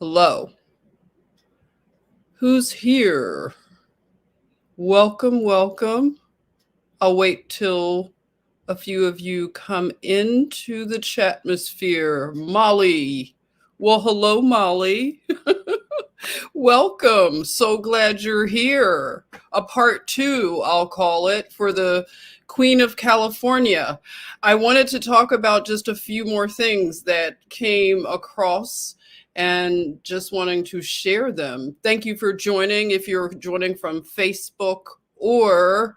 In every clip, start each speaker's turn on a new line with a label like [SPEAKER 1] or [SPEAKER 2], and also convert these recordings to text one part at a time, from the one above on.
[SPEAKER 1] Hello. Who's here? Welcome, welcome. I'll wait till a few of you come into the chatmosphere. Molly. Well, hello, Molly. Welcome. So glad you're here. A part two, I'll call it, for the Queen of California. I wanted to talk about just a few more things that came across and just wanting to share them. Thank you for joining. If you're joining from Facebook or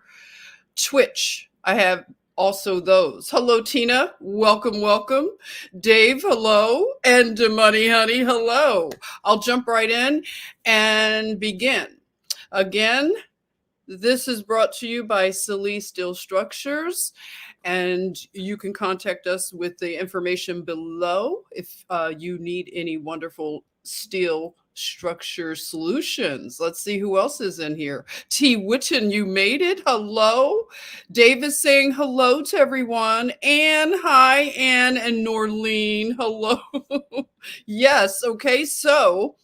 [SPEAKER 1] Twitch, I have also those. Hello, Tina. Welcome, welcome. Dave, hello. And Money Honey, hello. I'll jump right in and begin. Again, this is brought to you by Silly Steel Structures, and you can contact us with the information below if you need any wonderful steel structure solutions. Let's see who else is in here. T. Witten, you made it. Hello. Dave is saying hello to everyone. Anne, hi. Anne and Norleen, hello. Yes, okay, so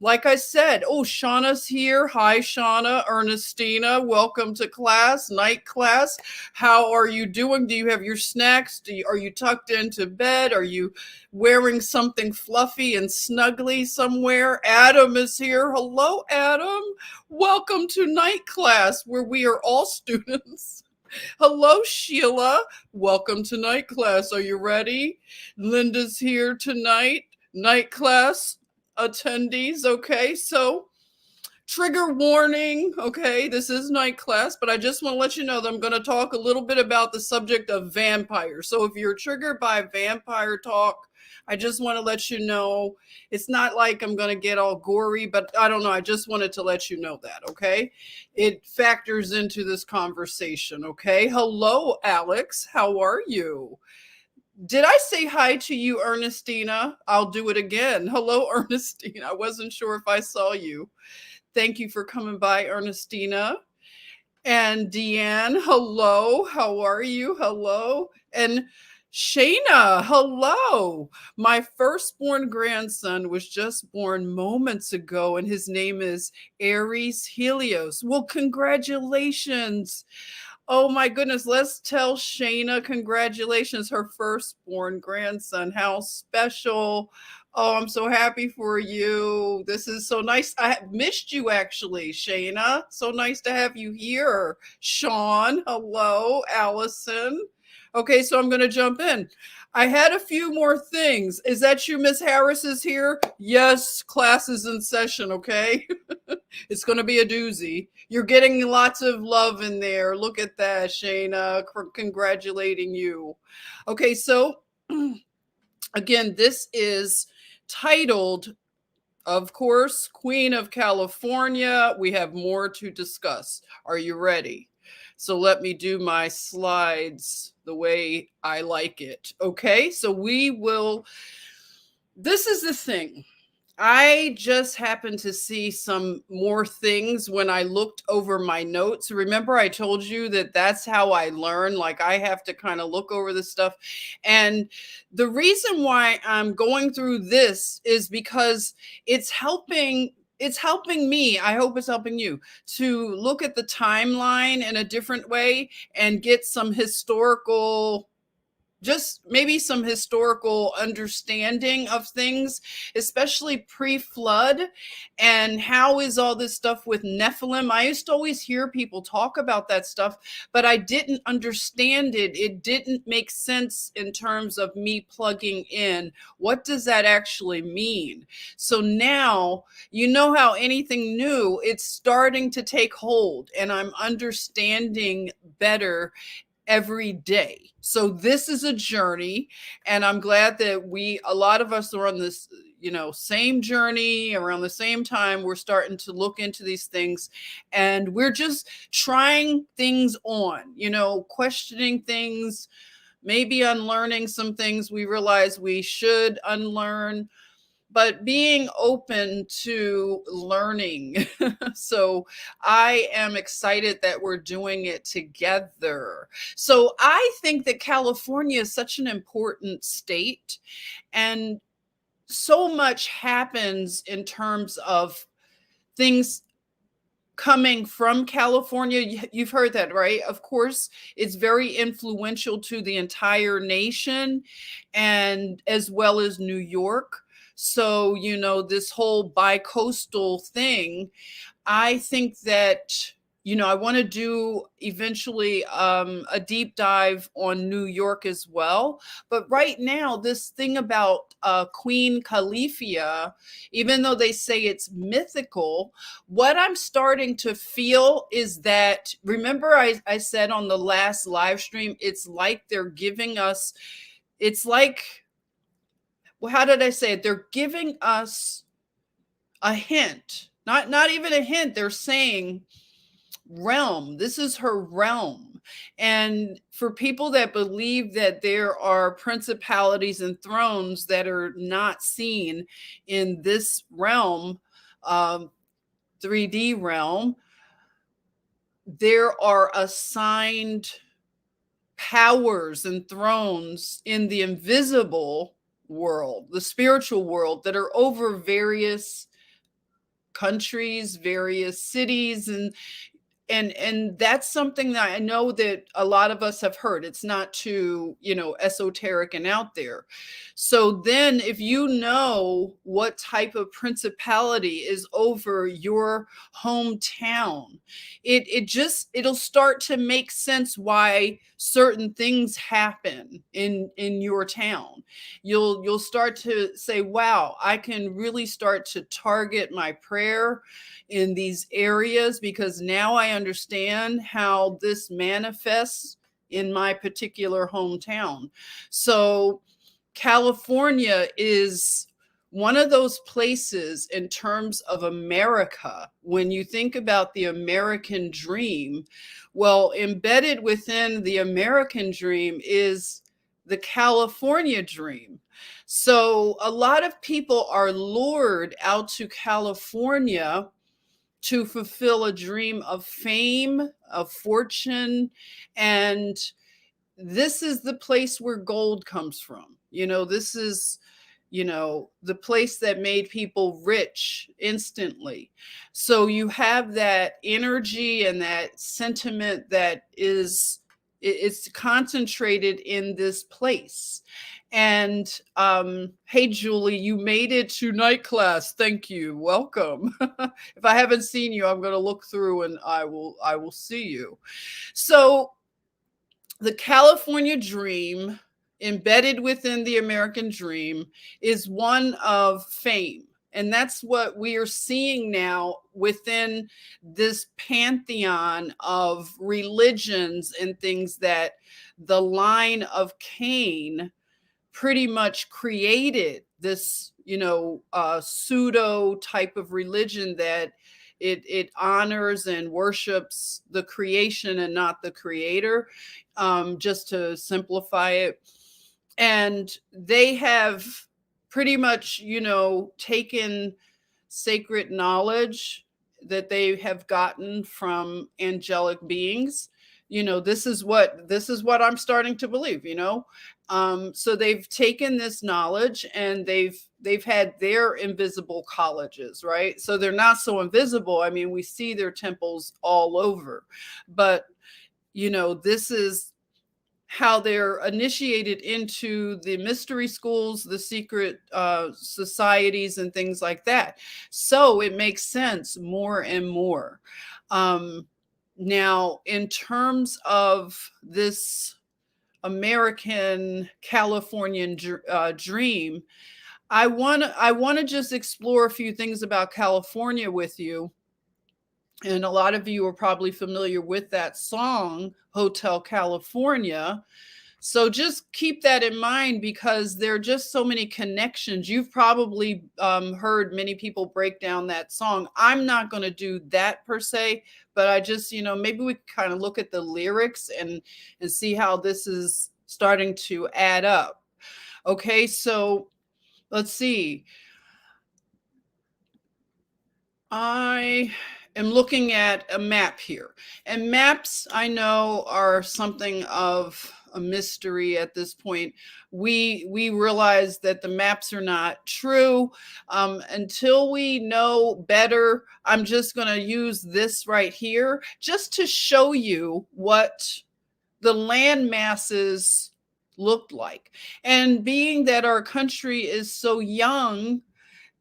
[SPEAKER 1] like I said, oh, Shauna's here. Hi, Shauna. Ernestina, welcome to class, night class. How are you doing? Do you have your snacks? Are you tucked into bed? Are you wearing something fluffy and snuggly somewhere? Adam is here. Hello, Adam. Welcome to night class where we are all students. Hello, Sheila. Welcome to night class. Are you ready? Linda's here tonight. Night class attendees. Okay, so trigger warning. Okay, this is night class, but I just want to let you know that I'm going to talk a little bit about the subject of vampires. So if you're triggered by vampire talk, I just want to let you know it's not like I'm going to get all gory, but I don't know. I just wanted to let you know that. Okay, it factors into this conversation. Okay, hello, Alex. How are you? Did I say hi to you, Ernestina? I'll do it again. Hello, Ernestina. I wasn't sure if I saw you. Thank you for coming by, Ernestina. And Deanne, hello. How are you? Hello. And Shayna, hello. My firstborn grandson was just born moments ago, and his name is Aries Helios. Well, congratulations. Oh my goodness, let's tell Shayna congratulations, her firstborn grandson. How special. Oh, I'm so happy for you. This is so nice. I missed you actually, Shayna. So nice to have you here. Sean, hello. Allison. Okay, so I'm going to jump in. I had a few more things. Is that you, Miss Harris is here? Yes, class is in session, okay? It's going to be a doozy. You're getting lots of love in there. Look at that, Shayna. Congratulating you. Okay, so again, this is titled, of course, Queen of California. We have more to discuss. Are you ready? So let me do my slides the way I like it. Okay, so this is the thing. I just happened to see some more things when I looked over my notes. Remember, I told you that that's how I learn. Like, I have to kind of look over the stuff. And the reason why I'm going through this is because it's helping. It's helping me. I hope it's helping you to look at the timeline in a different way and get some historical, just maybe some historical understanding of things, especially pre-flood. And how is all this stuff with Nephilim? I used to always hear people talk about that stuff, but I didn't understand it. It didn't make sense in terms of me plugging in. What does that actually mean? So now, you know how anything new, it's starting to take hold, and I'm understanding better every day. So this is a journey, and I'm glad that a lot of us are on this, same journey around the same time. We're starting to look into these things, and we're just trying things on, questioning things, maybe unlearning some things we realize we should unlearn, but being open to learning. So I am excited that we're doing it together. So I think that California is such an important state. And so much happens in terms of things coming from California. You've heard that, right? Of course, it's very influential to the entire nation and as well as New York. So, this whole bi-coastal thing, I think that, I want to do eventually a deep dive on New York as well. But right now, this thing about Queen Calafia, even though they say it's mythical, what I'm starting to feel is that, remember I said on the last live stream, it's like they're giving us, it's like, well, how did I say it? They're giving us a hint, not even a hint. They're saying, realm. This is her realm. And for people that believe that there are principalities and thrones that are not seen in this realm, 3D realm, there are assigned powers and thrones in the invisible world, the spiritual world, that are over various countries, various cities, and that's something that I know that a lot of us have heard. It's not too, esoteric and out there. So then if you know what type of principality is over your hometown, it'll start to make sense why certain things happen in your town. You'll start to say, wow, I can really start to target my prayer in these areas because now I understand how this manifests in my particular hometown. So California is one of those places in terms of America. When you think about the American dream, well, embedded within the American dream is the California dream. So a lot of people are lured out to California to fulfill a dream of fame, of fortune, and this is the place where gold comes from. This is, the place that made people rich instantly. So you have that energy and that sentiment that it's concentrated in this place. And hey, Julie, you made it to night class. Thank you. Welcome. If I haven't seen you, I'm going to look through and I will see you. So the California dream, embedded within the American dream, is one of fame. And that's what we are seeing now within this pantheon of religions and things that the line of Cain pretty much created this, pseudo type of religion that it honors and worships the creation and not the creator, just to simplify it. And they have pretty much, taken sacred knowledge that they have gotten from angelic beings. This is what I'm starting to believe. So they've taken this knowledge and they've had their invisible colleges, right? So they're not so invisible. I mean, we see their temples all over, but this is how they're initiated into the mystery schools, the secret societies, and things like that. So it makes sense more and more. Now, in terms of this American Californian dream, I want to just explore a few things about California with you. And a lot of you are probably familiar with that song, Hotel California. So just keep that in mind because there are just so many connections. You've probably heard many people break down that song. I'm not going to do that per se, but I just, maybe we kind of look at the lyrics and see how this is starting to add up. Okay, so let's see. I am looking at a map here, and maps I know are something of a mystery at this point. We realize that the maps are not true. Until we know better, I'm just going to use this right here just to show you what the land masses looked like. And being that our country is so young,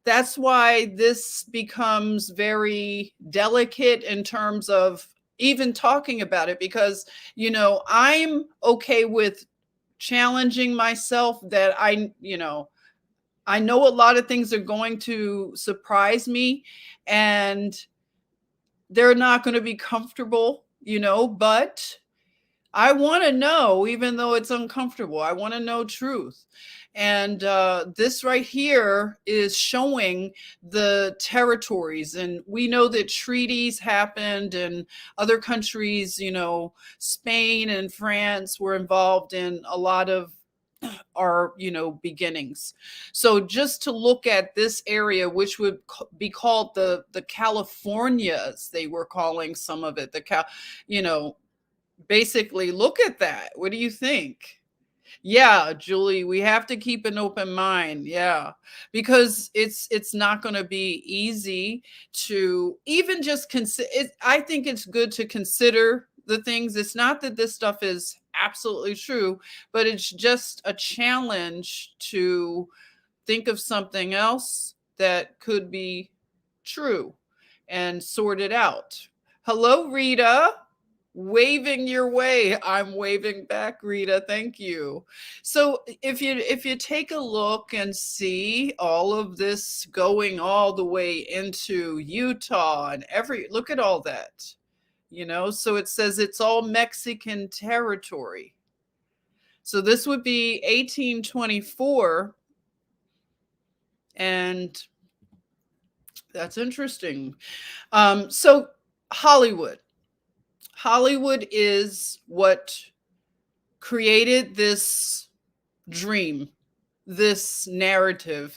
[SPEAKER 1] that's why this becomes very delicate in terms of even talking about it, because, I'm okay with challenging myself that I know a lot of things are going to surprise me and they're not going to be comfortable, but I want to know, even though it's uncomfortable. I want to know truth. And this right here is showing the territories. And we know that treaties happened and other countries, Spain and France were involved in a lot of our beginnings. So just to look at this area, which would be called the Californias, they were calling some of it you know basically, look at that. What do you think? Yeah, Julie, we have to keep an open mind. Yeah, because it's not going to be easy to even just consider. I think it's good to consider the things. It's not that this stuff is absolutely true, but it's just a challenge to think of something else that could be true and sort it out. Hello, Rita. Waving your way. I'm waving back, Rita. Thank you. So if you take a look and see all of this going all the way into Utah and look at all that, so it says it's all Mexican territory. So this would be 1824. And that's interesting. So Hollywood is what created this dream, this narrative.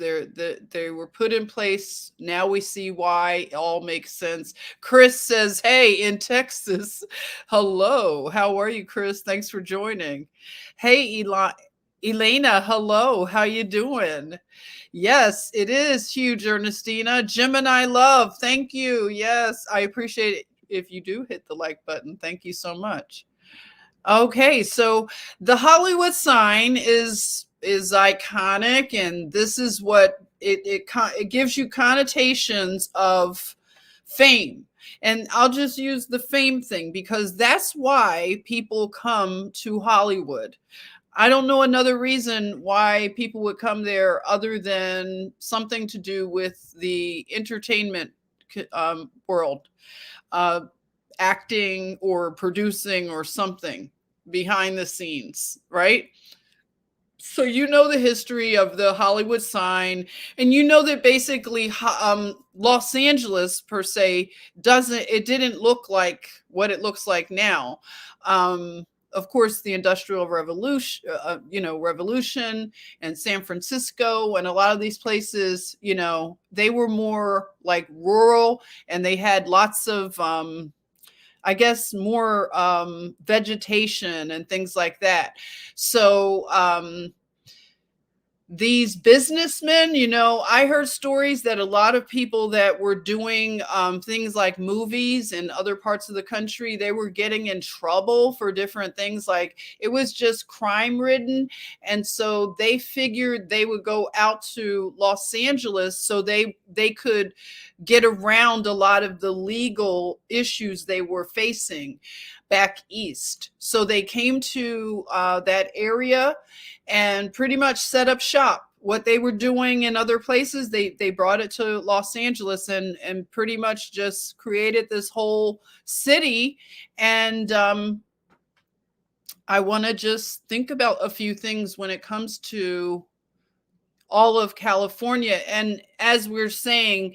[SPEAKER 1] They were put in place. Now we see why it all makes sense. Chris says, hey, in Texas. Hello. How are you, Chris? Thanks for joining. Hey, Elena, hello. How you doing? Yes, it is huge, Ernestina. Gemini love. Thank you. Yes, I appreciate it. If you do hit the like button, thank you so much. Okay, so the Hollywood sign is iconic, and this is what it gives you connotations of fame. And I'll just use the fame thing because that's why people come to Hollywood. I don't know another reason why people would come there other than something to do with the entertainment world. Acting or producing or something behind the scenes, right? So the history of the Hollywood sign, and that basically Los Angeles per se didn't look like what it looks like now. Of course, the Industrial Revolution, revolution, and San Francisco, and a lot of these places, they were more like rural, and they had lots of, I guess, more vegetation and things like that. So these businessmen, I heard stories that a lot of people that were doing things like movies in other parts of the country, they were getting in trouble for different things. Like it was just crime ridden. And so they figured they would go out to Los Angeles so they could get around a lot of the legal issues they were facing back east. So they came to that area and pretty much set up shop. What they were doing in other places, they brought it to Los Angeles and pretty much just created this whole city. And I want to just think about a few things when it comes to all of California. And as we're saying,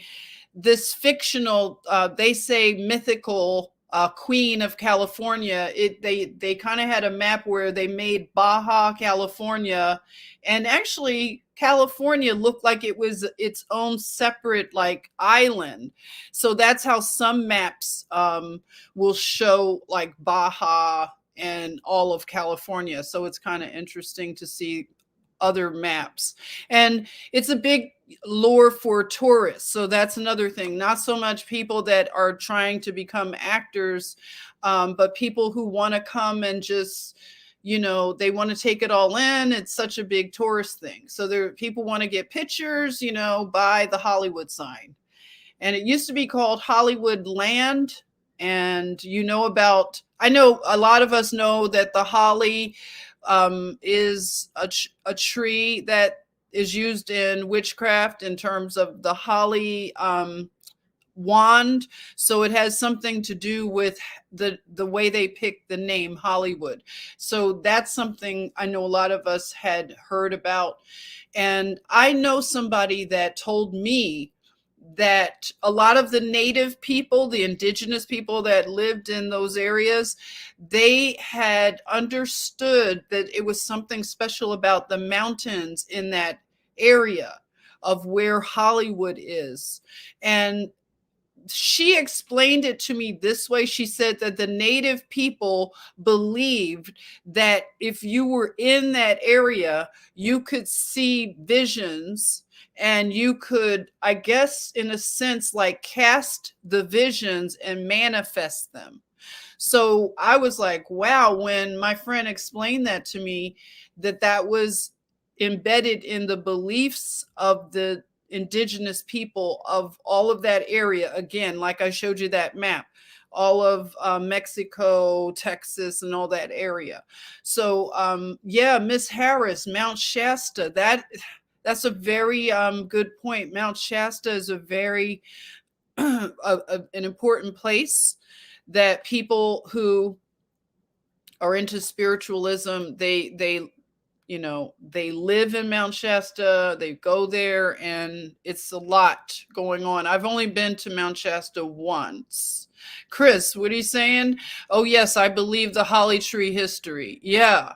[SPEAKER 1] this fictional, they say mythical Queen of California, they kind of had a map where they made Baja California, and actually California looked like it was its own separate like island. So that's how some maps will show like Baja and all of California. So it's kind of interesting to see other maps. And it's a big lure for tourists. So that's another thing. Not so much people that are trying to become actors, but people who want to come and just, they want to take it all in. It's such a big tourist thing. So people want to get pictures, by the Hollywood sign. And it used to be called Hollywood Land. And I know a lot of us know that the holly is a tree that is used in witchcraft in terms of the holly wand. So it has something to do with the way they pick the name Hollywood. So that's something I know a lot of us had heard about. And I know somebody that told me that a lot of the native people, the indigenous people that lived in those areas, they had understood that it was something special about the mountains in that area of where Hollywood is. And she explained it to me this way. She said that the native people believed that if you were in that area, you could see visions, and you could, I guess, in a sense, like cast the visions and manifest them. So I was like, wow, when my friend explained that to me, that was embedded in the beliefs of the indigenous people of all of that area. Again, like I showed you that map, all of Mexico, Texas, and all that area. So yeah, Miss Harris, Mount Shasta, that's a very good point. Mount Shasta is a very an important place that people who are into spiritualism, they live in Mount Shasta, they go there, and it's a lot going on. I've only been to Mount Shasta once. Chris, what are you saying? Oh, yes, I believe the holly tree history. Yeah.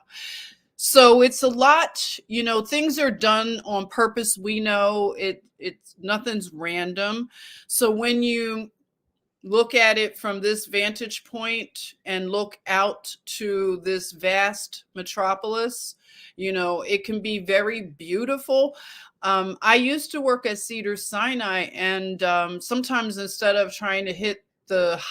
[SPEAKER 1] So it's a lot, things are done on purpose. We know it's nothing's random. So when you look at it from this vantage point and look out to this vast metropolis, it can be very beautiful. I used to work at Cedars-Sinai, and sometimes instead of trying to hit the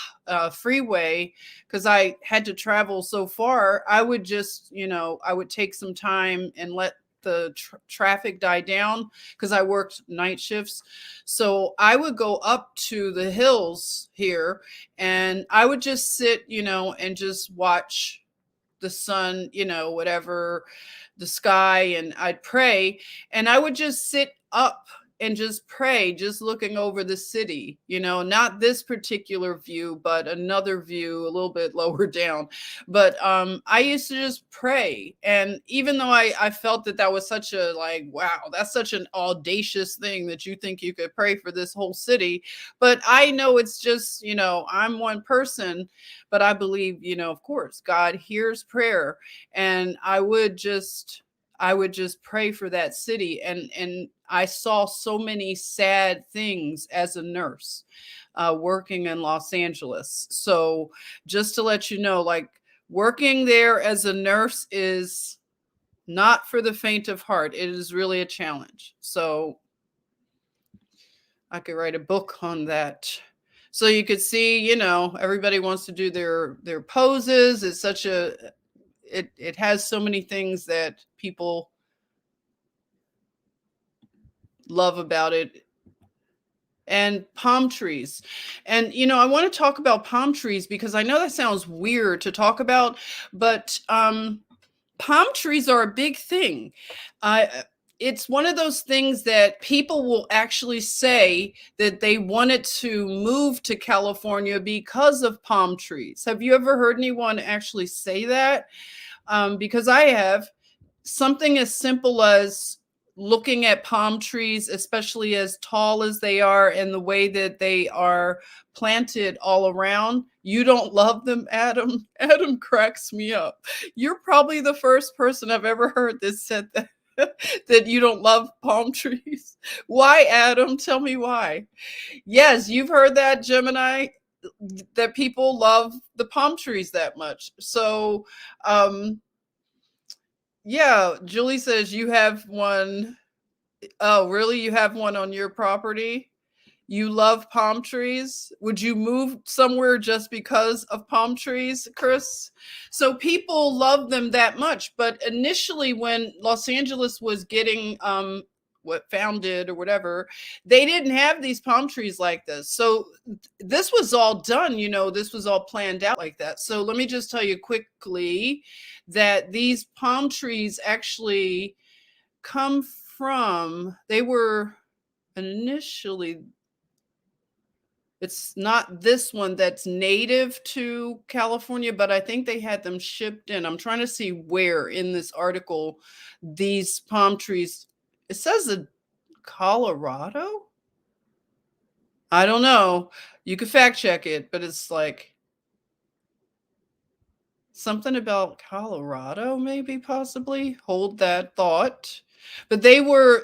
[SPEAKER 1] freeway, because I had to travel so far, I would just, I would take some time and let the traffic die down, because I worked night shifts. So I would go up to the hills here, and I would just sit, and just watch the sun, whatever, the sky, and I'd pray, and I would just sit up and just pray, just looking over the city, not this particular view, but another view a little bit lower down. But I used to just pray. And even though I felt that was such a, like, wow, that's such an audacious thing that you think you could pray for this whole city. But I know it's just, I'm one person, but I believe, of course, God hears prayer. And I would just pray for that city. And I saw so many sad things as a nurse working in Los Angeles. So just to let you know, like, working there as a nurse is not for the faint of heart. It is really a challenge. So I could write a book on that. So you could see, everybody wants to do their poses. It's such it has so many things that people love about it. And palm trees. And, I want to talk about palm trees because I know that sounds weird to talk about, but palm trees are a big thing. It's one of those things that people will actually say that they wanted to move to California because of palm trees. Have you ever heard anyone actually say that? Because I have. Something as simple as looking at palm trees, especially as tall as they are and the way that they are planted all around. You don't love them, Adam? Adam cracks me up. You're probably the first person I've ever heard that said that. That you don't love palm trees. Why, Adam? Tell me why. Yes, you've heard that, Gemini. that people love the palm trees that much. So, um, yeah, Julie says you have one. Oh, really? You have one on your property? You love palm trees? Would you move somewhere just because of palm trees, Chris? So people love them that much. But initially, when Los Angeles was getting what founded or whatever, they didn't have these palm trees like this. So this was all done, this was all planned out like that. So let me just tell you quickly that these palm trees actually come from, they were initially, it's not this one that's native to California, but I think they had them shipped in. I'm trying to see where in this article these palm trees, it says Colorado? I don't know. You could fact check it, but it's like something about Colorado, maybe, possibly. Hold that thought. But they were,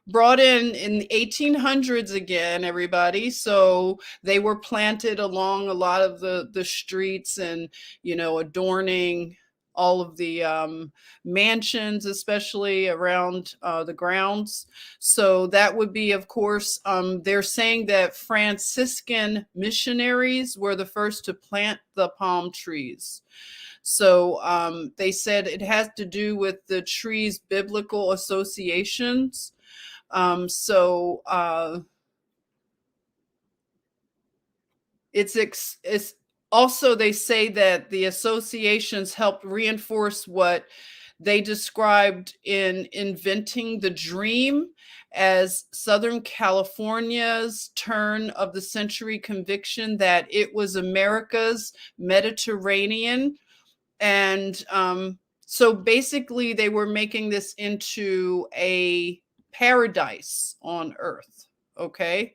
[SPEAKER 1] brought in the 1800s again, everybody. So they were planted along a lot of the streets and, adorning all of the mansions, especially around the grounds. So that would be, of course, they're saying that Franciscan missionaries were the first to plant the palm trees. So they said it has to do with the tree's biblical associations. So it's also, they say that the associations helped reinforce what they described in inventing the dream as Southern California's turn of the century conviction that it was America's Mediterranean. And so basically they were making this into a paradise on earth. Okay.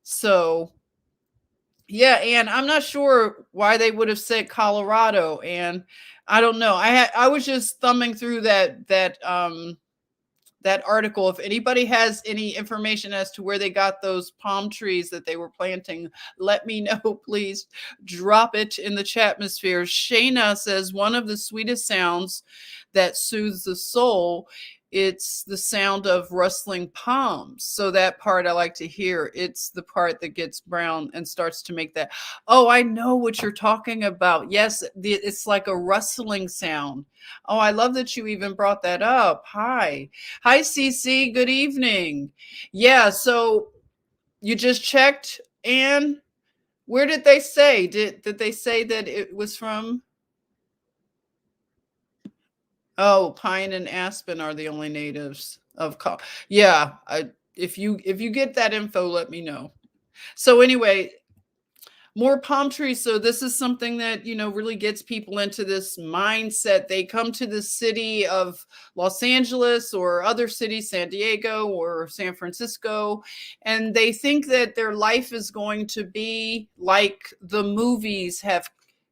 [SPEAKER 1] So yeah, and I'm not sure why they would have said Colorado, and I don't know. I was just thumbing through that article. If anybody has any information as to where they got those palm trees that they were planting, let me know, please. Drop it in the chatmosphere. Shayna says one of the sweetest sounds that soothes the soul, it's the sound of rustling palms. So that part I like to hear. It's the part that gets brown and starts to make that. Oh, I know what you're talking about. Yes, it's like a rustling sound. Oh, I love that you even brought that up. Hi, Cece. Good evening. Yeah. So you just checked, and where did they say? Did they say that it was from? Oh, pine and aspen are the only natives of yeah. If you get that info, let me know. So anyway, more palm trees. So this is something that, really gets people into this mindset. They come to the city of Los Angeles or other cities, San Diego or San Francisco, and they think that their life is going to be like the movies have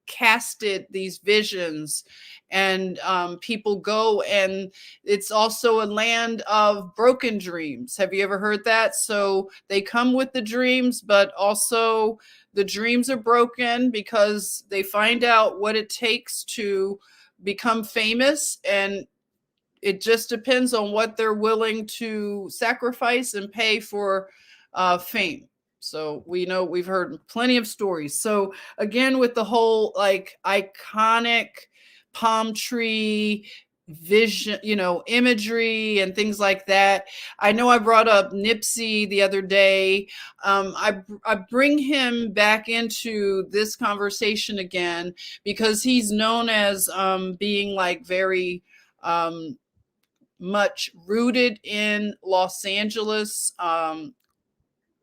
[SPEAKER 1] casted these visions. And people go, and it's also a land of broken dreams. Have you ever heard that? So they come with the dreams, but also the dreams are broken because they find out what it takes to become famous, and it just depends on what they're willing to sacrifice and pay for fame. So we've heard plenty of stories. So again, with the whole like iconic palm tree vision, imagery and things like that. I know I brought up Nipsey the other day. I bring him back into this conversation again because he's known as being like very much rooted in Los Angeles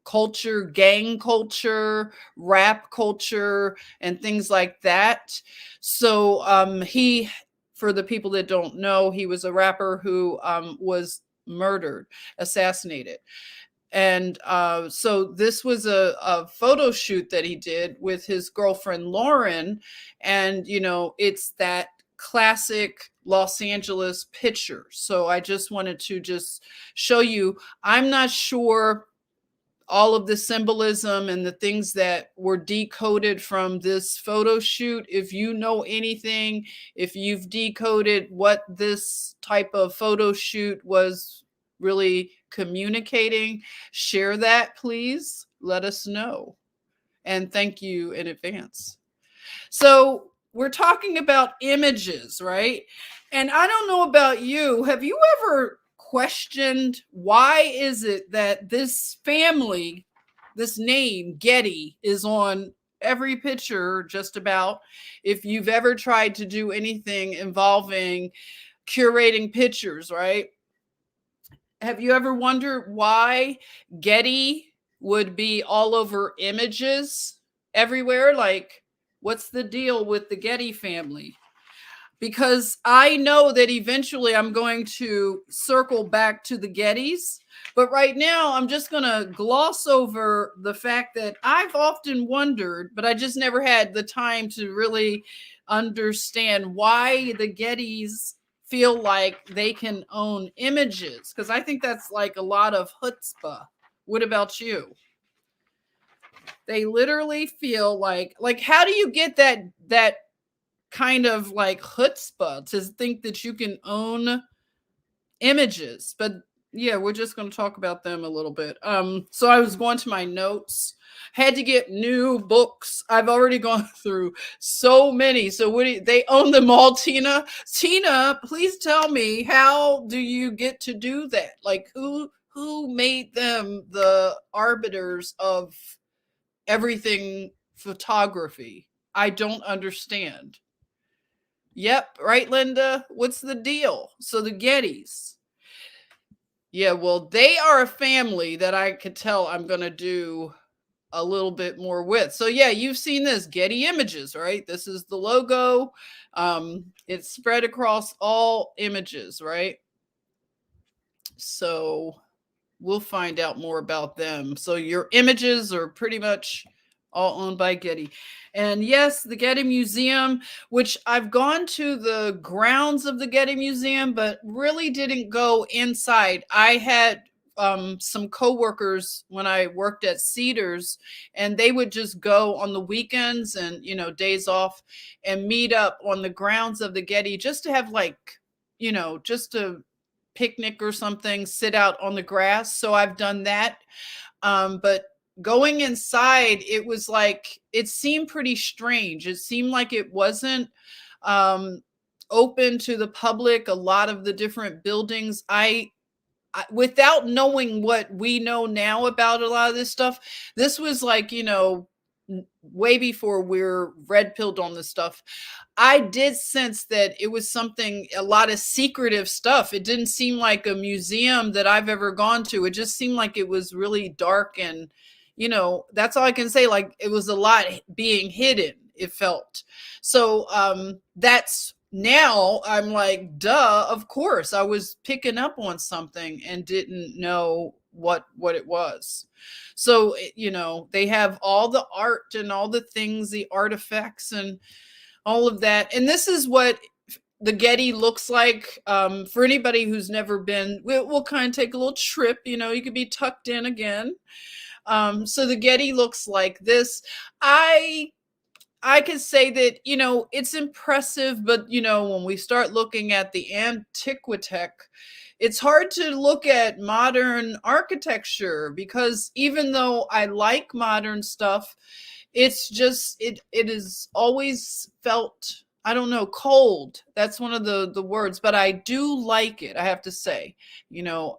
[SPEAKER 1] culture, gang culture, rap culture, and things like that. So he, for the people that don't know, he was a rapper who was murdered, assassinated. And so this was a photo shoot that he did with his girlfriend, Lauren. And, it's that classic Los Angeles picture. So I just wanted to just show you. I'm not sure all of the symbolism and the things that were decoded from this photo shoot. If you know anything, if you've decoded what this type of photo shoot was really communicating, share that, please. Let us know. And thank you in advance. So we're talking about images, right? And I don't know about you. Have you ever questioned why is it that this family, this name Getty, is on every picture just about? If you've ever tried to do anything involving curating pictures, right? Have you ever wondered why Getty would be all over images everywhere? Like, what's the deal with the Getty family? Because I know that eventually I'm going to circle back to the Gettys. But right now, I'm just going to gloss over the fact that I've often wondered, but I just never had the time to really understand why the Gettys feel like they can own images. Because I think that's like a lot of chutzpah. What about you? They literally feel like how do you get that kind of like chutzpah to think that you can own images? But yeah, we're just going to talk about them a little bit. So I was going to my notes, had to get new books. I've already gone through so many. So they own them all, Tina? Tina, please tell me, how do you get to do that? Like who made them the arbiters of everything photography? I don't understand. Yep, right, Linda? What's the deal? So the Gettys. Yeah, well, they are a family that I could tell I'm going to do a little bit more with. So yeah, you've seen this Getty Images, right? This is the logo. It's spread across all images, right? So we'll find out more about them. So your images are pretty much all owned by Getty. And yes, the Getty Museum, which I've gone to the grounds of the Getty Museum, but really didn't go inside. I had some coworkers when I worked at Cedars, and they would just go on the weekends and, days off and meet up on the grounds of the Getty just to have just a picnic or something, sit out on the grass. So I've done that. But going inside, it was like, it seemed pretty strange. It seemed like it wasn't open to the public. A lot of the different buildings, I without knowing what we know now about a lot of this stuff, this was like, way before we're red pilled on this stuff. I did sense that it was a lot of secretive stuff. It didn't seem like a museum that I've ever gone to. It just seemed like it was really dark and, that's all I can say. Like it was a lot being hidden, it felt. So that's now I'm like, duh, of course. I was picking up on something and didn't know what it was. So, they have all the art and all the things, the artifacts and all of that. And this is what the Getty looks like. For anybody who's never been, we'll kind of take a little trip, you could be tucked in again. So the Getty looks like this. I could say that, it's impressive, but, when we start looking at the Antiquitech, it's hard to look at modern architecture because even though I like modern stuff, it's just, it is always felt, I don't know, cold. That's one of the words, but I do like it. I have to say,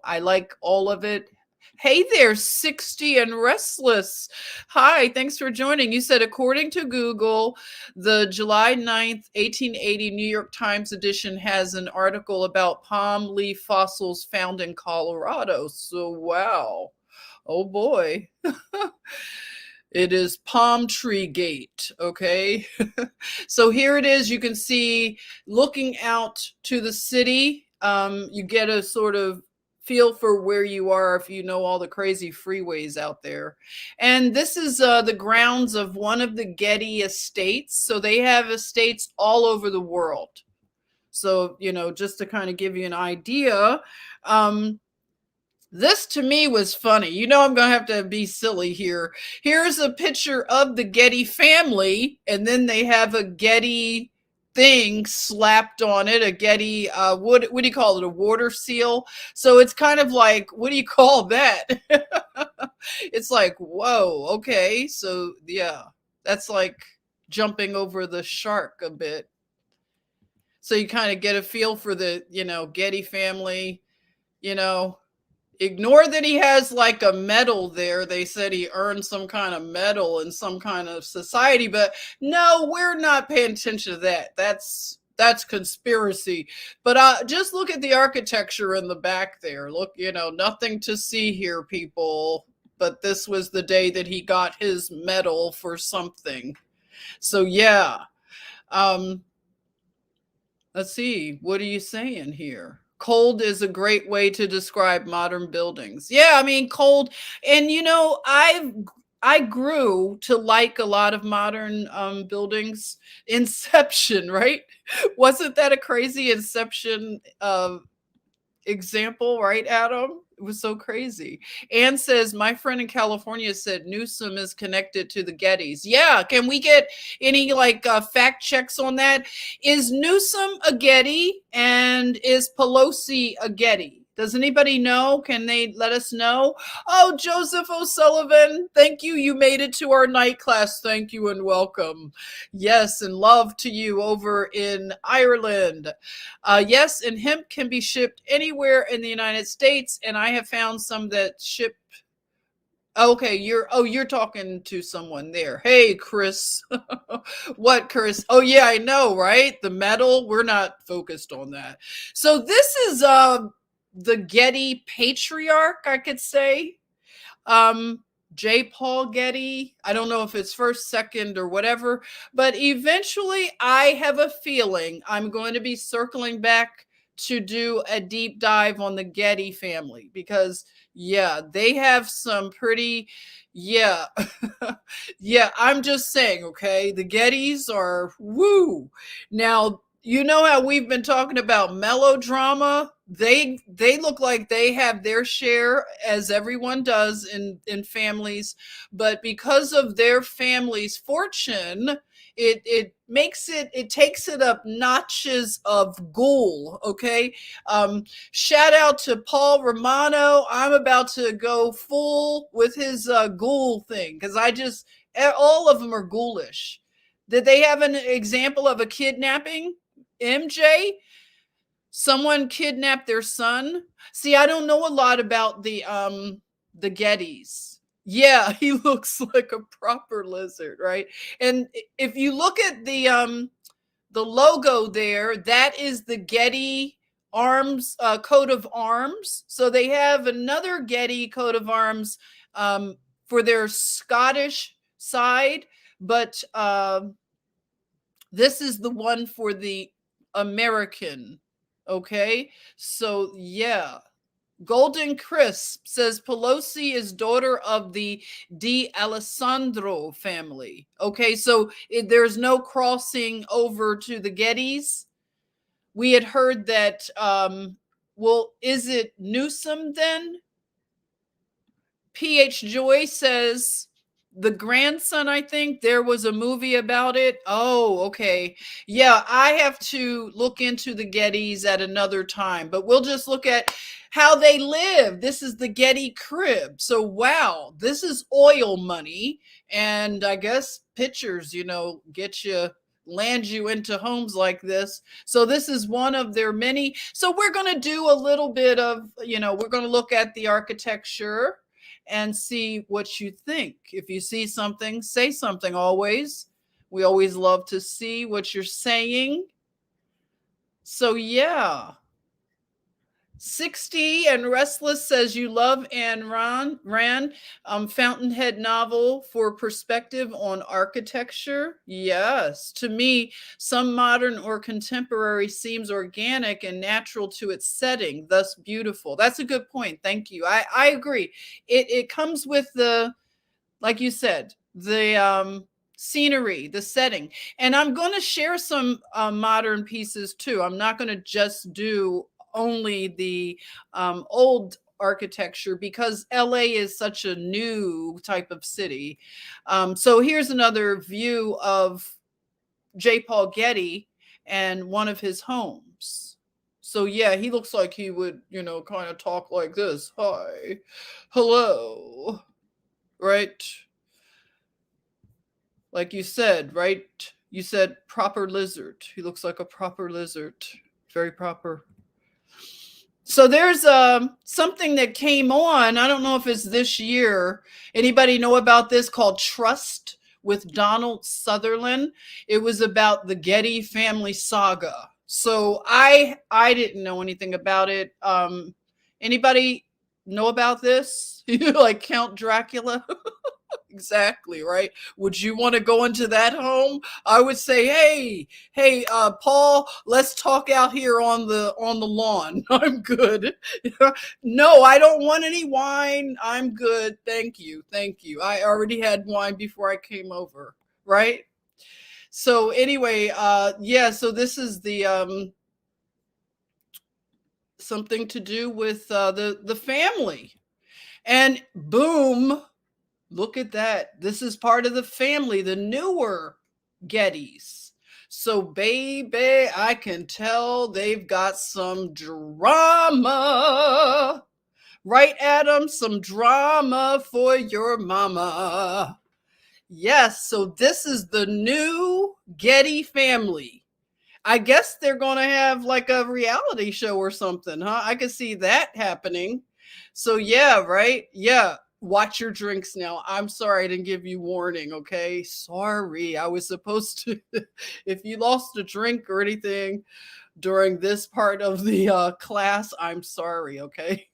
[SPEAKER 1] I like all of it. Hey there, 60 and Restless. Hi, thanks for joining. You said, according to Google, the July 9th, 1880 New York Times edition has an article about palm leaf fossils found in Colorado. So, wow. Oh boy. It is Palm Tree Gate, okay? So here it is. You can see looking out to the city. You get a sort of feel for where you are if you know all the crazy freeways out there. And this is the grounds of one of the Getty estates. So they have estates all over the world. So, just to kind of give you an idea, This to me was funny. You know, I'm going to have to be silly here. Here's a picture of the Getty family, and then they have a Getty thing slapped on it, a Getty, what do you call it? A water seal. So it's kind of like, what do you call that? It's like, whoa, okay. So yeah, that's like jumping over the shark a bit. So you kind of get a feel for the, Getty family, you know, ignore that he has like a medal there. They said he earned some kind of medal in some kind of society, but no, we're not paying attention to that. That's conspiracy. But just look at the architecture in the back there. Look, nothing to see here, people. But this was the day that he got his medal for something. So yeah. Um, let's see. What are you saying here? Cold is a great way to describe modern buildings. Yeah, I mean cold, and I grew to like a lot of modern buildings. Inception, right? Wasn't that a crazy Inception example, right, Adam? It was so crazy. Anne says, my friend in California said Newsom is connected to the Gettys. Yeah, can we get any fact checks on that? Is Newsom a Getty and is Pelosi a Getty? Does anybody know? Can they let us know? Oh, Joseph O'Sullivan, thank you. You made it to our night class. Thank you and welcome. Yes, and love to you over in Ireland. Yes, and hemp can be shipped anywhere in the United States, and I have found some that ship. Okay, you're talking to someone there. Hey, Chris. What, Chris? Oh yeah, I know, right? The medal. We're not focused on that. So this is the Getty patriarch, I could say. Um J. Paul Getty. I don't know if it's first, second, or whatever, but eventually I have a feeling I'm going to be circling back to do a deep dive on the Getty family because, yeah, they have some pretty, yeah, yeah, I'm just saying, okay, the Gettys are woo. Now, you know how we've been talking about melodrama? They look like they have their share, as everyone does in families, but because of their family's fortune, it takes it up notches of ghoul. Okay. Shout out to Paul Romano. I'm about to go full with his ghoul thing because all of them are ghoulish. Did they have an example of a kidnapping? MJ, someone kidnapped their son. See, I don't know a lot about the Gettys. Yeah, he looks like a proper lizard, right? And if you look at the logo there, that is the Getty arms, coat of arms. So they have another Getty coat of arms for their Scottish side, but this is the one for the American. Okay. So yeah. Golden Crisp says Pelosi is daughter of the Alessandro family. Okay, so there's no crossing over to the Gettys. We had heard that, well, is it Newsom then? PH Joy says the grandson, I think there was a movie about it. Oh, okay. Yeah, I have to look into the Gettys at another time, but we'll just look at how they live. This is the Getty crib. So, wow, this is oil money. And I guess pictures, land you into homes like this. So this is one of their many. So we're going to do a little bit of, we're going to look at the architecture and see what you think. If you see something, say something always. We always love to see what you're saying. So yeah. 60 and Restless says you love Ayn Rand, Fountainhead novel for perspective on architecture. Yes, to me, some modern or contemporary seems organic and natural to its setting, thus beautiful. That's a good point. Thank you. I agree. It comes with like you said, the scenery, the setting. And I'm going to share some modern pieces too. I'm not going to just do only the old architecture because LA is such a new type of city. So here's another view of J. Paul Getty and one of his homes. So yeah, he looks like he would, kind of talk like this. Hi, hello, right? Like you said, right? You said proper lizard. He looks like a proper lizard. Very proper. So there's something that came on. I don't know if it's this year. Anybody know about this, called Trust with Donald Sutherland? It was about the Getty family saga. So I didn't know anything about it. Anybody know about this? Like Count Dracula? Exactly, right? Would you want to go into that home? I would say, hey, Paul, let's talk out here on the lawn. I'm good. No, I don't want any wine. I'm good. Thank you. I already had wine before I came over, right? So anyway, yeah, so this is the something to do with the family. And boom, look at that. This is part of the family, the newer Gettys. So, baby, I can tell they've got some drama. Right, Adam? Some drama for your mama. Yes, so this is the new Getty family. I guess they're going to have like a reality show or something, huh? I could see that happening. So, yeah, right? Yeah. Watch your drinks now. I'm sorry I didn't give you warning, okay? Sorry. I was supposed to. If you lost a drink or anything during this part of the class, I'm sorry, okay?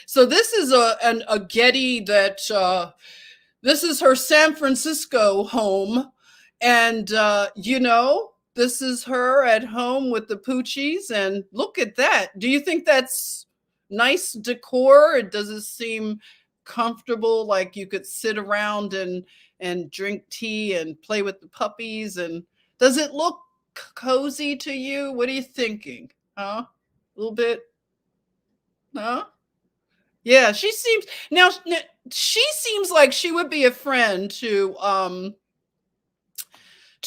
[SPEAKER 1] So this is a Getty that this is her San Francisco home. And, this is her at home with the Poochies. And look at that. Do you think that's nice decor? Does it seem comfortable, like you could sit around and drink tea and play with the puppies? And does it look cozy to you? What are you thinking? Huh? A little bit? Huh? Yeah, she seems like she would be a friend to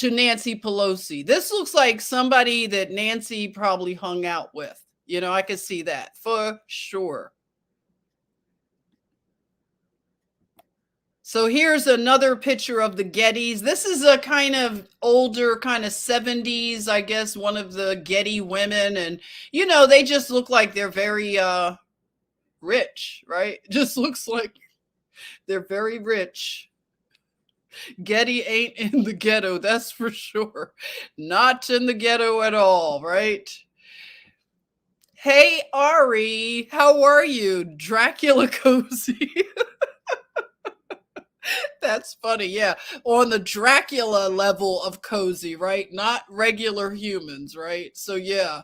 [SPEAKER 1] Nancy Pelosi. This looks like somebody that Nancy probably hung out with. I could see that for sure. So here's another picture of the Gettys. This is a kind of older, kind of 70s, I guess, one of the Getty women. And, they just look like they're very rich, right? Just looks like they're very rich. Getty ain't in the ghetto, that's for sure. Not in the ghetto at all, right? Hey, Ari, how are you? Dracula cozy. That's funny. Yeah. On the Dracula level of cozy, right? Not regular humans, right? So, yeah,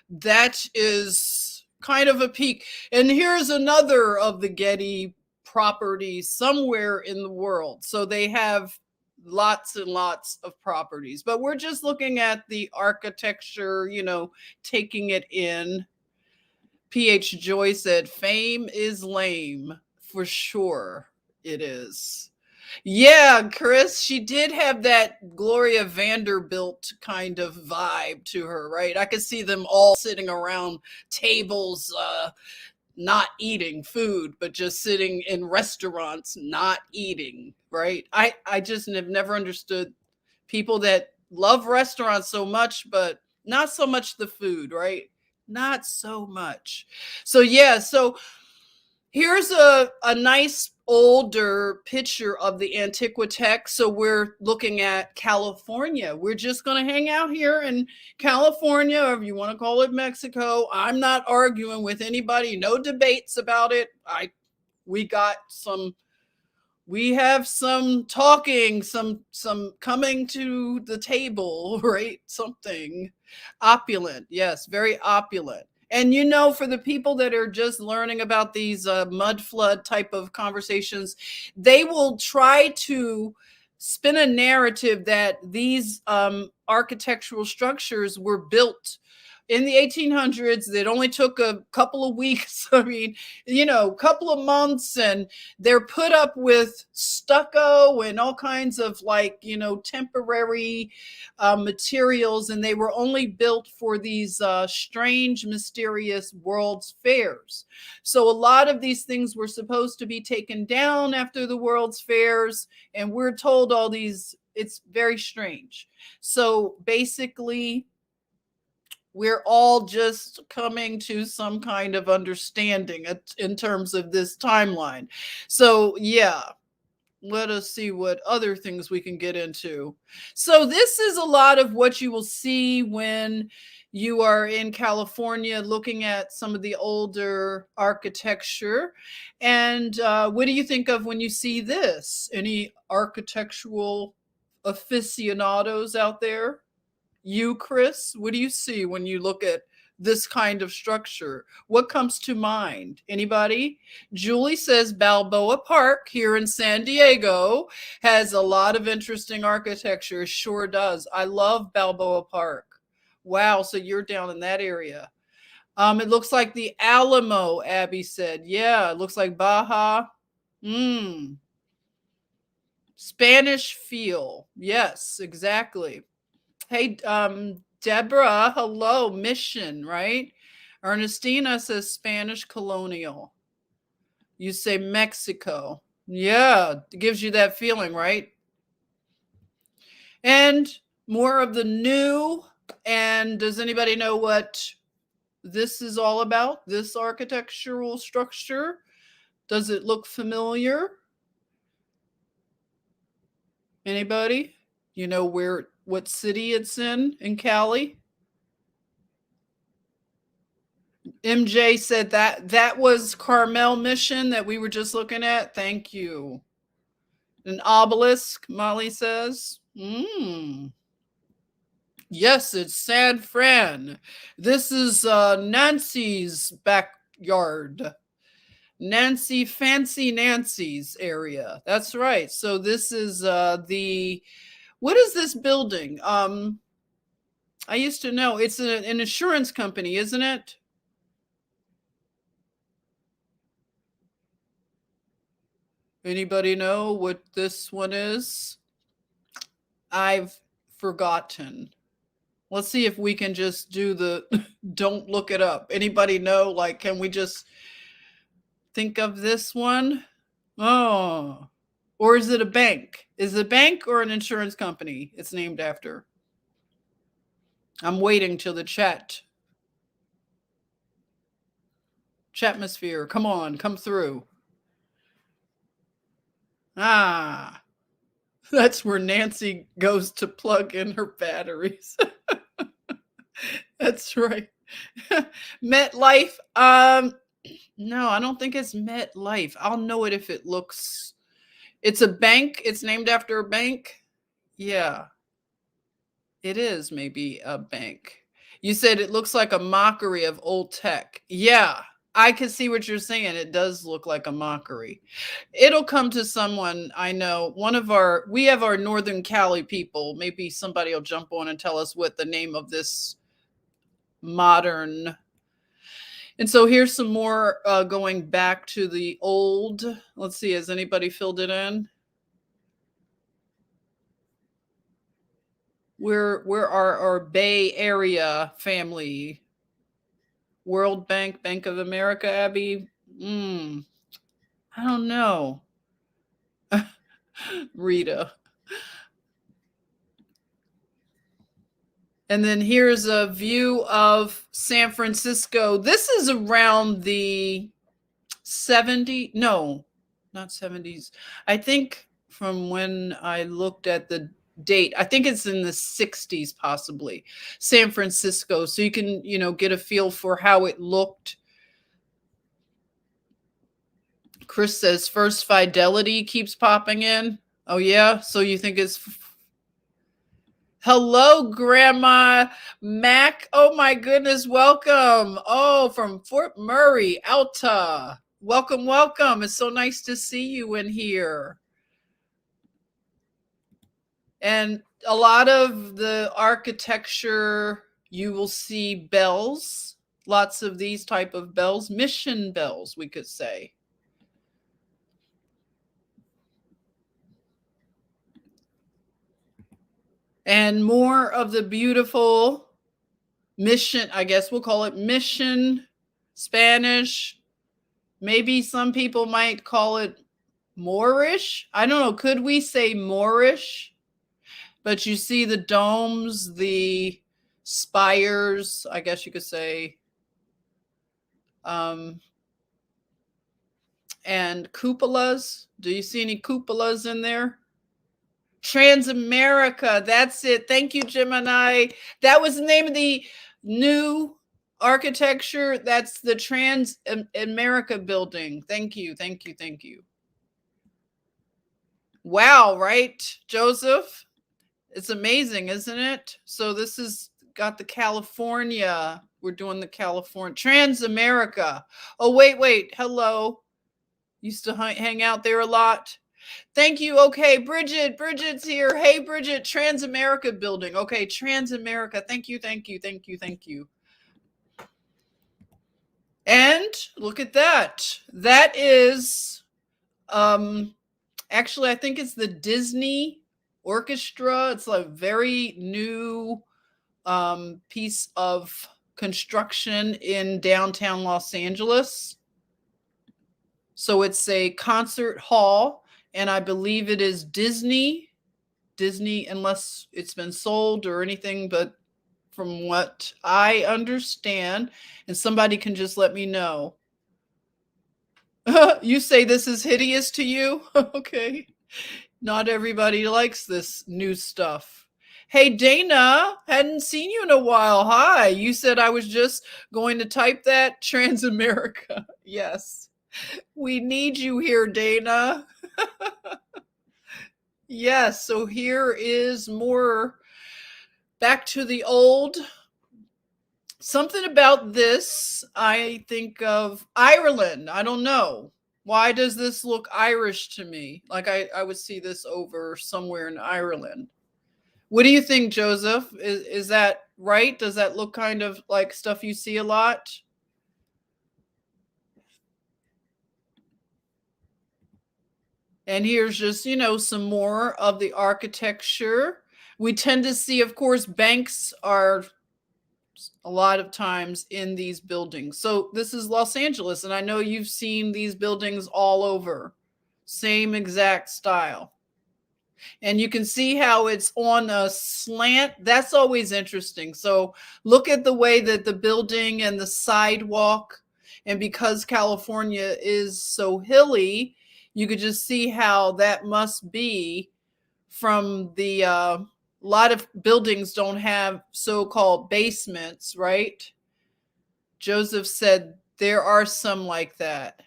[SPEAKER 1] that is kind of a peak. And here's another of the Getty properties somewhere in the world. So they have lots and lots of properties, but we're just looking at the architecture, taking it in. P.H. Joy said, fame is lame. For sure it is. Yeah, Chris, she did have that Gloria Vanderbilt kind of vibe to her, right? I could see them all sitting around tables, not eating food, but just sitting in restaurants, not eating, right? I just have never understood people that love restaurants so much, but not so much the food, right? Not so much. So, yeah, so here's a nice older picture of the Antiquitech. So we're looking at California. We're just going to hang out here in California, or if you want to call it Mexico. I'm not arguing with anybody. No debates about it. We have some talking, some coming to the table, right? Something opulent. Yes, very opulent. And for the people that are just learning about these mud flood type of conversations, they will try to spin a narrative that these architectural structures were built in the 1800s. It only took a couple of weeks. I mean, a couple of months, and they're put up with stucco and all kinds of temporary materials, and they were only built for these strange, mysterious World's Fairs. So a lot of these things were supposed to be taken down after the World's Fairs, and we're told all these. It's very strange. So basically, we're all just coming to some kind of understanding in terms of this timeline. So, yeah, let us see what other things we can get into. So, this is a lot of what you will see when you are in California looking at some of the older architecture. And what do you think of when you see this? Any architectural aficionados out there? You, Chris, what do you see when you look at this kind of structure? What comes to mind? Anybody? Julie says Balboa Park here in San Diego has a lot of interesting architecture. Sure does. I love Balboa Park. Wow, so you're down in that area. It looks like the Alamo, Abby said. Yeah, it looks like Baja. Spanish feel. Yes, exactly. Hey, Deborah, hello, Mission, right? Ernestina says Spanish colonial. You say Mexico. Yeah, it gives you that feeling, right? And more of the new. And does anybody know what this is all about? This architectural structure? Does it look familiar? Anybody? You know what city it's in Cali? MJ said that was Carmel Mission that we were just looking at. Thank you. An obelisk, Molly says. Yes, it's San Fran. This is Nancy's backyard. Fancy Nancy's area. That's right. So this is what is this building? I used to know. It's an insurance company, isn't it? Anybody know what this one is? I've forgotten. Let's see if we can just do the don't look it up. Anybody know? Like, can we just think of this one? Oh, or is it a bank? Is it a bank or an insurance company it's named after? I'm waiting till the chatmosphere. Come on, come through. Ah, that's where Nancy goes to plug in her batteries. That's right. MetLife. No, I don't think it's MetLife. I'll know it if it looks. It's a bank. It's named after a bank. Yeah, it is maybe a bank. You said it looks like a mockery of old tech. Yeah, I can see what you're saying. It does look like a mockery. It'll come to someone I know. We have our Northern Cali people. Maybe somebody will jump on and tell us what the name of this modern. And so here's some more going back to the old. Let's see, has anybody filled it in? Where are our Bay Area family? World Bank, Bank of America, Abby? I don't know. Rita. And then here's a view of San Francisco. This is around the 70s. No, not 70s. I think from when I looked at the date, I think it's in the 60s, possibly. San Francisco. So you can, get a feel for how it looked. Chris says First Fidelity keeps popping in. Oh, yeah. So you think it's. Hello, Grandma Mac. Oh, my goodness. Welcome. Oh, from Fort Murray, Alta. Welcome, welcome. It's so nice to see you in here. And a lot of the architecture you will see bells, lots of these type of bells, mission bells, we could say. And more of the beautiful mission, I guess we'll call it mission Spanish. Maybe some people might call it Moorish. I don't know. Could we say Moorish? But you see the domes, the spires, I guess you could say, and cupolas. Do you see any cupolas in there? Transamerica, that's it. Thank you, Gemini. That was the name of the new architecture. That's the Transamerica building. Thank you, thank you, thank you. Wow, right, Joseph? It's amazing, isn't it? So this is got the California. We're doing the California Transamerica. Oh, wait. Hello. Used to hang out there a lot. Thank you. Okay, Bridget's here. Hey, Bridget, Transamerica building. Okay, Transamerica. Thank you. And look at that. That is, actually, I think it's the Disney Orchestra. It's a very new piece of construction in downtown Los Angeles. So it's a concert hall. And I believe it is Disney, unless it's been sold or anything, but from what I understand, and somebody can just let me know. You say this is hideous to you? Okay. Not everybody likes this new stuff. Hey, Dana, hadn't seen you in a while. Hi. You said I was just going to type that Transamerica. Yes. We need you here, Dana. Yes, so here is more back to the old. Something about this, I think of Ireland. I don't know. Why does this look Irish to me? Like I would see this over somewhere in Ireland. What do you think, Joseph? Is that right? Does that look kind of like stuff you see a lot? And here's just, some more of the architecture. We tend to see, of course, banks are a lot of times in these buildings. So this is Los Angeles, and I know you've seen these buildings all over. Same exact style. And you can see how it's on a slant. That's always interesting. So look at the way that the building and the sidewalk, and because California is so hilly, you could just see how that must be from the, a lot of buildings don't have so-called basements, right? Joseph said there are some like that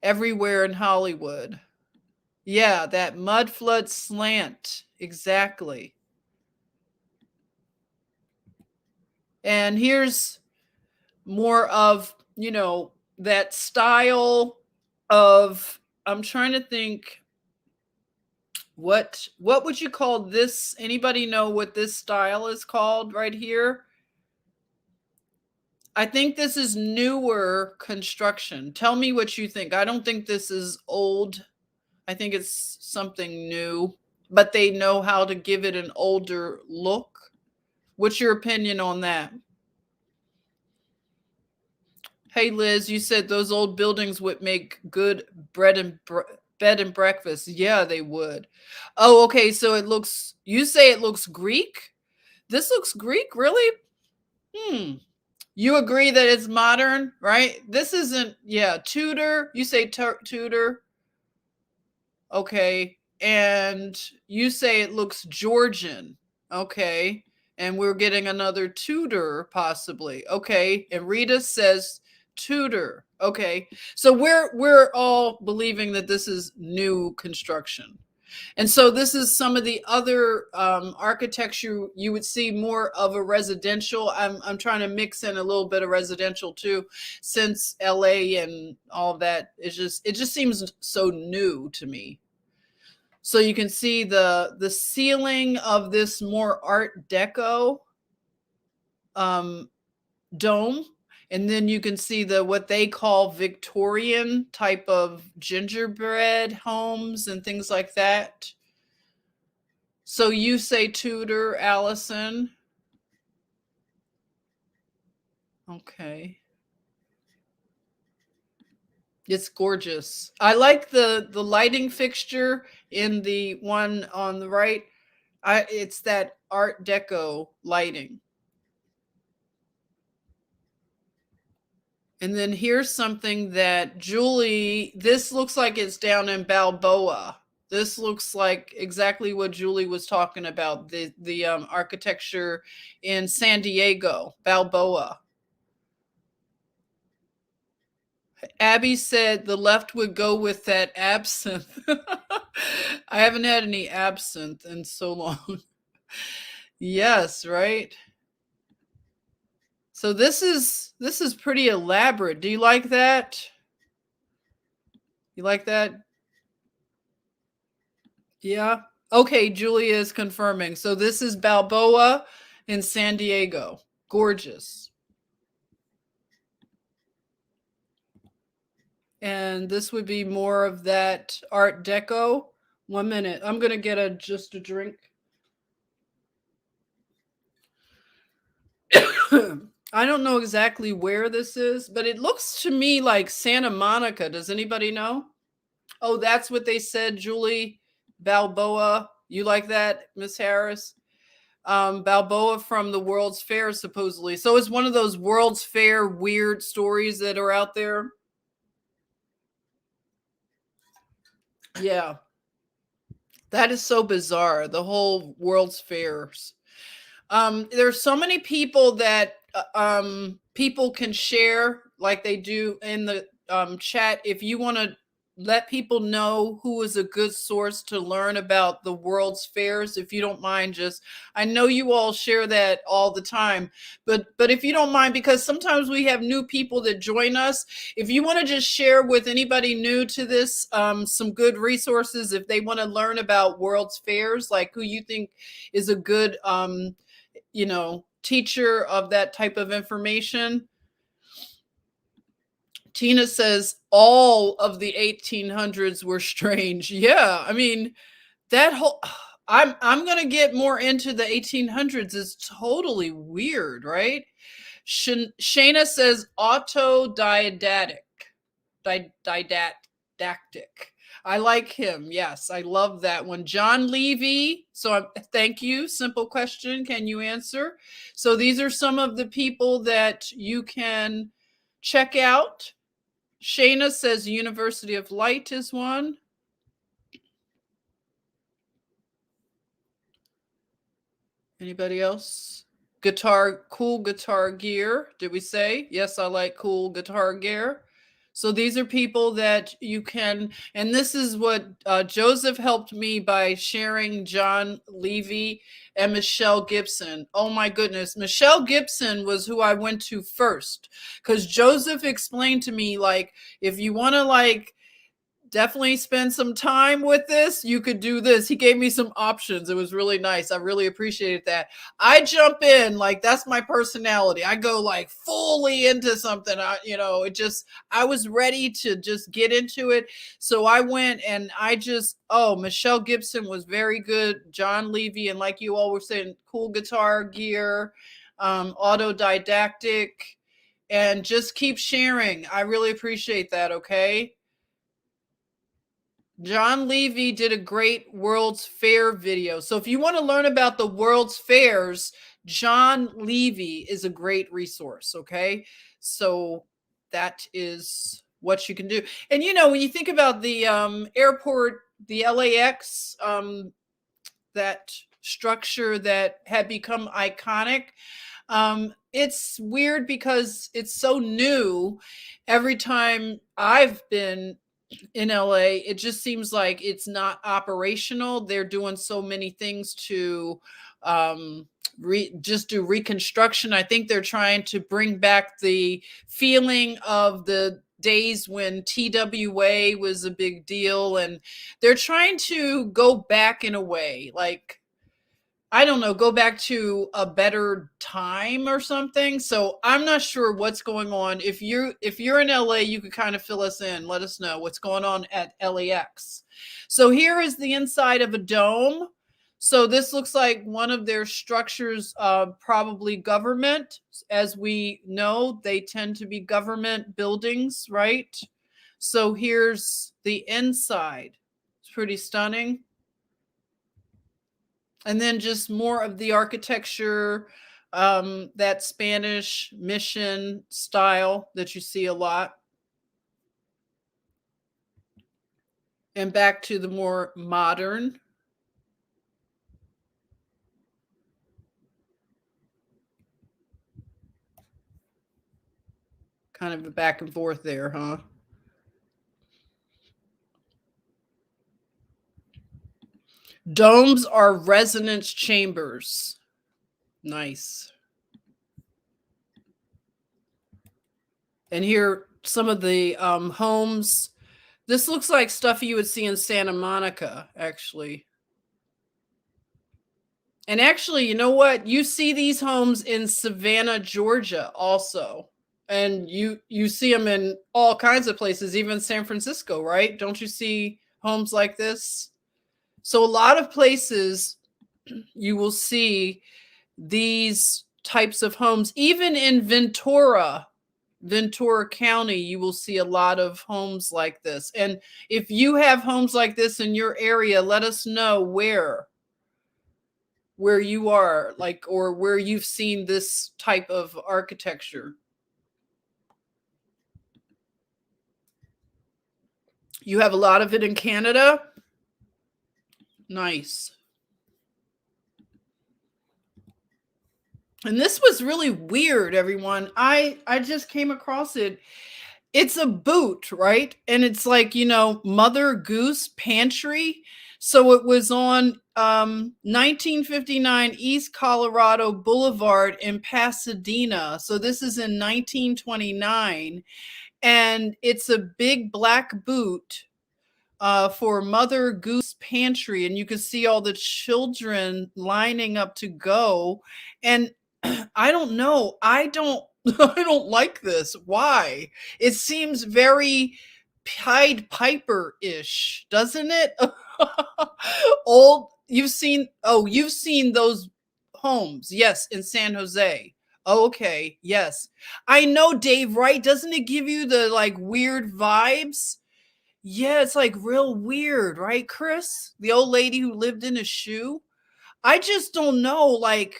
[SPEAKER 1] everywhere in Hollywood. Yeah, that mud flood slant. Exactly. And here's more of, that style of, I'm trying to think, what would you call this? Anybody know what this style is called right here? I think this is newer construction. Tell me what you think. I don't think this is old. I think it's something new, but they know how to give it an older look. What's your opinion on that? Hey, Liz, you said those old buildings would make good bed and breakfast. Yeah, they would. Oh, okay. So you say it looks Greek? This looks Greek, really? You agree that it's modern, right? This isn't, Tudor. You say Tudor. Okay. And you say it looks Georgian. Okay. And we're getting another Tudor possibly. Okay. And Rita says Tudor. Okay. So we're all believing that this is new construction. And so this is some of the other architecture you would see more of a residential. I'm trying to mix in a little bit of residential too, since LA and all of that it just seems so new to me. So you can see the ceiling of this more Art Deco. um, dome. And then you can see the what they call Victorian type of gingerbread homes and things like that. So you say Tudor, Allison. Okay. It's gorgeous. I like the lighting fixture in the one on the right. It's that Art Deco lighting. And then here's something that Julie, this looks like it's down in Balboa. This looks like exactly what Julie was talking about, the architecture in San Diego, Balboa. Abby said the left would go with that absinthe. I haven't had any absinthe in so long. Yes, right? So this is pretty elaborate. Do you like that? You like that? Yeah. Okay, Julia is confirming. So this is Balboa in San Diego. Gorgeous. And this would be more of that Art Deco. 1 minute. I'm going to get just a drink. I don't know exactly where this is, but it looks to me like Santa Monica. Does anybody know? Oh, that's what they said, Julie. Balboa. You like that, Miss Harris? Balboa from the World's Fair, supposedly. So it's one of those World's Fair weird stories that are out there. Yeah. That is so bizarre, the whole World's Fairs. There's so many people that people can share like they do in the chat. If you want to let people know who is a good source to learn about the World's Fairs, if you don't mind, just I know you all share that all the time, but if you don't mind, because sometimes we have new people that join us, if you want to just share with anybody new to this some good resources if they want to learn about World's Fairs, like who you think is a good teacher of that type of information. Tina says all of the 1800s were strange. Yeah, I mean that whole. I'm gonna get more into the 1800s. It's totally weird, right? Shayna says autodidactic, didactic. I like him. Yes, I love that one. John Levy. So thank you. Simple question. Can you answer? So these are some of the people that you can check out. Shayna says University of Light is one. Anybody else? Cool guitar gear. Did we say? Yes, I like cool guitar gear. So these are people that you can, and this is what Joseph helped me by sharing John Levy and Michelle Gibson. Oh my goodness. Michelle Gibson was who I went to first because Joseph explained to me, like, if you want to definitely spend some time with this, you could do this. He gave me some options. It was really nice. I really appreciated that. I jump in, that's my personality. I go fully into something. I was ready to just get into it. So I went and Michelle Gibson was very good. John Levy, and like you all were saying, cool guitar gear, autodidactic, and just keep sharing. I really appreciate that. Okay. John Levy did a great World's Fair video. So if you want to learn about the World's Fairs, John Levy is a great resource. Okay. So that is what you can do. And, when you think about the airport, the LAX, that structure that had become iconic, it's weird because it's so new. Every time I've been in LA, it just seems like it's not operational. They're doing so many things to just do reconstruction. I think they're trying to bring back the feeling of the days when TWA was a big deal, and they're trying to go back in a way. I don't know, go back to a better time or something. So I'm not sure what's going on. If you're in LA, you could kind of fill us in. Let us know what's going on at LAX. So here is the inside of a dome. So this looks like one of their structures, probably government. As we know, they tend to be government buildings, right? So here's the inside. It's pretty stunning. And then just more of the architecture, that Spanish mission style that you see a lot. And back to the more modern. Kind of a back and forth there, huh? Domes are resonance chambers. Nice. And here, some of the homes. This looks like stuff you would see in Santa Monica, actually. And actually, you know what? You see these homes in Savannah, Georgia, also. And you see them in all kinds of places, even San Francisco, right? Don't you see homes like this? So a lot of places you will see these types of homes. Even in Ventura County, you will see a lot of homes like this. And if you have homes like this in your area, let us know where you are, like, or where you've seen this type of architecture. You have a lot of it in Canada. Nice. And this was really weird, everyone. I just came across it. It's a boot, right? And it's like, Mother Goose Pantry. So it was on 1959 East Colorado Boulevard in Pasadena. So this is in 1929. And it's a big black boot for Mother Goose Pantry. And you can see all the children lining up to go. And I don't know. I don't I don't like this. Why? It seems very Pied Piper-ish, doesn't it? You've seen those homes. Yes, in San Jose. Oh, okay. Yes. I know, Dave, right? Doesn't it give you the like weird vibes? Yeah, it's like real weird, right, Chris? The old lady who lived in a shoe. I just don't know, like,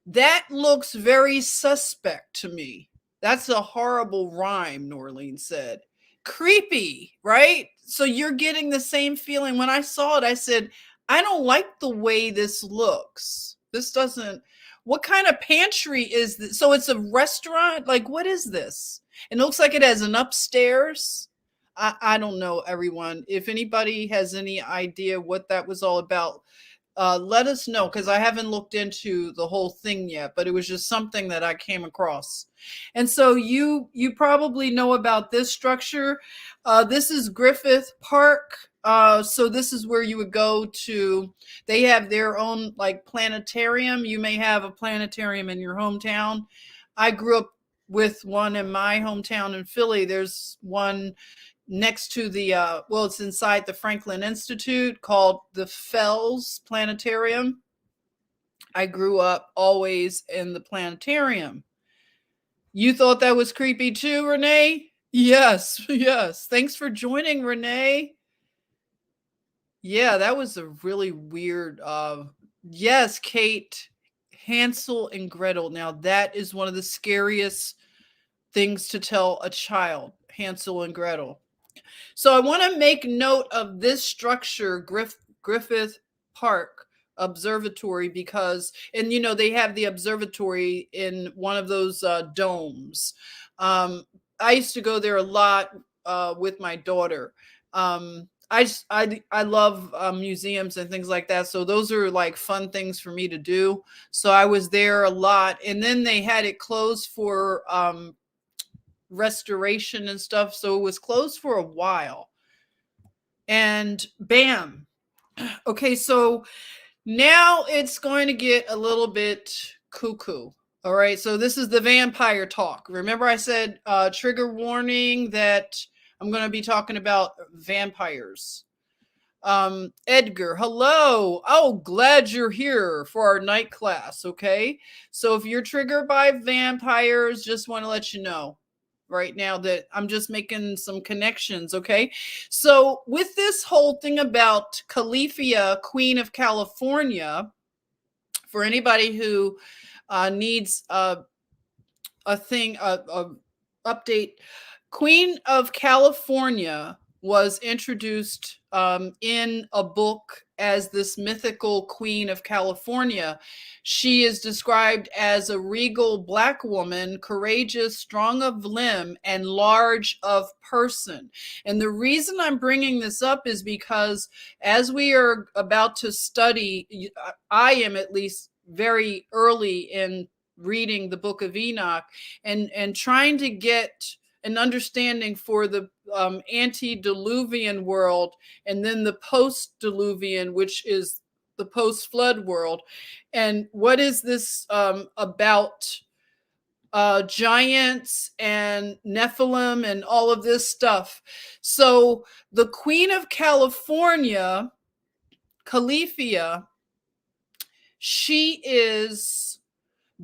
[SPEAKER 1] that looks very suspect to me. That's a horrible rhyme, Norlene said. Creepy, right? So you're getting the same feeling. When I saw it, I said, I don't like the way this looks. This doesn't, what kind of pantry is this? So it's a restaurant? Like, what is this? It looks like it has an upstairs. I don't know, everyone. If anybody has any idea what that was all about, let us know, because I haven't looked into the whole thing yet, but it was just something that I came across. And so you probably know about this structure. This is Griffith Park. So this is where you would go to. They have their own like planetarium. You may have a planetarium in your hometown. I grew up with one in my hometown in Philly. There's one next to the it's inside the Franklin Institute, called the Fells Planetarium. I grew up always in the planetarium. You thought that was creepy too, Renee? Yes. Yes, thanks for joining, Renee. Yeah, that was a really weird yes, Kate. Hansel and Gretel. Now that is one of the scariest things to tell a child. Hansel and Gretel. So I want to make note of this structure, Griffith Park Observatory, because, and they have the observatory in one of those domes. I used to go there a lot with my daughter. I love museums and things like that. So those are like fun things for me to do. So I was there a lot. And then they had it closed for restoration and stuff. So it was closed for a while. And bam. Okay, so Now it's going to get a little bit cuckoo. All right, so this is the vampire talk. Remember, I said trigger warning that I'm going to be talking about vampires. Edgar, hello. Oh, glad you're here for our night class. Okay, so if you're triggered by vampires, just want to let you know right now that I'm just making some connections. Okay, so with this whole thing about Calafia, Queen of California, for anybody who needs a thing, a update, Queen of California was introduced in a book as this mythical Queen of California. She is described as a regal Black woman, courageous, strong of limb, and large of person. And the reason I'm bringing this up is because as we are about to study, I am at least very early in reading the book of Enoch and trying to get an understanding for the antediluvian world and then the post-diluvian, which is the post-flood world. And what is this about giants and Nephilim and all of this stuff? So the Queen of California, Calafia, she is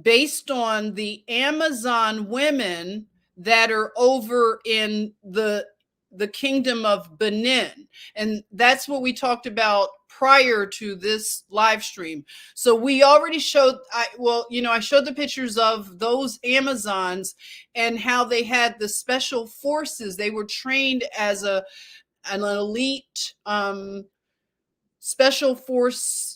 [SPEAKER 1] based on the Amazon women that are over in the kingdom of Benin. And that's what we talked about prior to this live stream. So we already showed, I showed the pictures of those Amazons and how they had the special forces. They were trained as an elite special force,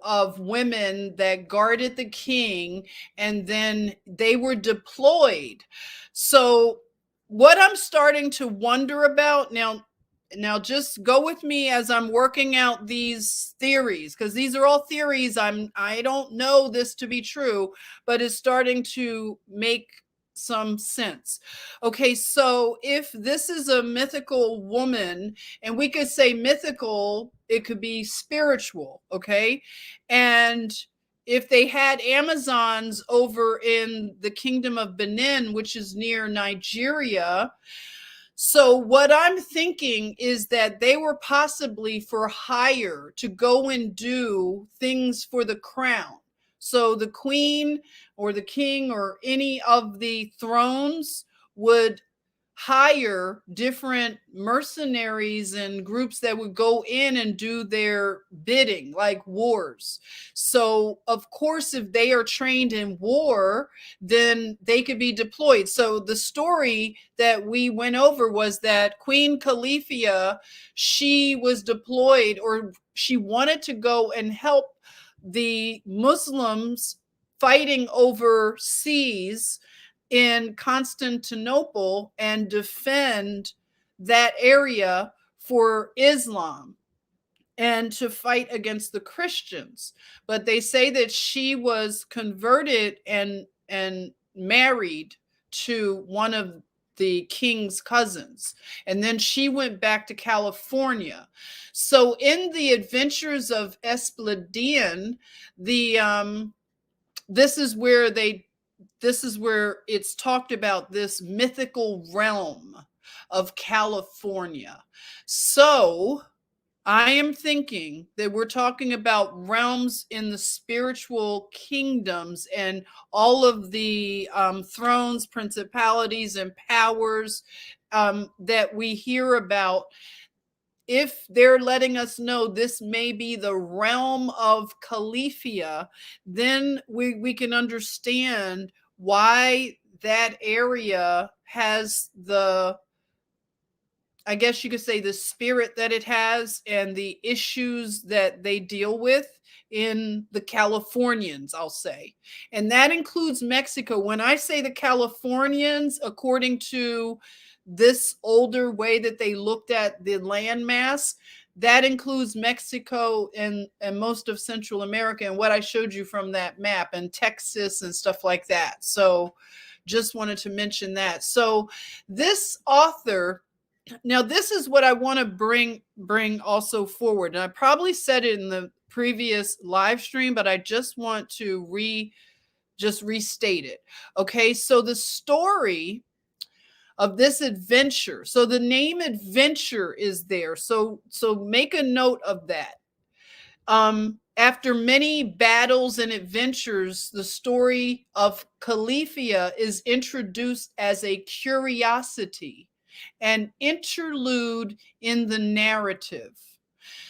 [SPEAKER 1] of women that guarded the king, and then they were deployed. So what I'm starting to wonder about now, just go with me as I'm working out these theories, because these are all theories. I don't know this to be true, but it's starting to make some sense. Okay, so if this is a mythical woman, and we could say mythical, it could be spiritual, okay? And if they had Amazons over in the kingdom of Benin, which is near Nigeria, so what I'm thinking is that they were possibly for hire to go and do things for the crown. So the queen or the king or any of the thrones would hire different mercenaries and groups that would go in and do their bidding, like wars. So of course, if they are trained in war, then they could be deployed. So the story that we went over was that Queen Calafia, she was deployed, or she wanted to go and help the Muslims fighting overseas in Constantinople and defend that area for Islam and to fight against the Christians. But they say that she was converted and married to one of the king's cousins, and then she went back to California. So in the Adventures of Esplandian, this is where it's talked about, this mythical realm of California. So I am thinking that we're talking about realms in the spiritual kingdoms and all of the thrones, principalities, and powers that we hear about. If they're letting us know this may be the realm of Calafia, then we can understand why that area has the, I guess you could say, the spirit that it has and the issues that they deal with in the Californians, I'll say. And that includes Mexico. When I say the Californians, according to this older way that they looked at the landmass, that includes Mexico and most of Central America and what I showed you from that map, and Texas and stuff like that. So just wanted to mention that. So this author Now, this is what I want to bring also forward. And I probably said it in the previous live stream, but I just want to restate it. Okay, so the story of this adventure. So the name adventure is there. So make a note of that. After many battles and adventures, the story of Calafia is introduced as a curiosity, an interlude in the narrative.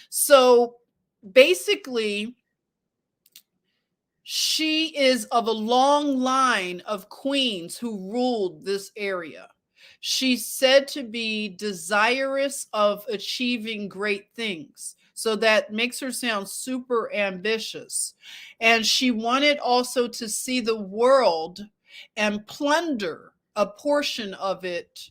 [SPEAKER 1] So basically, she is of a long line of queens who ruled this area. She's said to be desirous of achieving great things. So that makes her sound super ambitious. And she wanted also to see the world and plunder a portion of it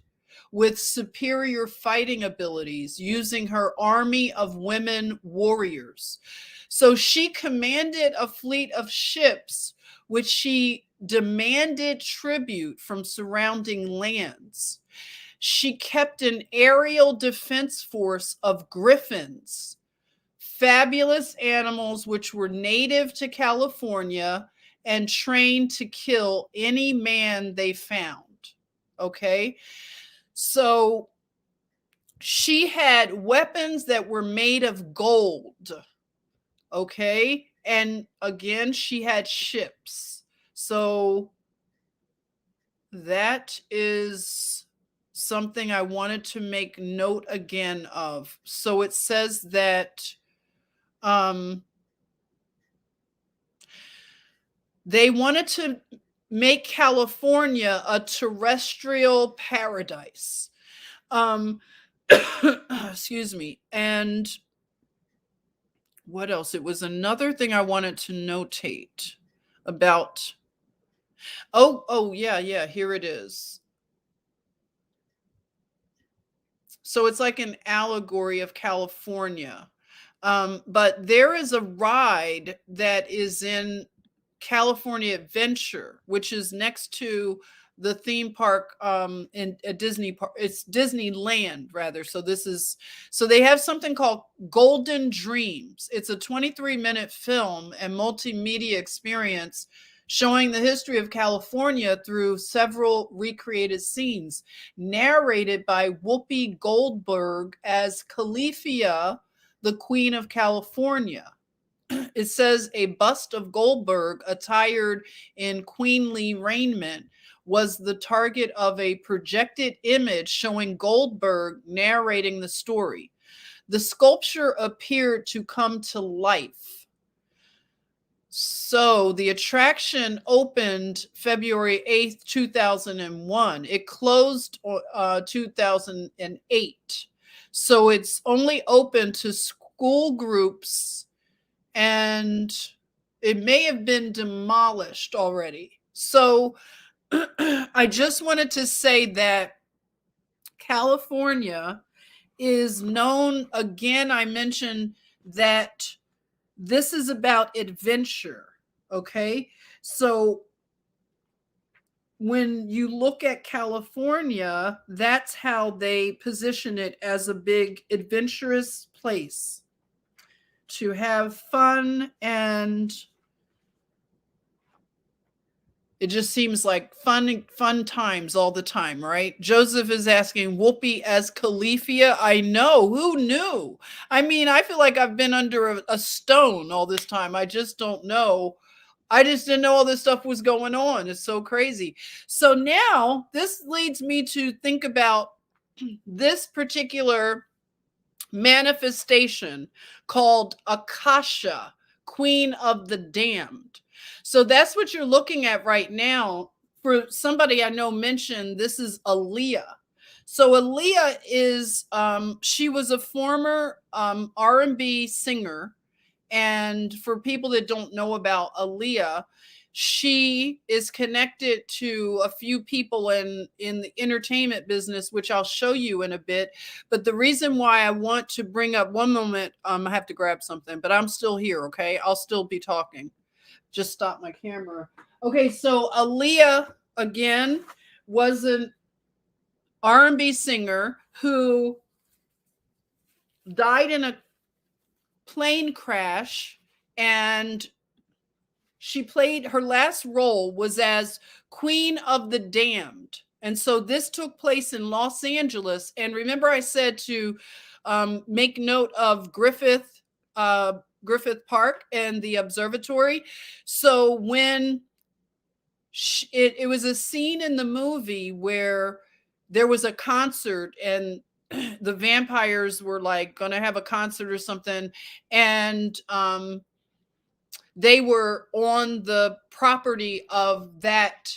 [SPEAKER 1] with superior fighting abilities, using her army of women warriors. So she commanded a fleet of ships, which she demanded tribute from surrounding lands. She kept an aerial defense force of griffins, fabulous animals which were native to California and trained to kill any man they found. Okay, so she had weapons that were made of gold. Okay, and again, she had ships. So that is something I wanted to make note again of. So it says that they wanted to make California a terrestrial paradise. Excuse me. And what else? It was another thing I wanted to notate about. Oh, yeah, here it is. So it's like an allegory of California. But there is a ride that is in California Adventure, which is next to the theme park in a Disney park. It's Disneyland rather. So they have something called Golden Dreams. It's a 23-minute film and multimedia experience showing the history of California through several recreated scenes, narrated by Whoopi Goldberg as Calafia, the Queen of California. It says a bust of Goldberg, attired in queenly raiment, was the target of a projected image showing Goldberg narrating the story. The sculpture appeared to come to life. So the attraction opened February 8th, 2001. It closed 2008. So it's only open to school groups, and it may have been demolished already. So I just wanted to say that California is known, again, I mentioned that this is about adventure, okay? So when you look at California, that's how they position it, as a big adventurous place to have fun, and it just seems like fun times all the time, right? Joseph is asking, Whoopi as Calafia. I know, who knew? I mean, I feel like I've been under a stone all this time. I just don't know. I just didn't know all this stuff was going on. It's so crazy. So now this leads me to think about this particular manifestation called Akasha, Queen of the Damned. So that's what you're looking at right now. For somebody I know mentioned, this is Aaliyah. So Aaliyah is, she was a former R&B singer. And for people that don't know about Aaliyah, she is connected to a few people in the entertainment business, which I'll show you in a bit. But the reason why I want to bring up, one moment, I have to grab something, but I'm still here, okay? I'll still be talking. Just stop my camera. Okay, so Aaliyah, again, wasn't R&B singer who died in a plane crash, and she played, her last role was as Queen of the Damned. And so this took place in Los Angeles. And remember, I said to make note of Griffith Park and the observatory. So when it was a scene in the movie where there was a concert, and the vampires were like going to have a concert or something, and they were on the property of that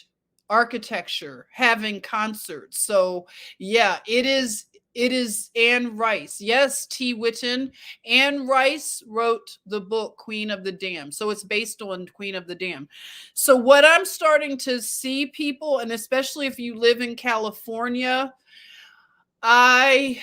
[SPEAKER 1] architecture having concerts. So yeah, it is Anne Rice. Yes, T. Whitten. Anne Rice wrote the book Queen of the Damned. So it's based on Queen of the Damned. So what I'm starting to see, people, and especially if you live in California, I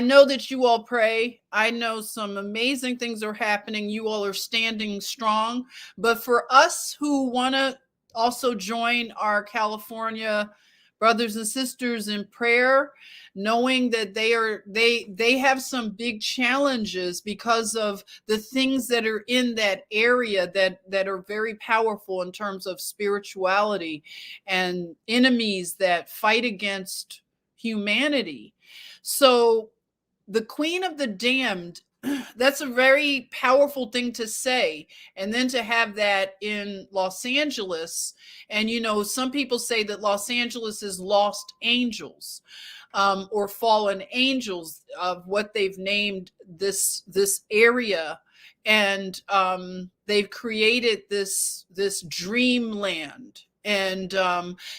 [SPEAKER 1] know that you all pray. I know some amazing things are happening. You all are standing strong. But for us who want to also join our California brothers and sisters in prayer, knowing that they have some big challenges because of the things that are in that area that are very powerful in terms of spirituality, and enemies that fight against humanity. So the Queen of the Damned, that's a very powerful thing to say. And then to have that in Los Angeles. And, some people say that Los Angeles is lost angels, or fallen angels, of what they've named this area. And they've created this dreamland. And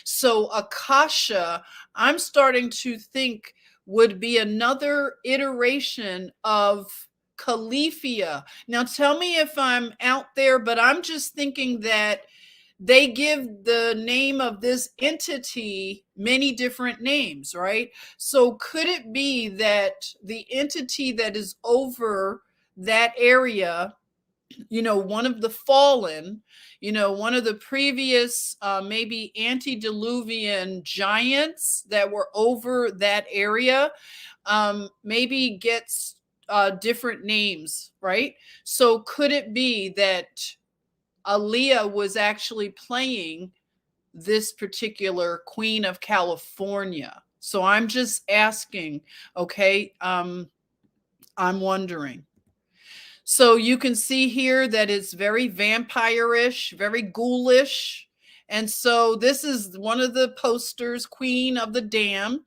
[SPEAKER 1] so Akasha, I'm starting to think, would be another iteration of Calafia. Now tell me if I'm out there, but I'm just thinking that they give the name of this entity many different names, right? So could it be that the entity that is over that area, one of the fallen, one of the previous maybe antediluvian giants that were over that area, maybe gets different names, right? So could it be that Aaliyah was actually playing this particular Queen of California? So I'm just asking, okay? I'm wondering. So you can see here that it's very vampire-ish, very ghoulish. And so this is one of the posters, Queen of the Damned.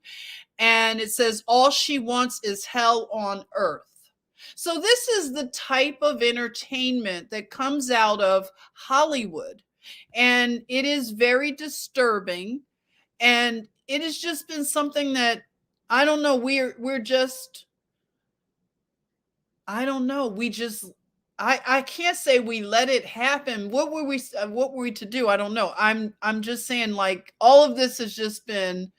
[SPEAKER 1] And it says, all she wants is hell on earth. So this is the type of entertainment that comes out of Hollywood. And it is very disturbing. And it has just been something that, I don't know, we're just, I don't know. I can't say we let it happen. What were we to do? I don't know. I'm just saying, like, all of this has just been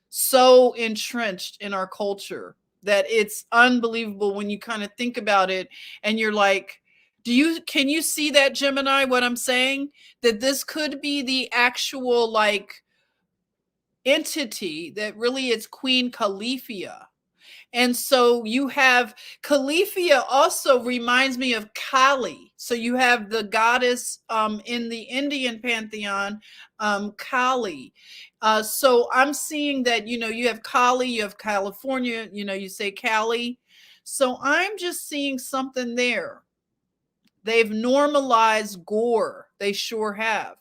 [SPEAKER 1] so entrenched in our culture that it's unbelievable when you kind of think about it, and you're like, can you see that, Gemini, what I'm saying? That this could be the actual, like, entity that really is Queen Calafia. And so you have Calafia also reminds me of Kali. So you have the goddess in the Indian pantheon, Kali. So I'm seeing that, you have Kali, you have California, you say Cali. So I'm just seeing something there. They've normalized gore. They sure have.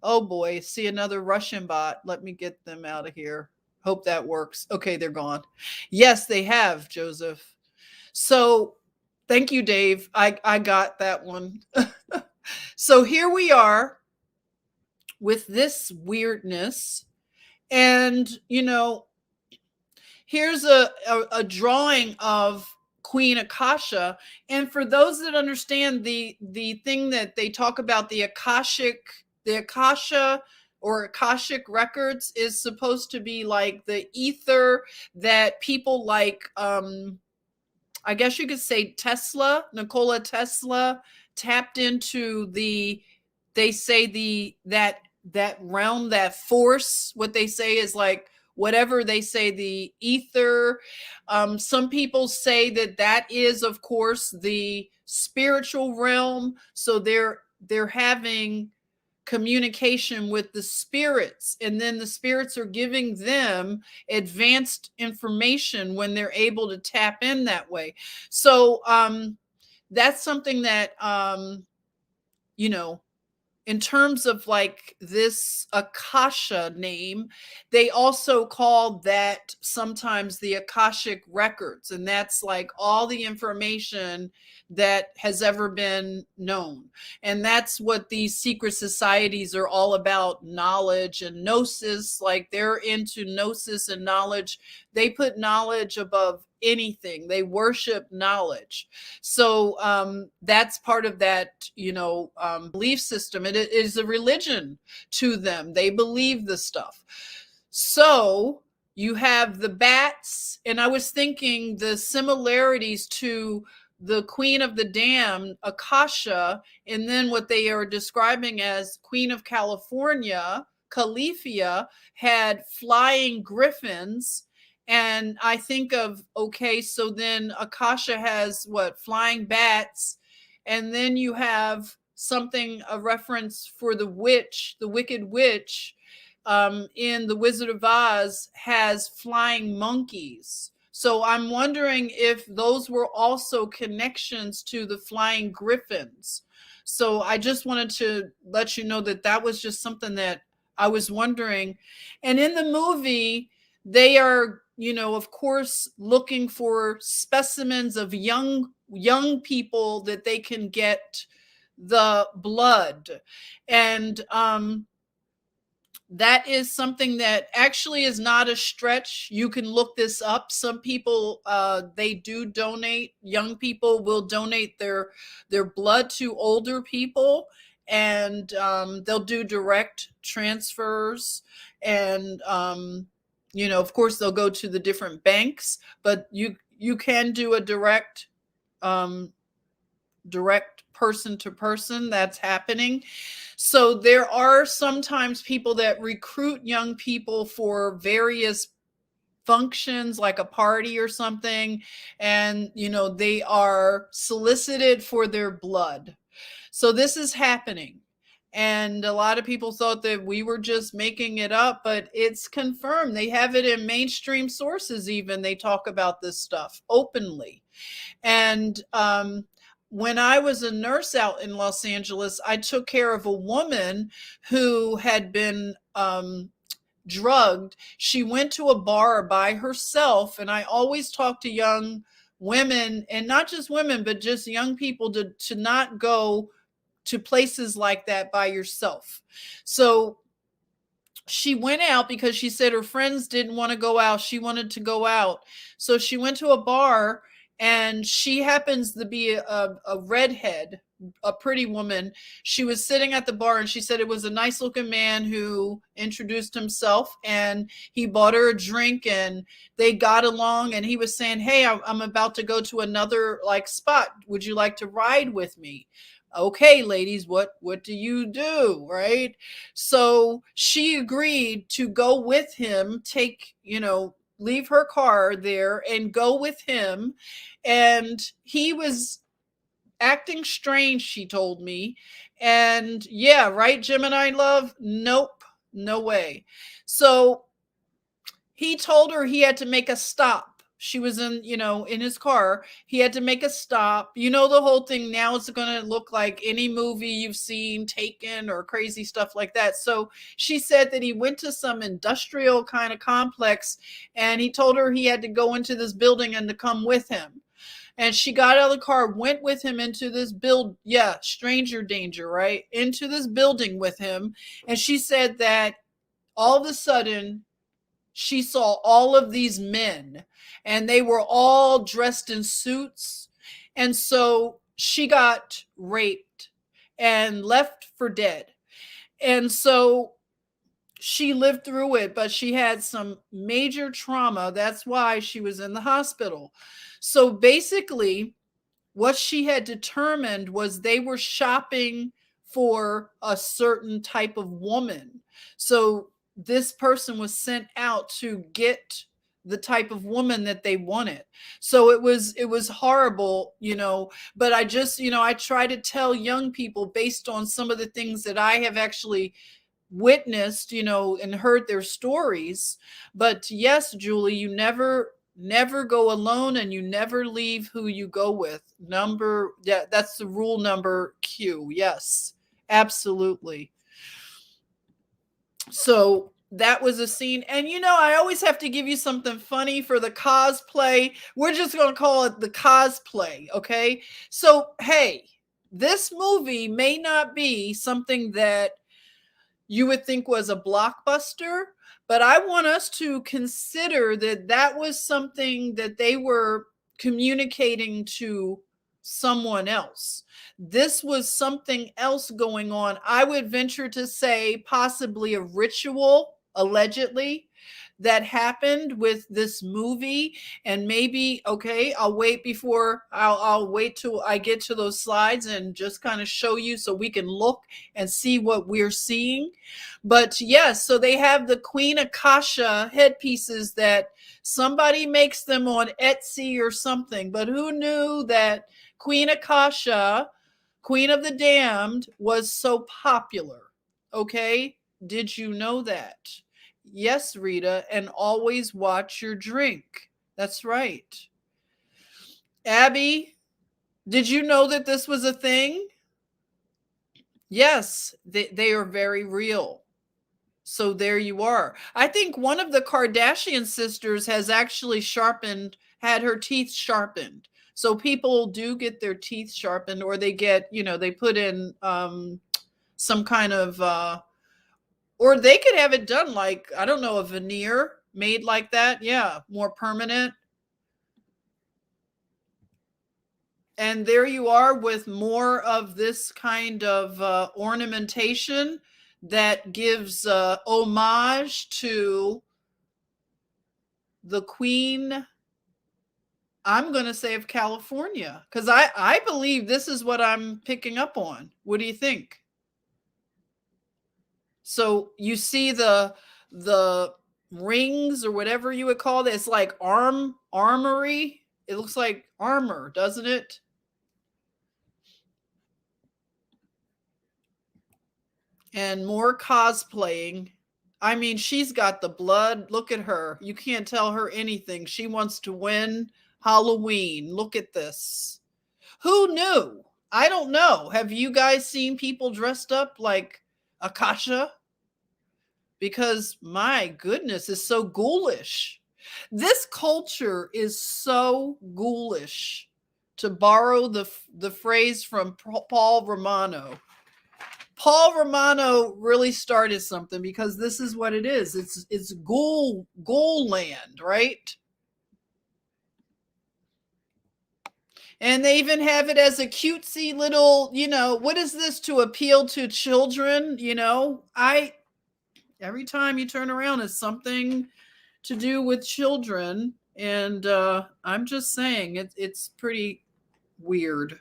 [SPEAKER 1] Oh boy, see another Russian bot. Let me get them out of here. Hope that works. Okay, they're gone. Yes, they have, Joseph. So thank you, Dave. I got that one. So here we are with this weirdness. And, here's a drawing of Queen Akasha. And for those that understand the thing that they talk about, the Akasha or Akashic records is supposed to be like the ether that people like, I guess you could say Nikola Tesla tapped into. They say that that realm, that force, what they say is like whatever they say, the ether. Some people say that that is, of course, the spiritual realm. So they're having communication with the spirits, and then the spirits are giving them advanced information when they're able to tap in that way. So that's something that you know, in terms of like this Akasha name, they also call that sometimes the Akashic records. And that's like all the information that has ever been known. And that's what these secret societies are all about, knowledge and gnosis. Like they're into gnosis and knowledge. They put knowledge above anything. They worship knowledge. So that's part of that, belief system. It is a religion to them. They believe the stuff. So you have the bats, and I was thinking the similarities to the Queen of the Damned, Akasha, and then what they are describing as Queen of California, Calafia, had flying griffins. And I think of, okay, so then Akasha has what? Flying bats. And then you have something, a reference for the witch, the Wicked Witch, in The Wizard of Oz, has flying monkeys. So I'm wondering if those were also connections to the flying griffins. So I just wanted to let you know that that was just something that I was wondering. And in the movie, they are, of course, looking for specimens of young people that they can get the blood. And that is something that actually is not a stretch. You can look this up. Some people, they do donate. Young people will donate their blood to older people, and they'll do direct transfers. And of course, they'll go to the different banks, but you can do a direct person to person. That's happening. So there are sometimes people that recruit young people for various functions, like a party or something, and they are solicited for their blood. So this is happening. And a lot of people thought that we were just making it up, but it's confirmed. They have it in mainstream sources. Even they talk about this stuff openly. And when I was a nurse out in Los Angeles, I took care of a woman who had been drugged. She went to a bar by herself, and I always talk to young women, and not just women, but just young people, to not go to places like that by yourself. So she went out because she said her friends didn't want to go out. She wanted to go out. So she went to a bar, and she happens to be a redhead, a pretty woman. She was sitting at the bar, and she said it was a nice looking man who introduced himself, and he bought her a drink, and they got along. And he was saying, hey, I'm about to go to another spot. Would you like to ride with me? Okay, ladies, what do you do, right? So she agreed to go with him, leave her car there and go with him. And he was acting strange, she told me. And yeah, right, Gemini love? Nope, no way. So he told her he had to make a stop. She was in his car. He had to make a stop. The whole thing now is going to look like any movie you've seen, Taken or crazy stuff like that. So she said that he went to some industrial kind of complex, and he told her he had to go into this building and to come with him. And she got out of the car, went with him into this stranger danger, right? Into this building with him. And she said that all of a sudden, she saw all of these men, and they were all dressed in suits. And so she got raped and left for dead. And so she lived through it, but she had some major trauma. That's why she was in the hospital. So basically, what she had determined was they were shopping for a certain type of woman. So this person was sent out to get the type of woman that they wanted. So it was horrible, but I just, I try to tell young people based on some of the things that I have actually witnessed, and heard their stories. But yes, Julie, you never go alone, and you never leave who you go with. That's the rule number Q. Yes, absolutely. So that was a scene. And I always have to give you something funny for the cosplay. We're just going to call it the cosplay. Okay. So, hey, this movie may not be something that you would think was a blockbuster, but I want us to consider that that was something that they were communicating to someone else. This was something else going on. I would venture to say possibly a ritual, allegedly, that happened with this movie. And maybe, okay, I'll wait till I get to those slides and just kind of show you so we can look and see what we're seeing. But yes, so they have the Queen Akasha headpieces that somebody makes them on Etsy or something. But who knew that Queen Akasha, Queen of the Damned, was so popular? Okay, did you know that? Yes, Rita, and always watch your drink. That's right. Abby, did you know that this was a thing? Yes, they are very real. So there you are. I think one of the Kardashian sisters has actually had her teeth sharpened. So people do get their teeth sharpened, or they get, they put in some kind of, or they could have it done like, I don't know, a veneer made like that. Yeah, more permanent. And there you are with more of this kind of ornamentation that gives homage to the Queen, I'm going to say, of California. Because I believe this is what I'm picking up on. What do you think? So you see the rings or whatever you would call it. It's like armory. It looks like armor, doesn't it? And more cosplaying. I mean, she's got the blood. Look at her. You can't tell her anything. She wants to win Halloween. Look at this. Who knew? I don't know. Have you guys seen people dressed up like Akasha? Because my goodness, it's so ghoulish. This culture is so ghoulish, to borrow the phrase from Paul Romano. Paul Romano really started something, because this is what it is. It's ghoul land, right? And they even have it as a cutesy little, what is this to appeal to children? Every time you turn around, it's something to do with children. And I'm just saying it's pretty weird.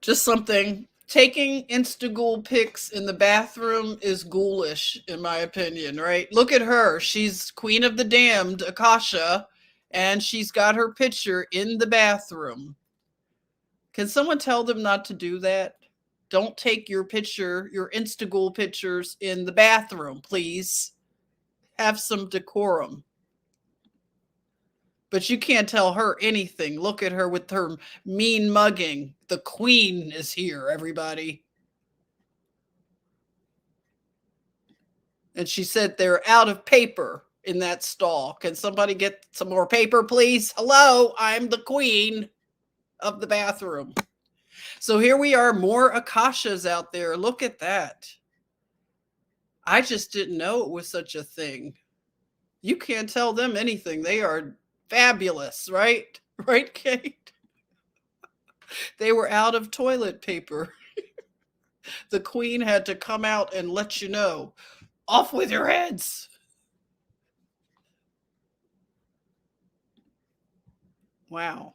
[SPEAKER 1] Just something. Taking Instaghoul pics in the bathroom is ghoulish, in my opinion, right? Look at her. She's Queen of the Damned, Akasha, and she's got her picture in the bathroom. Can someone tell them not to do that? Don't take your Instaghoul pictures in the bathroom, please. Have some decorum. But you can't tell her anything. Look at her with her mean mugging. The Queen is here, everybody. And she said they're out of paper in that stall. Can somebody get some more paper, please? Hello, I'm the Queen of the bathroom. So here we are, more Akashas out there. Look at that. I just didn't know it was such a thing. You can't tell them anything. They are fabulous, right? Right, Kate? They were out of toilet paper. The Queen had to come out and let you know. Off with your heads. Wow.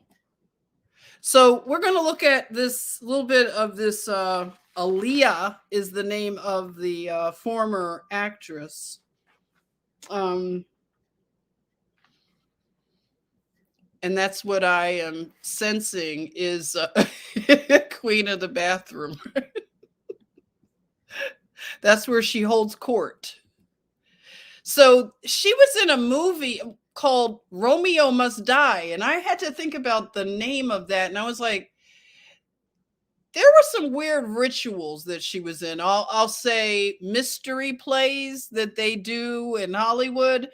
[SPEAKER 1] So we're going to look at this little bit of this. Aaliyah is the name of the former actress. Um, and that's what I am sensing is Queen of the Bathroom. That's where she holds court. So she was in a movie called Romeo Must Die. And I had to think about the name of that. And I was like, there were some weird rituals that she was in. I'll say mystery plays that they do in Hollywood.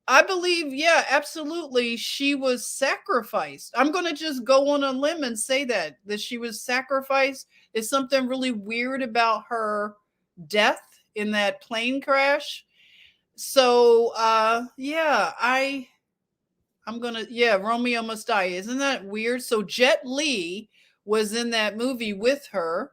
[SPEAKER 1] I believe, yeah, absolutely, she was sacrificed. I'm going to just go on a limb and say that she was sacrificed. Is something really weird about her death in that plane crash. So, yeah, I'm gonna, yeah, Romeo Must Die. Isn't that weird? So Jet Li was in that movie with her.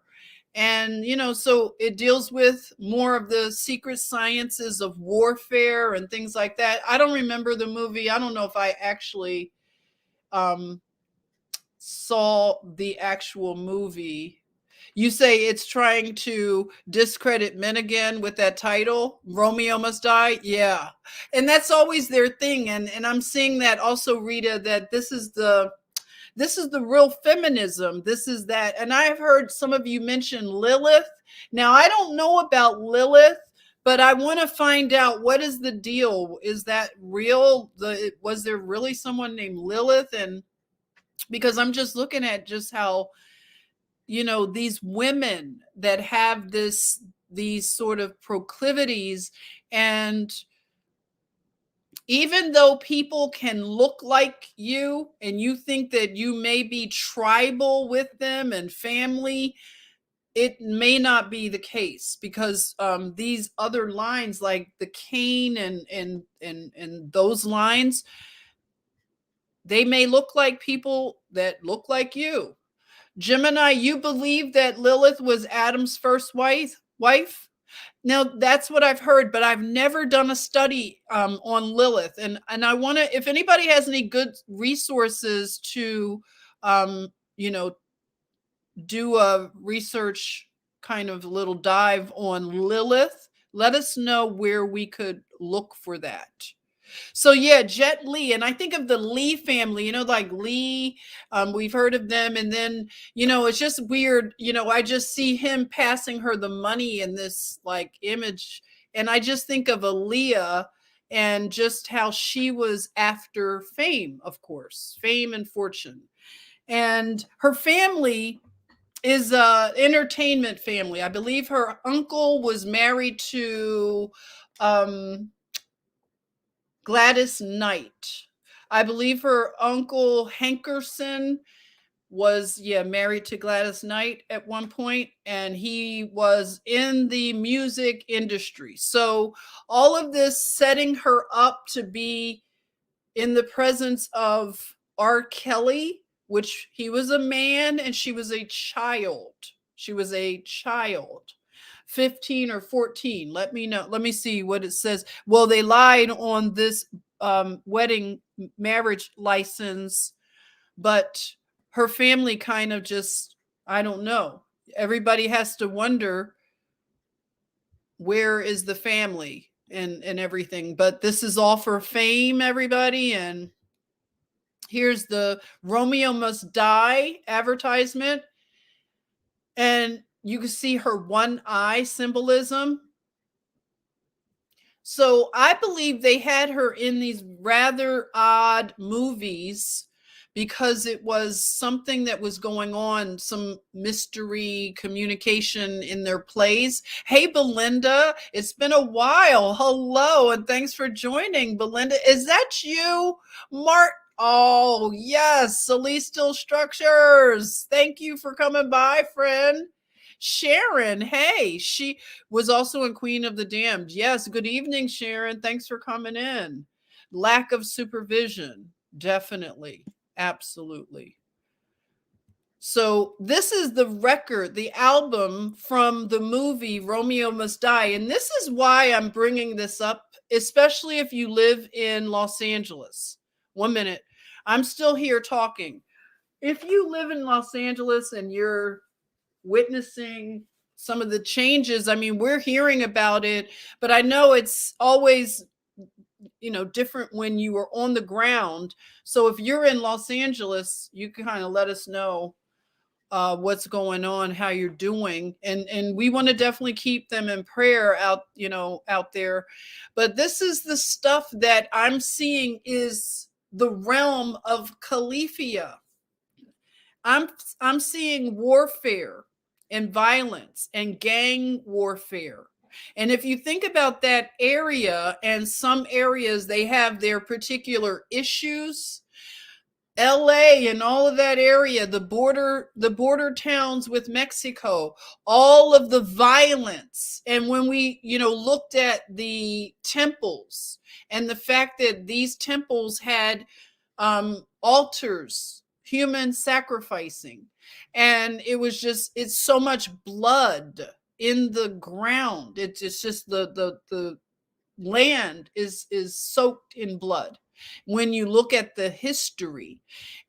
[SPEAKER 1] And, so it deals with more of the secret sciences of warfare and things like that. I don't remember the movie. I don't know if I actually um, saw the actual movie. You say it's trying to discredit men again with that title, Romeo Must Die? Yeah. And that's always their thing. And I'm seeing that also, Rita, that this is the real feminism. This is that. And I've heard some of you mention Lilith. Now, I don't know about Lilith, but I want to find out, what is the deal? Is that real? Was there really someone named Lilith? And because I'm just looking at just how, these women that have these sort of proclivities, and even though people can look like you and you think that you may be tribal with them and family, it may not be the case, because these other lines like the Cain and those lines, they may look like people that look like you. Gemini, you believe that Lilith was Adam's first wife? Now, that's what I've heard, but I've never done a study on Lilith. And I want to, if anybody has any good resources to, you know, do a research kind of little dive on Lilith, let us know where we could look for that. So yeah, Jet Li, and I think of the Lee family, like Lee, we've heard of them, and then it's just weird, I just see him passing her the money in this like image, and I just think of Aaliyah and just how she was after fame, of course, fame and fortune, and her family is a entertainment family. I believe her uncle was married to Gladys Knight. I believe her uncle Hankerson was, married to Gladys Knight at one point, and he was in the music industry. So all of this setting her up to be in the presence of R. Kelly, which he was a man and she was a child. She was a child. 15 or 14. Let me know. Let me see what it says. Well, they lied on this wedding marriage license, but her family kind of just, I don't know. Everybody has to wonder, where is the family and everything. But this is all for fame, everybody. And here's the Romeo Must Die advertisement. And you can see her one eye symbolism. So I believe they had her in these rather odd movies because it was something that was going on, some mystery communication in their plays. Hey, Belinda, it's been a while. Hello, and thanks for joining, Belinda. Is that you, Mark? Oh, yes, Celestial Structures. Thank you for coming by, friend. Sharon, hey, she was also in Queen of the Damned. Yes, good evening, Sharon. Thanks for coming in. Lack of supervision, definitely, absolutely. So this is the record, the album from the movie Romeo Must Die. And this is why I'm bringing this up, especially if you live in Los Angeles. 1 minute. I'm still here talking. If you live in Los Angeles and you're witnessing some of the changes, I mean, we're hearing about it, but I know it's always, different when you are on the ground. So if you're in Los Angeles, you can kind of let us know what's going on, how you're doing, and we want to definitely keep them in prayer out there. But this is the stuff that I'm seeing is the realm of Calafia. I'm seeing warfare and violence and gang warfare. And if you think about that area, and some areas they have their particular issues, LA and all of that area, the border towns with Mexico, all of the violence. And when we, looked at the temples and the fact that these temples had altars, human sacrificing, and it's so much blood in the ground. It's just the land is soaked in blood when you look at the history.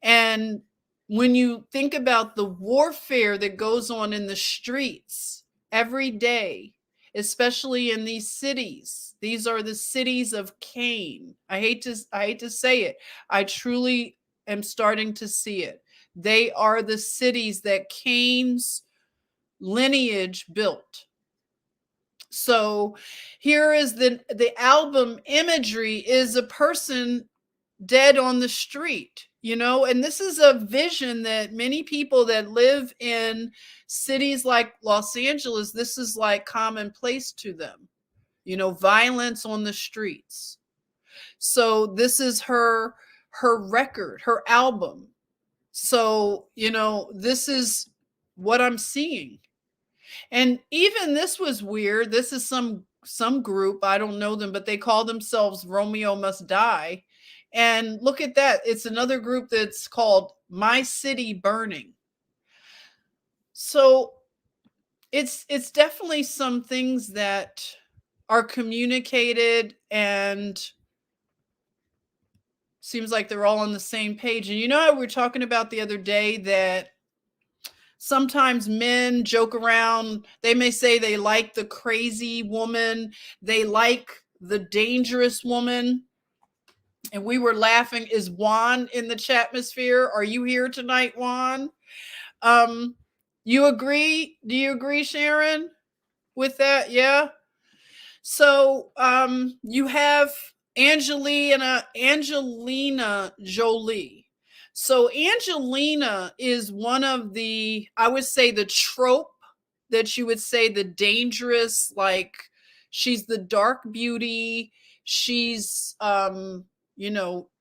[SPEAKER 1] And when you think about the warfare that goes on in the streets every day, especially in these cities, these are the cities of Cain. I hate to say it. I truly am starting to see it. They are the cities that Cain's lineage built. So here is the album imagery is a person dead on the street, and this is a vision that many people that live in cities like Los Angeles, this is like commonplace to them, violence on the streets. So this is her record, her album. So, this is what I'm seeing. And even this was weird. This is some group, I don't know them, but they call themselves Romeo Must Die. And look at that. It's another group that's called My City Burning. So it's definitely some things that are communicated, and seems like they're all on the same page. And how we were talking about the other day that sometimes men joke around. They may say they like the crazy woman, they like the dangerous woman. And we were laughing. Is Juan in the chatmosphere? Are you here tonight, Juan? You agree? Do you agree, Sharon, with that? Yeah. So you have Angelina Jolie. So Angelina is one of the, I would say, the trope that you would say the dangerous, like she's the dark beauty. She's,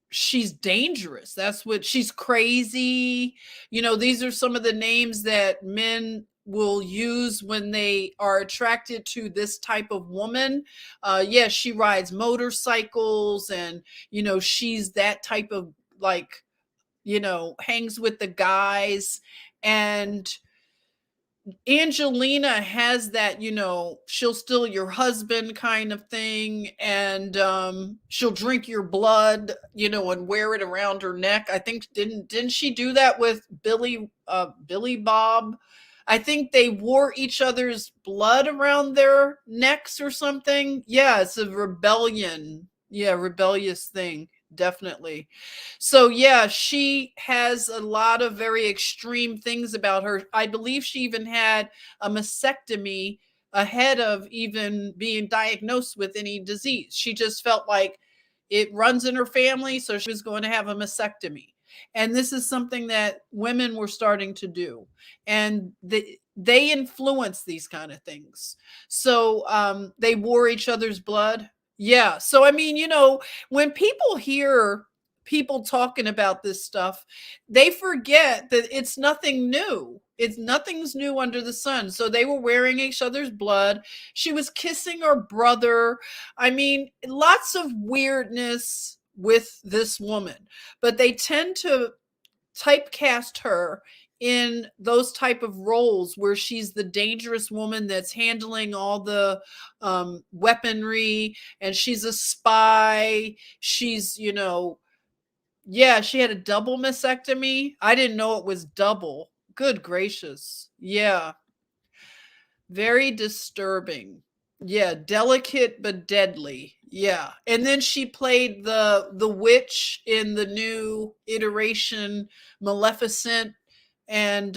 [SPEAKER 1] she's dangerous. That's what she's crazy. These are some of the names that men will use when they are attracted to this type of woman. Yes, she rides motorcycles, and she's that type of, like, hangs with the guys. And Angelina has that, she'll steal your husband kind of thing, and she'll drink your blood, and wear it around her neck. I think didn't she do that with Billy Bob? I think they wore each other's blood around their necks or something. Yeah, it's a rebellion. Yeah, rebellious thing. Definitely. So yeah, she has a lot of very extreme things about her. I believe she even had a mastectomy ahead of even being diagnosed with any disease. She just felt like it runs in her family, so she was going to have a mastectomy. And this is something that women were starting to do, and they influence these kind of things. So they wore each other's blood. Yeah. So I mean, when people hear people talking about this stuff, they forget that it's nothing new. Nothing's new under the sun. So they were wearing each other's blood. She was kissing her brother. I mean, lots of weirdness with this woman, but they tend to typecast her in those type of roles where she's the dangerous woman that's handling all the weaponry, and she's a spy. She's, yeah, she had a double mastectomy. I didn't know it was double. Good gracious. Yeah. Very disturbing. Yeah, delicate but deadly. Yeah. And then she played the witch in the new iteration Maleficent, and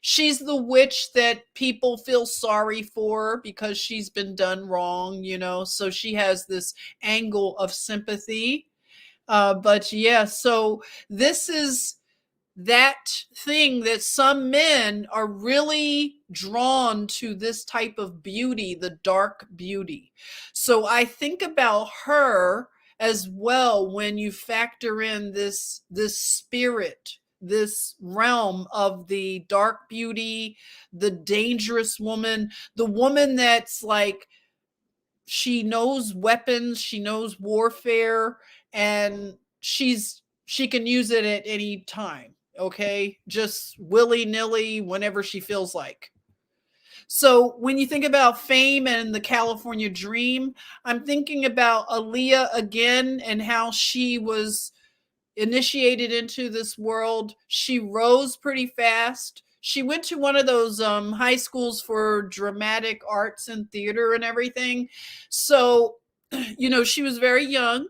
[SPEAKER 1] she's the witch that people feel sorry for because she's been done wrong, so she has this angle of sympathy. But yeah, so this is that thing that some men are really drawn to, this type of beauty, the dark beauty. So I think about her as well when you factor in this spirit, this realm of the dark beauty, the dangerous woman, the woman that's like, she knows weapons, she knows warfare, and she can use it at any time. Okay, just willy-nilly whenever she feels like. So when you think about fame and the California dream, I'm thinking about Aaliyah again, and how she was initiated into this world. She rose pretty fast. She went to one of those high schools for dramatic arts and theater and everything. So, she was very young.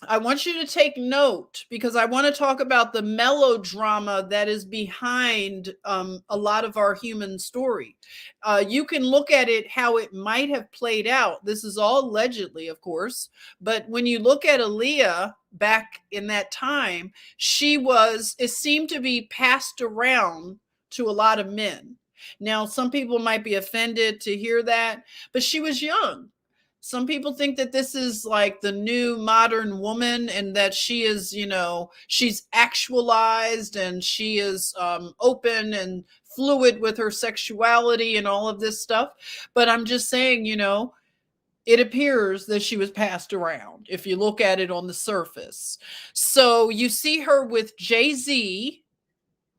[SPEAKER 1] I want you to take note, because I want to talk about the melodrama that is behind a lot of our human story. You can look at it how it might have played out. This is all allegedly, of course. But when you look at Aaliyah back in that time, it seemed to be passed around to a lot of men. Now, some people might be offended to hear that, but she was young. Some people think that this is like the new modern woman, and that she is, she's actualized, and she is open and fluid with her sexuality and all of this stuff. But I'm just saying, it appears that she was passed around if you look at it on the surface. So you see her with Jay-Z,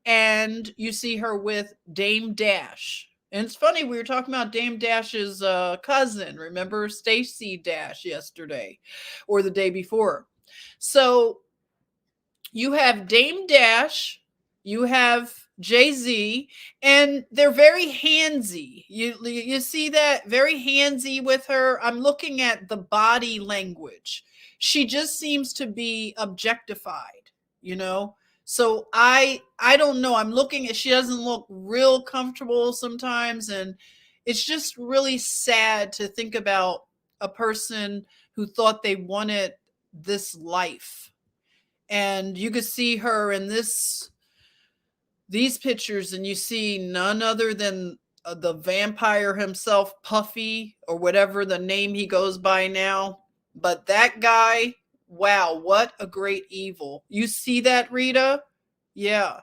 [SPEAKER 1] and you see her with Dame Dash. And it's funny, we were talking about Dame Dash's cousin, remember, Stacey Dash, yesterday or the day before. So you have Dame Dash, you have Jay-Z, and they're very handsy. You see that? Very handsy with her. I'm looking at the body language. She just seems to be objectified, So I don't know. I'm looking at, she doesn't look real comfortable sometimes, and it's just really sad to think about a person who thought they wanted this life. And you could see her in these pictures, and you see none other than the vampire himself, Puffy, or whatever the name he goes by now. But that guy, wow, what a great evil. You see that, Rita? Yeah.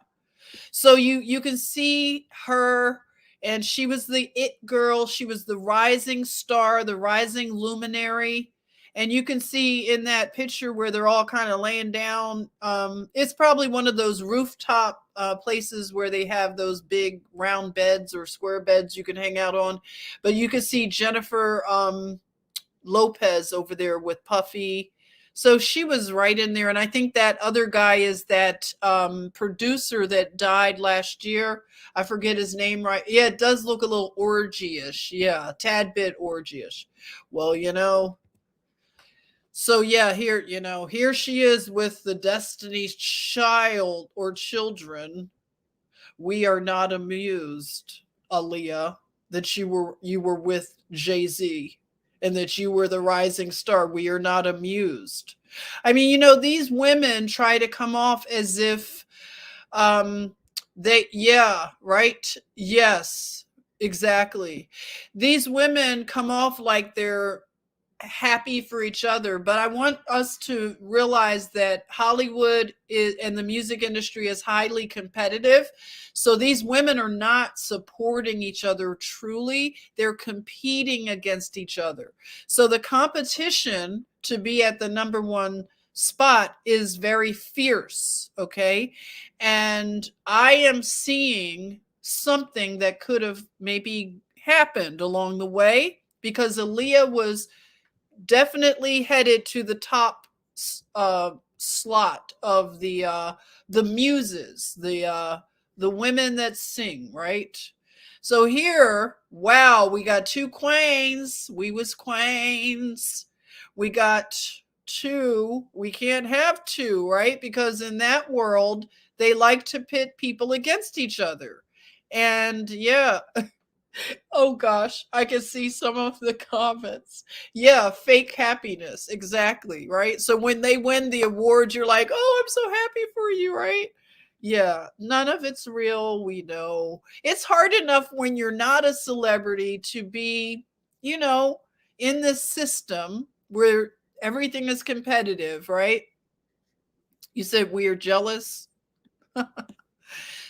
[SPEAKER 1] So you can see her, and she was the it girl. She was the rising star, the rising luminary. And you can see in that picture where they're all kind of laying down. It's probably one of those rooftop places where they have those big round beds or square beds you can hang out on. But you can see Jennifer Lopez over there with Puffy. So she was right in there. And I think that other guy is that producer that died last year. I forget his name right. Yeah, it does look a little orgy-ish. Yeah, a tad bit orgy-ish. Well, so yeah, here she is with the Destiny's Child or children. We are not amused, Aaliyah, that you were with Jay-Z, and that you were the rising star. We are not amused. I mean, these women try to come off as if right. Yes, exactly. These women come off like they're happy for each other, but I want us to realize that Hollywood and the music industry is highly competitive. So these women are not supporting each other truly. They're competing against each other. So the competition to be at the number one spot is very fierce, okay? And I am seeing something that could have maybe happened along the way, because Aaliyah was definitely headed to the top slot of the muses, the women that sing, right? So here, wow, we got two queens. We was queens. We got two. We can't have two, right? Because in that world, they like to pit people against each other. And yeah, oh gosh, I can see some of the comments. Yeah, fake happiness. Exactly, right? So when they win the awards, you're like, oh, I'm so happy for you, right? Yeah, none of it's real. We know it's hard enough when you're not a celebrity to be, you know, in this system where everything is competitive, right? You said we're jealous.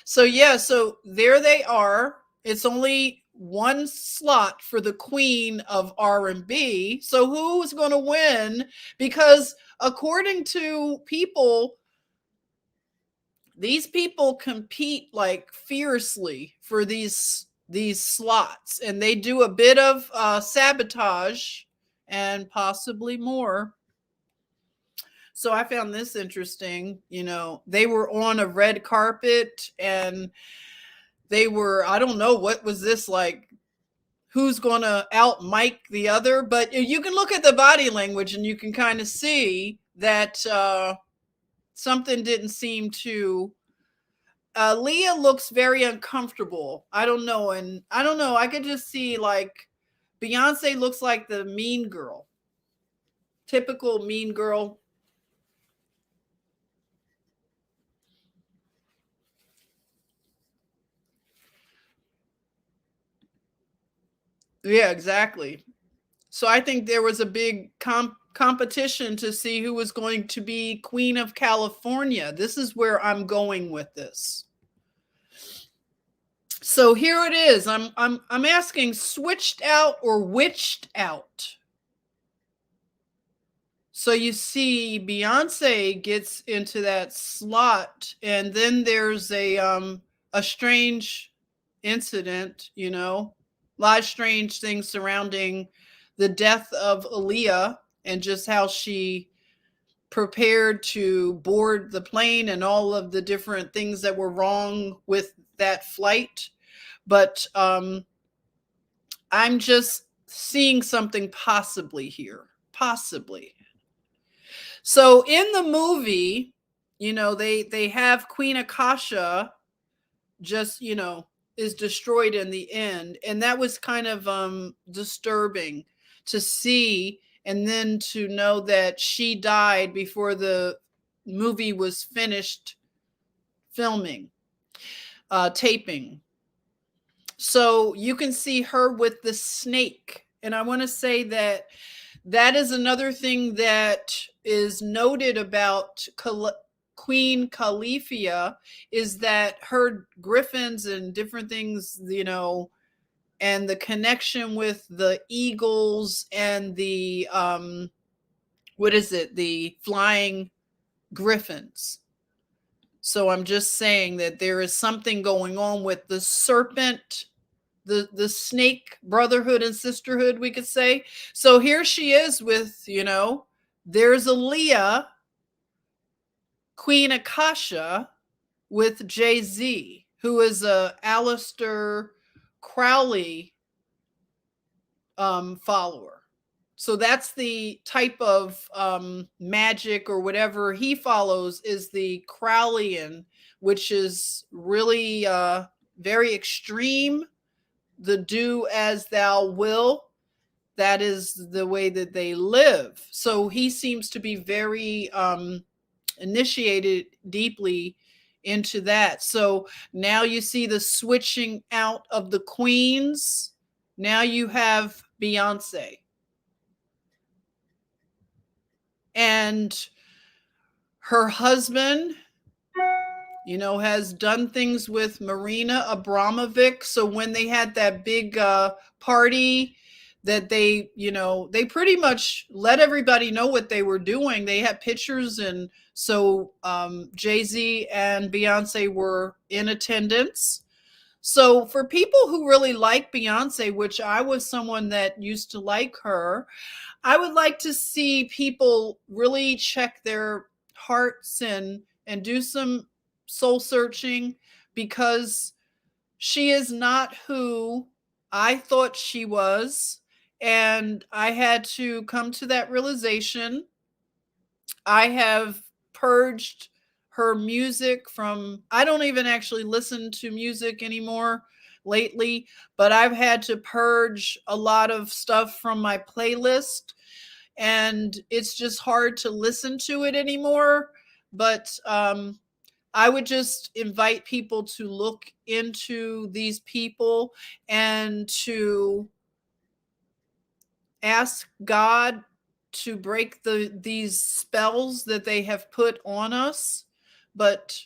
[SPEAKER 1] So yeah, so there they are. It's only one slot for the queen of R&B. So who's going to win? Because according to people, these people compete like fiercely for these slots, and they do a bit of sabotage and possibly more. So I found this interesting. You know, they were on a red carpet, and they were, I don't know, what was this like? Who's going to out mic the other? But you can look at the body language and you can kind of see that something didn't seem to. Leah looks very uncomfortable. I don't know. And I don't know. I could just see like Beyonce looks like the mean girl, typical mean girl. Yeah, exactly. So I think there was a big competition to see who was going to be Queen of California. This is where I'm going with this. So here it is. I'm asking, switched out or witched out? So you see Beyonce gets into that slot, and then there's a strange incident, you know, a lot of strange things surrounding the death of Aaliyah, and just how she prepared to board the plane and all of the different things that were wrong with that flight. But I'm just seeing something possibly here, possibly. So in the movie, you know, they have Queen Akasha just, you know, is destroyed in the end, and that was kind of disturbing to see, and then to know that she died before the movie was finished filming, taping. So you can see her with the snake, and I want to say that that is another thing that is noted about Queen Calafia, is that her griffins and different things, you know, and the connection with the eagles and the what is it, the flying griffins. So I'm just saying that there is something going on with the serpent, the snake brotherhood and sisterhood, we could say. So here she is with, you know, there's Aaliyah, Queen Akasha, with Jay-Z, who is a Aleister Crowley follower. So that's the type of magic or whatever he follows, is the Crowleyan, which is really very extreme. The do as thou will, that is the way that they live. So he seems to be very initiated deeply into that. So now you see the switching out of the queens. Now you have Beyonce. And her husband, you know, has done things with Marina Abramovic. So when they had that big party, that they pretty much let everybody know what they were doing. They had pictures, and so Jay-Z and Beyonce were in attendance. So for people who really like Beyonce, which I was someone that used to like her, I would like to see people really check their hearts and do some soul searching, because she is not who I thought she was. And I had to come to that realization. I have purged her music from, I don't even actually listen to music anymore lately, but I've had to purge a lot of stuff from my playlist, and it's just hard to listen to it anymore. But I would just invite people to look into these people and to ask God to break these spells that they have put on us. But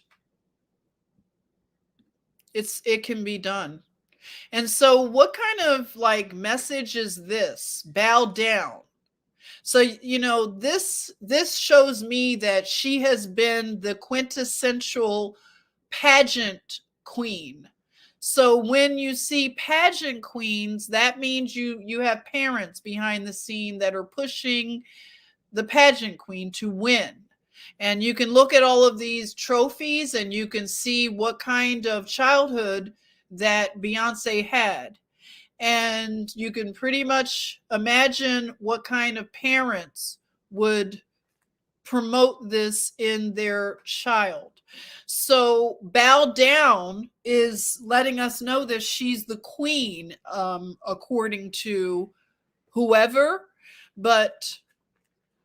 [SPEAKER 1] it can be done. And so what kind of like message is this? Bow down. So this shows me that she has been the quintessential pageant queen. So when you see pageant queens, that means you have parents behind the scene that are pushing the pageant queen to win. And you can look at all of these trophies and you can see what kind of childhood that Beyonce had. And you can pretty much imagine what kind of parents would promote this in their child. So bow down is letting us know that she's the queen, according to whoever. But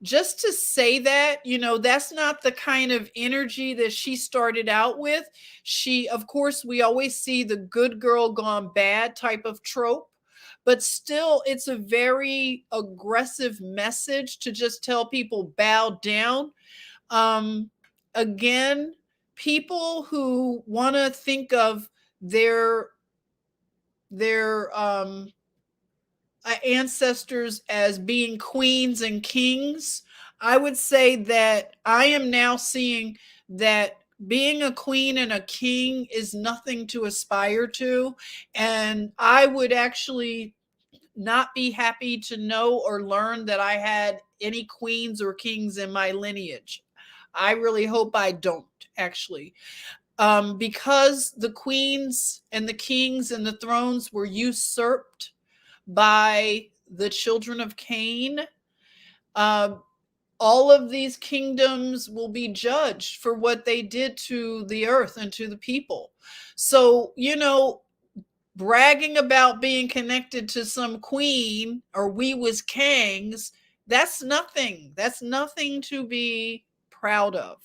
[SPEAKER 1] just to say that, that's not the kind of energy that she started out with. Of course, we always see the good girl gone bad type of trope, but still, it's a very aggressive message to just tell people bow down. Again, people who want to think of their ancestors as being queens and kings, I would say that I am now seeing that being a queen and a king is nothing to aspire to. And I would actually not be happy to know or learn that I had any queens or kings in my lineage. I really hope I don't, actually. Because the queens and the kings and the thrones were usurped by the children of Cain. All of these kingdoms will be judged for what they did to the earth and to the people. So, bragging about being connected to some queen or we was kings, that's nothing. That's nothing to be proud of.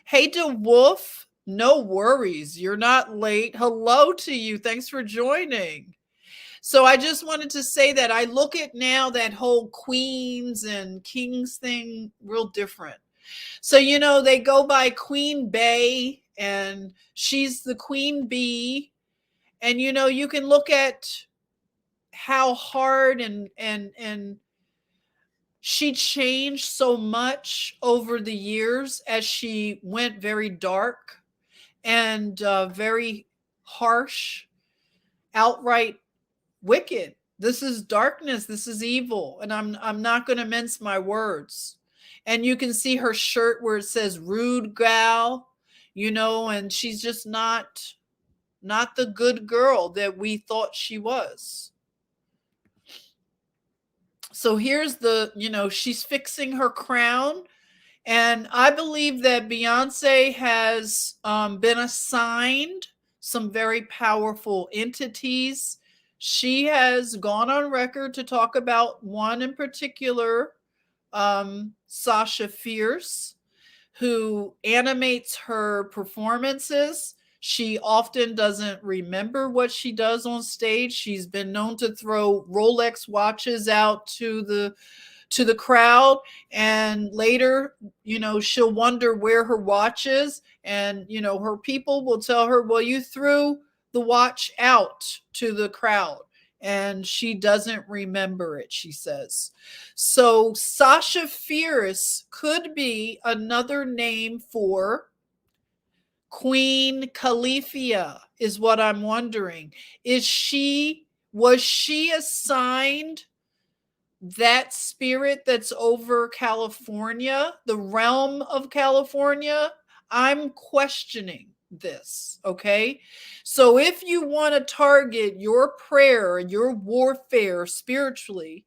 [SPEAKER 1] Hey, DeWolf, no worries. You're not late. Hello to you. Thanks for joining. So I just wanted to say that I look at now that whole queens and kings thing real different. So, they go by Queen Bey, and she's the queen bee. And, you can look at how hard and she changed so much over the years as she went very dark and very harsh, outright wicked. This is darkness. This is evil. And I'm not going to mince my words. And you can see her shirt where it says rude gal, and she's just not the good girl that we thought she was. So here's she's fixing her crown. And I believe that Beyonce has been assigned some very powerful entities. She has gone on record to talk about one in particular, Sasha Fierce, who animates her performances. She often doesn't remember what she does on stage. She's been known to throw Rolex watches out to the crowd, and later, she'll wonder where her watch is, and her people will tell her, well, you threw the watch out to the crowd.
[SPEAKER 2] and she doesn't remember it, she says. So Sasha Fierce could be another name for Queen Calafia, is what I'm wondering. Was she assigned that spirit that's over California, the realm of California? I'm questioning this, okay? So if you want to target your prayer, your warfare spiritually,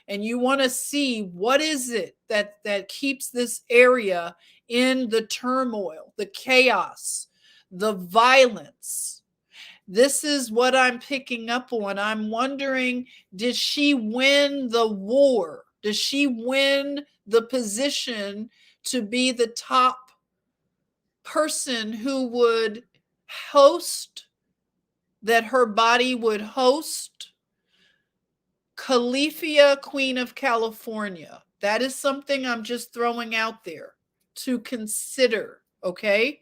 [SPEAKER 2] and you want to see what is it that keeps this area in the turmoil, the chaos, the violence, this is what I'm picking up on. I'm wondering, did she win the war? Does she win the position to be the top person who would host, that her body would host Calafia, Queen of California? That is something I'm just throwing out there to consider, okay?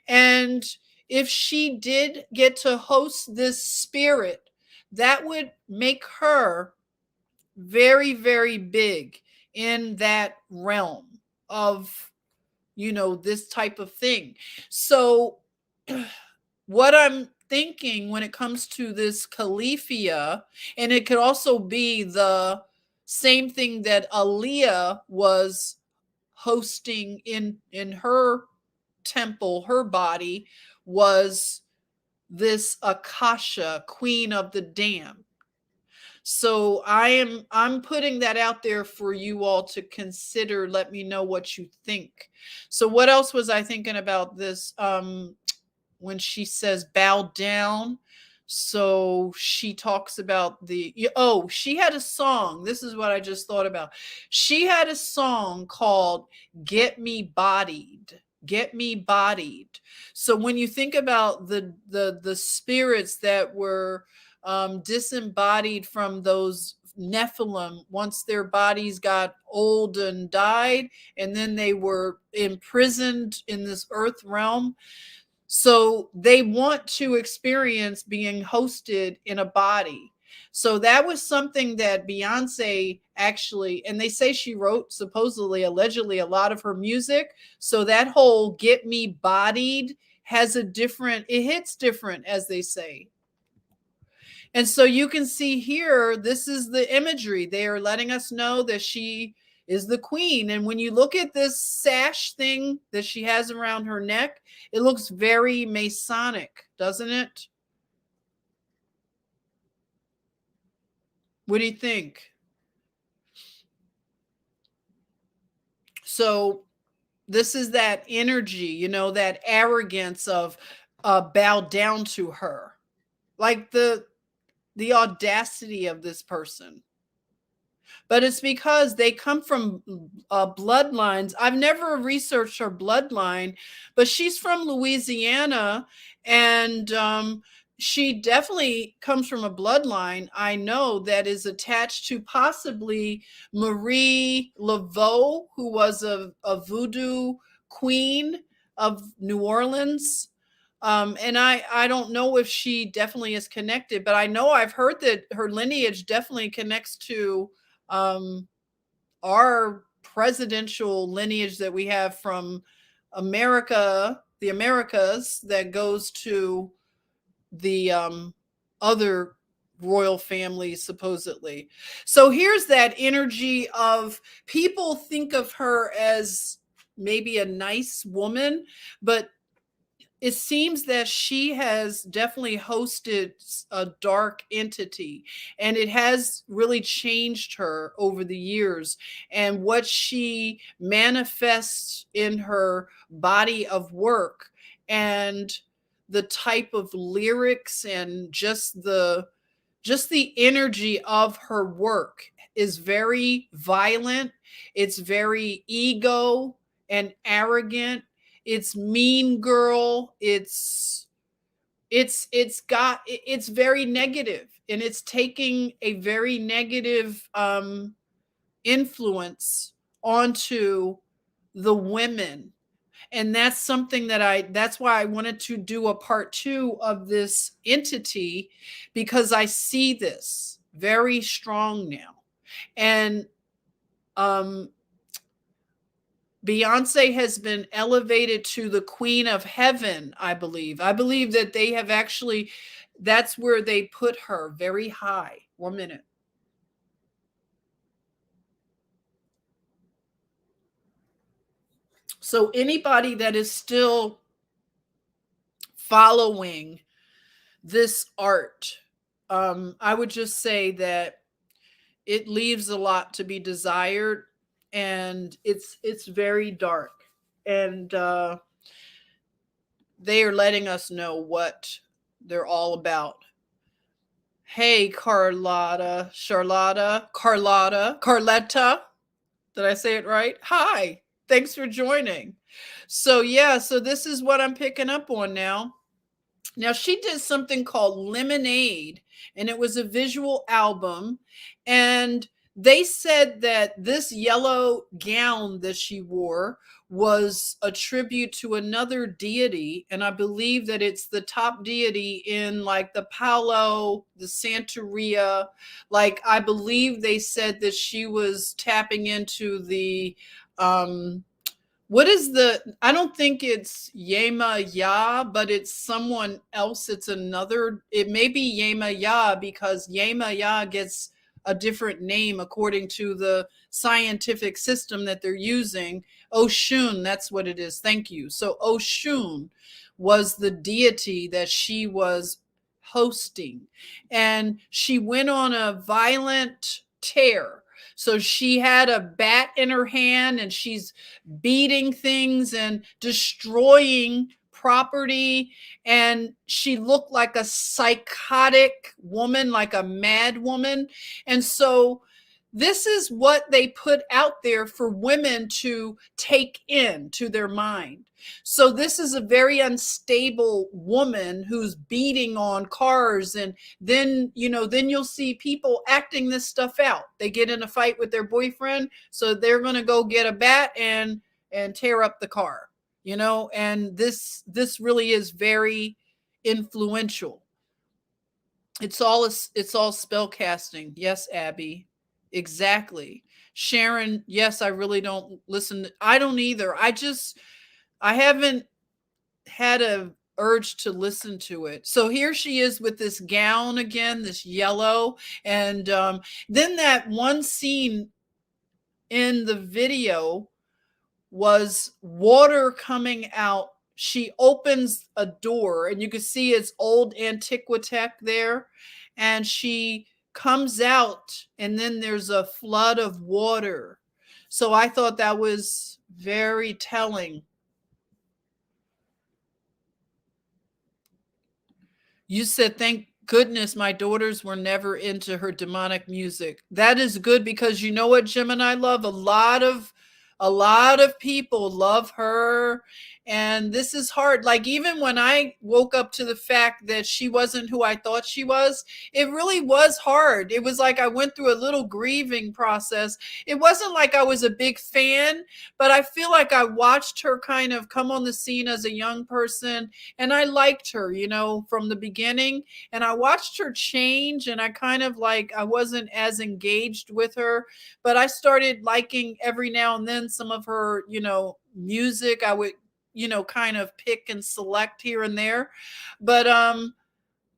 [SPEAKER 2] And if she did get to host this spirit, that would make her very, very big in that realm of, this type of thing. So, what I'm thinking when it comes to this Calafia, and it could also be the same thing that Aaliyah was hosting in her temple, her body, was this Akasha, Queen of the Dam. So I'm putting that out there for you all to consider. Let me know what you think. So what else was I thinking about this? When she says bow down, so she talks about she had a song. This is what I just thought about. She had a song called Get Me Bodied. Get Me Bodied. So when you think about the spirits that were disembodied from those Nephilim, once their bodies got old and died, and then they were imprisoned in this earth realm, so they want to experience being hosted in a body. So that was something that Beyonce actually, and they say she wrote, supposedly, allegedly, a lot of her music. So that whole Get Me Bodied has it hits different, as they say. And so you can see here, this is the imagery. They are letting us know that she is the queen. And when you look at this sash thing that she has around her neck, it looks very Masonic, doesn't it? What do you think? So this is that energy, that arrogance of bow down to her. Like the audacity of this person. But it's because they come from bloodlines. I've never researched her bloodline, but she's from Louisiana, and she definitely comes from a bloodline, I know, that is attached to possibly Marie Laveau, who was a voodoo queen of New Orleans. And I don't know if she definitely is connected, but I know I've heard that her lineage definitely connects to our presidential lineage that we have from America, the Americas, that goes to the other royal families, supposedly. So here's that energy of, people think of her as maybe a nice woman, but it seems that she has definitely hosted a dark entity, and it has really changed her over the years. And what she manifests in her body of work, and the type of lyrics, and just the energy of her work is very violent. It's very ego and arrogant. It's mean girl. It's very negative, and it's taking a very negative influence onto the women And that's something that's why I wanted to do a part 2 of this entity, because I see this very strong now. And Beyonce has been elevated to the Queen of Heaven, I believe. I believe that they have actually, that's where they put her, very high. 1 minute. So anybody that is still following this art, I would just say that it leaves a lot to be desired, and it's very dark, and they are letting us know what they're all about. Hey, Carletta. Did I say it right? Hi. Thanks for joining. So yeah, so this is what I'm picking up on now. Now, she did something called Lemonade, and it was a visual album. And they said that this yellow gown that she wore was a tribute to another deity. And I believe that it's the top deity in like the Palo, the Santeria. Like, I believe they said that she was tapping into the, what is the, I don't think it's Yema Ya, but it's someone else. It's another, it may be Yema Ya, because Yema Ya gets a different name according to the scientific system that they're using. Oshun, that's what it is. Thank you. So Oshun was the deity that she was hosting. And she went on a violent tear. So she had a bat in her hand, and she's beating things and destroying property. And she looked like a psychotic woman, like a mad woman. And so this is what they put out there for women to take into their mind. So this is a very unstable woman who's beating on cars. And then, then you'll see people acting this stuff out. They get in a fight with their boyfriend, so they're going to go get a bat and tear up the car, and this really is very influential. It's all spell casting. Yes, Abby. Exactly. Sharon, yes, I really don't listen. I don't either. I haven't had a urge to listen to it. So here she is with this gown again, this yellow. And then that one scene in the video was water coming out. She opens a door, and you can see it's old Antiquitech there. And she comes out, and then there's a flood of water. So I thought that was very telling. You said, thank goodness my daughters were never into her demonic music. That is good, because you know what, Gemini love? A lot of people love her. And this is hard. Like, even when I woke up to the fact that she wasn't who I thought she was, it really was hard. It was like I went through a little grieving process. It wasn't like I was a big fan, but I feel like I watched her kind of come on the scene as a young person, and I liked her, from the beginning. And I watched her change, and I kind of I wasn't as engaged with her, but I started liking every now and then some of her, music. I would, kind of pick and select here and there. But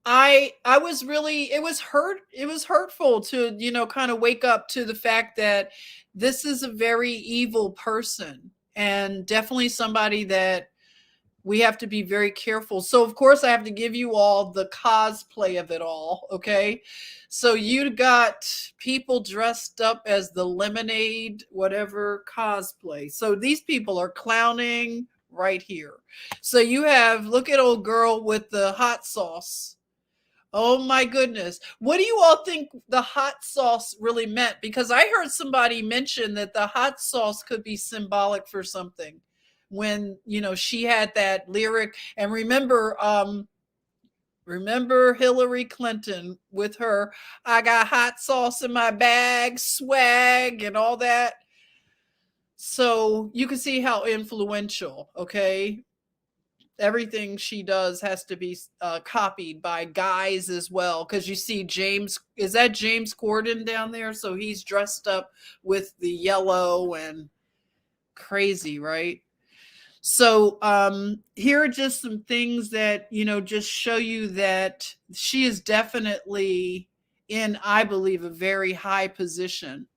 [SPEAKER 2] I was really, it was hurtful to, kind of wake up to the fact that this is a very evil person, and definitely somebody that we have to be very careful. So of course I have to give you all the cosplay of it all. Okay. So you got people dressed up as the Lemonade, whatever cosplay. So these people are clowning right here. So you have, look at old girl with the hot sauce. Oh my goodness. What do you all think the hot sauce really meant? Because I heard somebody mention that the hot sauce could be symbolic for something when, she had that lyric. And remember Hillary Clinton with her, I got hot sauce in my bag, swag, and all that. So you can see how influential, okay? Everything she does has to be copied by guys as well. Because you see James, is that James Corden down there? So he's dressed up with the yellow and crazy, right? So here are just some things that, just show you that she is definitely in, I believe, a very high position.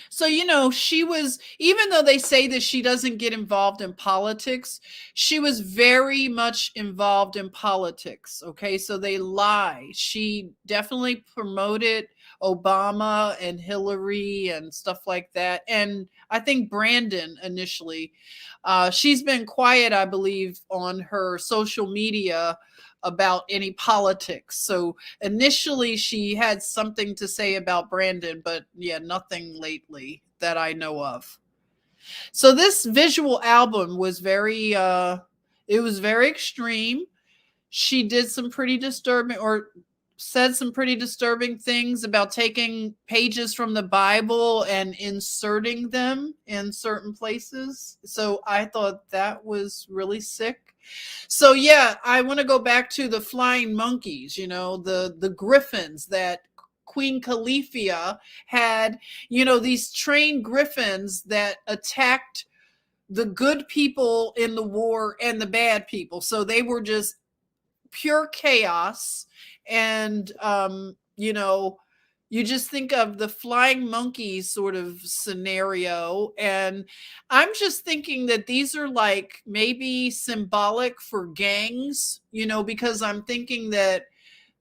[SPEAKER 2] So, she was, even though they say that she doesn't get involved in politics, she was very much involved in politics. Okay. So they lie. She definitely promoted Obama and Hillary and stuff like that. And I think Brandon initially. She's been quiet, I believe, on her social media about any politics. So initially she had something to say about Brandon, but yeah, nothing lately that I know of. So this visual album was it was very extreme. She did some pretty disturbing, or said some pretty disturbing things about taking pages from the Bible and inserting them in certain places. So I thought that was really sick. So yeah, I want to go back to the flying monkeys, the griffins that Queen Calafia had, these trained griffins that attacked the good people in the war and the bad people. So they were just pure chaos. And you just think of the flying monkey sort of scenario, and I'm just thinking that these are like maybe symbolic for gangs, because I'm thinking that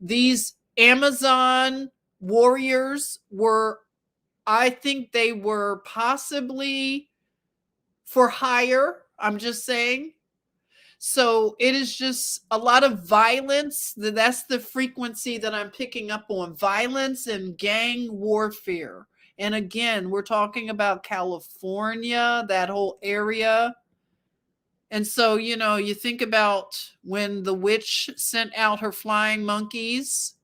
[SPEAKER 2] these Amazon warriors were, I think they were possibly for hire. I'm just saying. So it is just a lot of violence. That's the frequency that I'm picking up on: violence and gang warfare. And again, we're talking about California, that whole area. And so, you think about when the witch sent out her flying monkeys.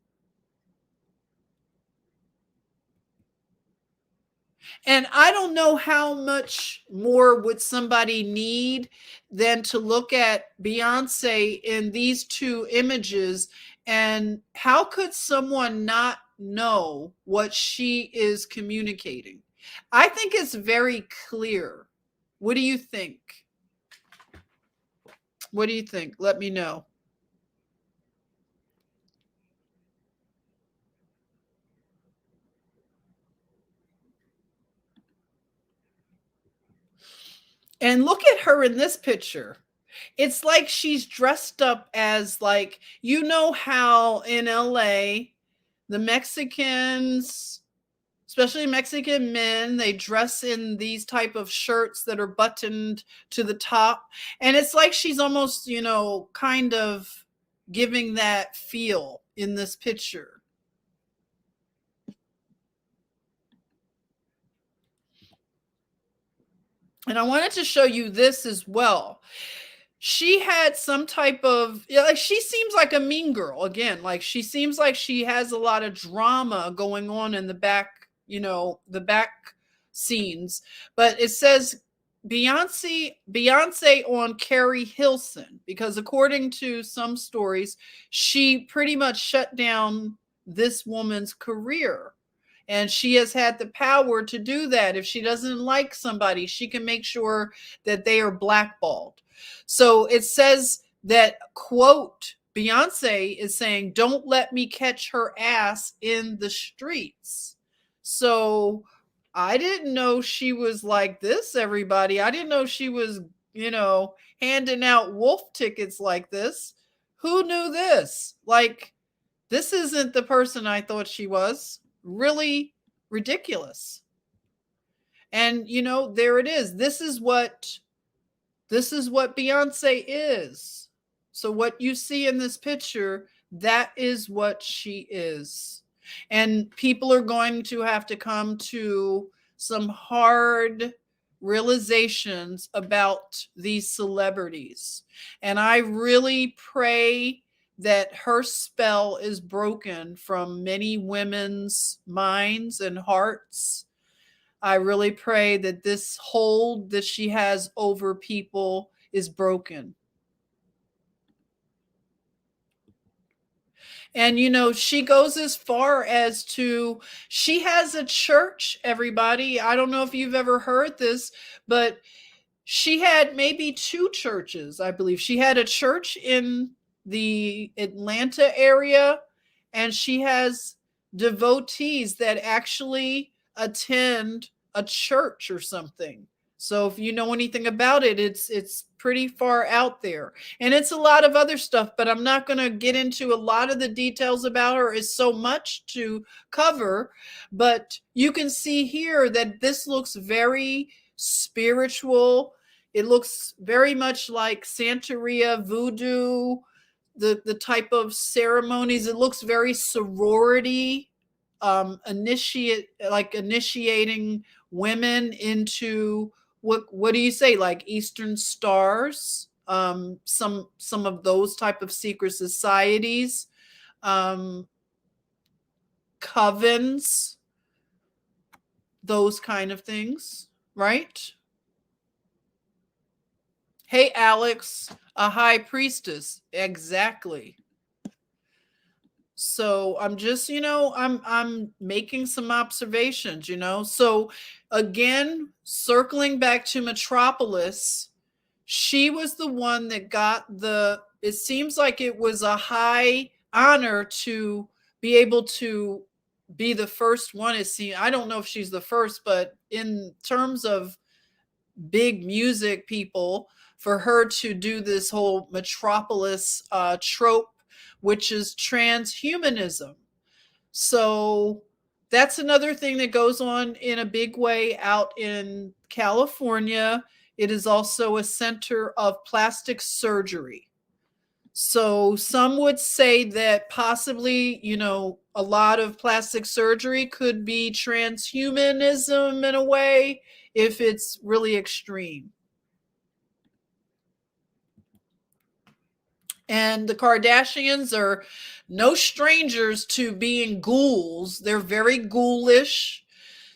[SPEAKER 2] And I don't know how much more would somebody need than to look at Beyonce in these two images. And how could someone not know what she is communicating? I think it's very clear. What do you think? What do you think? Let me know. And look at her in this picture. It's like she's dressed up as, like, how in LA the Mexicans, especially Mexican men, they dress in these type of shirts that are buttoned to the top. And it's like she's almost, kind of giving that feel in this picture. And I wanted to show you this as well. She had some type of, like, she seems like a mean girl again. Like, she seems like she has a lot of drama going on in the back, the back scenes. But it says Beyonce on Carrie Hilson, because according to some stories, she pretty much shut down this woman's career. And she has had the power to do that. If she doesn't like somebody, she can make sure that they are blackballed. So it says that, quote, Beyonce is saying, "Don't let me catch her ass in the streets." So I didn't know she was like this, everybody. I didn't know she was, handing out wolf tickets like this. Who knew this? Like, this isn't the person I thought she was. Really ridiculous. And there it is. This is what Beyonce is. So what you see in this picture, that is what she is. And people are going to have to come to some hard realizations about these celebrities. And I really pray that her spell is broken from many women's minds and hearts. I really pray that this hold that she has over people is broken. And, she goes as far as she has a church, everybody. I don't know if you've ever heard this, but she had maybe two churches, I believe. She had a church in the Atlanta area, and she has devotees that actually attend a church or something. So if you know anything about it, it's pretty far out there. And it's a lot of other stuff, but I'm not going to get into a lot of the details about her. It's so much to cover, but you can see here that this looks very spiritual. It looks very much like Santeria, voodoo, the type of ceremonies. It looks very sorority, initiating women into what do you say, like Eastern stars, some of those type of secret societies, covens, those kind of things, right? Hey, Alex, a high priestess. Exactly. So I'm just, I'm making some observations, So again, circling back to Metropolis, she was the one that got it seems like it was a high honor to be able to be the first one. I don't know if she's the first, but in terms of big music people, for her to do this whole Metropolis trope, which is transhumanism. So that's another thing that goes on in a big way out in California. It is also a center of plastic surgery. So some would say that possibly, a lot of plastic surgery could be transhumanism in a way if it's really extreme. And the Kardashians are no strangers to being ghouls. They're very ghoulish.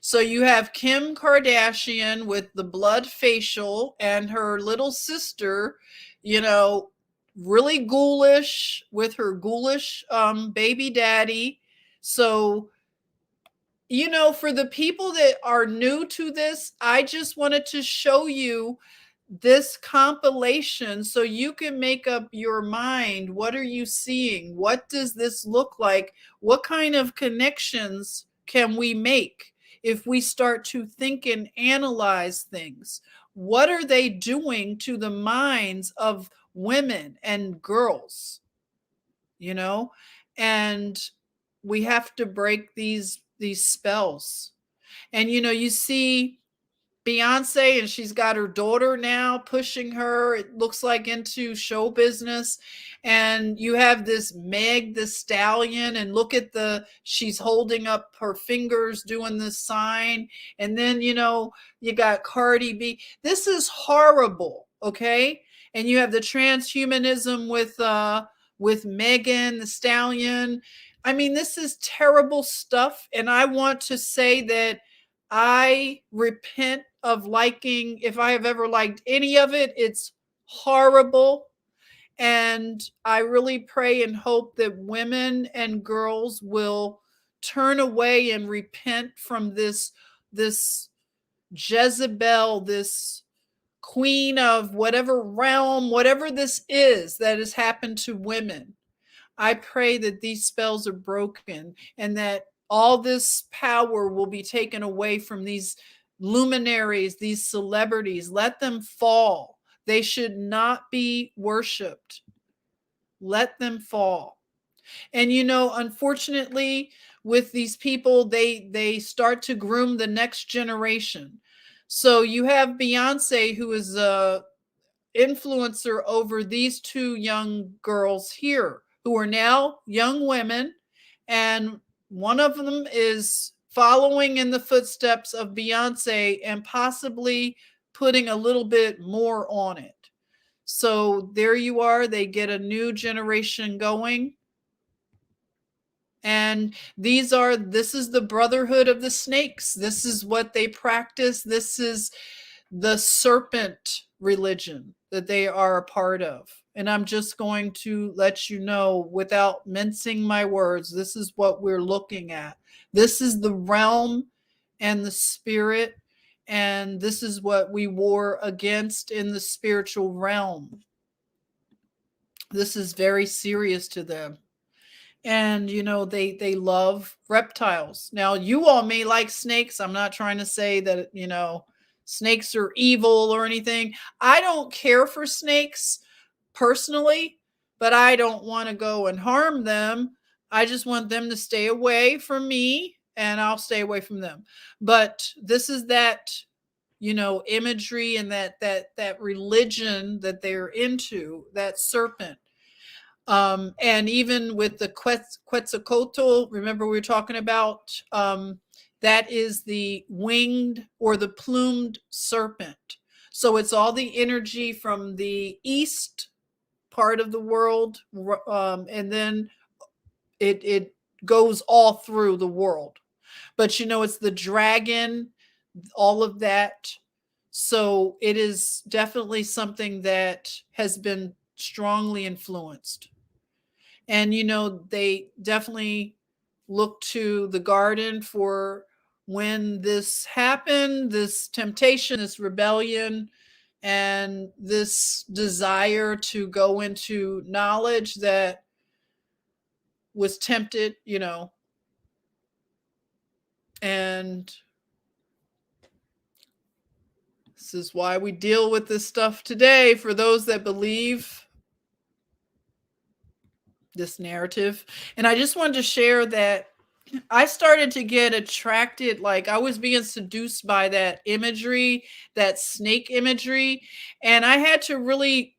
[SPEAKER 2] So you have Kim Kardashian with the blood facial and her little sister, really ghoulish with her ghoulish baby daddy. So, for the people that are new to this, I just wanted to show you this compilation so you can make up your mind. What are you seeing? What does this look like? What kind of connections can we make if we start to think and analyze things? What are they doing to the minds of women and girls? And we have to break these spells. And you see Beyonce, and she's got her daughter now pushing her, it looks like, into show business. And you have this Meg the Stallion, and look at she's holding up her fingers doing this sign. And then, you got Cardi B. This is horrible, okay? And you have the transhumanism with Megan the Stallion. I mean, this is terrible stuff. And I want to say that I repent of liking, if I have ever liked any of it, it's horrible. And I really pray and hope that women and girls will turn away and repent from this Jezebel, this queen of whatever realm, whatever this is that has happened to women. I pray that these spells are broken and that all this power will be taken away from these luminaries, these celebrities. Let them fall. They should not be worshiped. Let them fall. And unfortunately, with these people, they start to groom the next generation. So you have Beyonce, who is a influencer over these two young girls here, who are now young women, and one of them is following in the footsteps of Beyonce and possibly putting a little bit more on it. So there you are. They get a new generation going. And this is the brotherhood of the snakes. This is what they practice. This is the serpent religion that they are a part of. And I'm just going to let you know, without mincing my words, this is what we're looking at. This is the realm and the spirit, and this is what we war against in the spiritual realm. This is very serious to them. And they love reptiles. Now, you all may like snakes. I'm not trying to say that snakes are evil or anything. I don't care for snakes personally, but I don't want to go and harm them. I just want them to stay away from me, and I'll stay away from them. But this is that imagery and that religion that they're into, that serpent. And even with the Quetzalcoatl, remember we were talking about, that is the winged or the plumed serpent. So it's all the energy from the east part of the world, and then it goes all through the world. But it's the dragon, all of that. So it is definitely something that has been strongly influenced. And they definitely look to the garden for when this happened, this temptation, this rebellion, and this desire to go into knowledge that was tempted, and this is why we deal with this stuff today, for those that believe this narrative. And I just wanted to share that I started to get attracted, like I was being seduced by that imagery, that snake imagery. And I had to really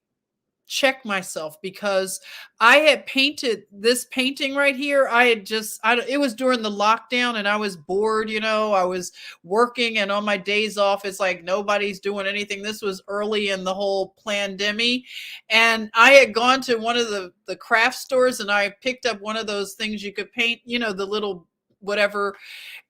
[SPEAKER 2] check myself, because I had painted this painting right here. It was during the lockdown, and I was bored, I was working, and on my days off, it's like nobody's doing anything. This was early in the whole pandemic. And I had gone to one of the craft stores, and I picked up one of those things you could paint, the little whatever.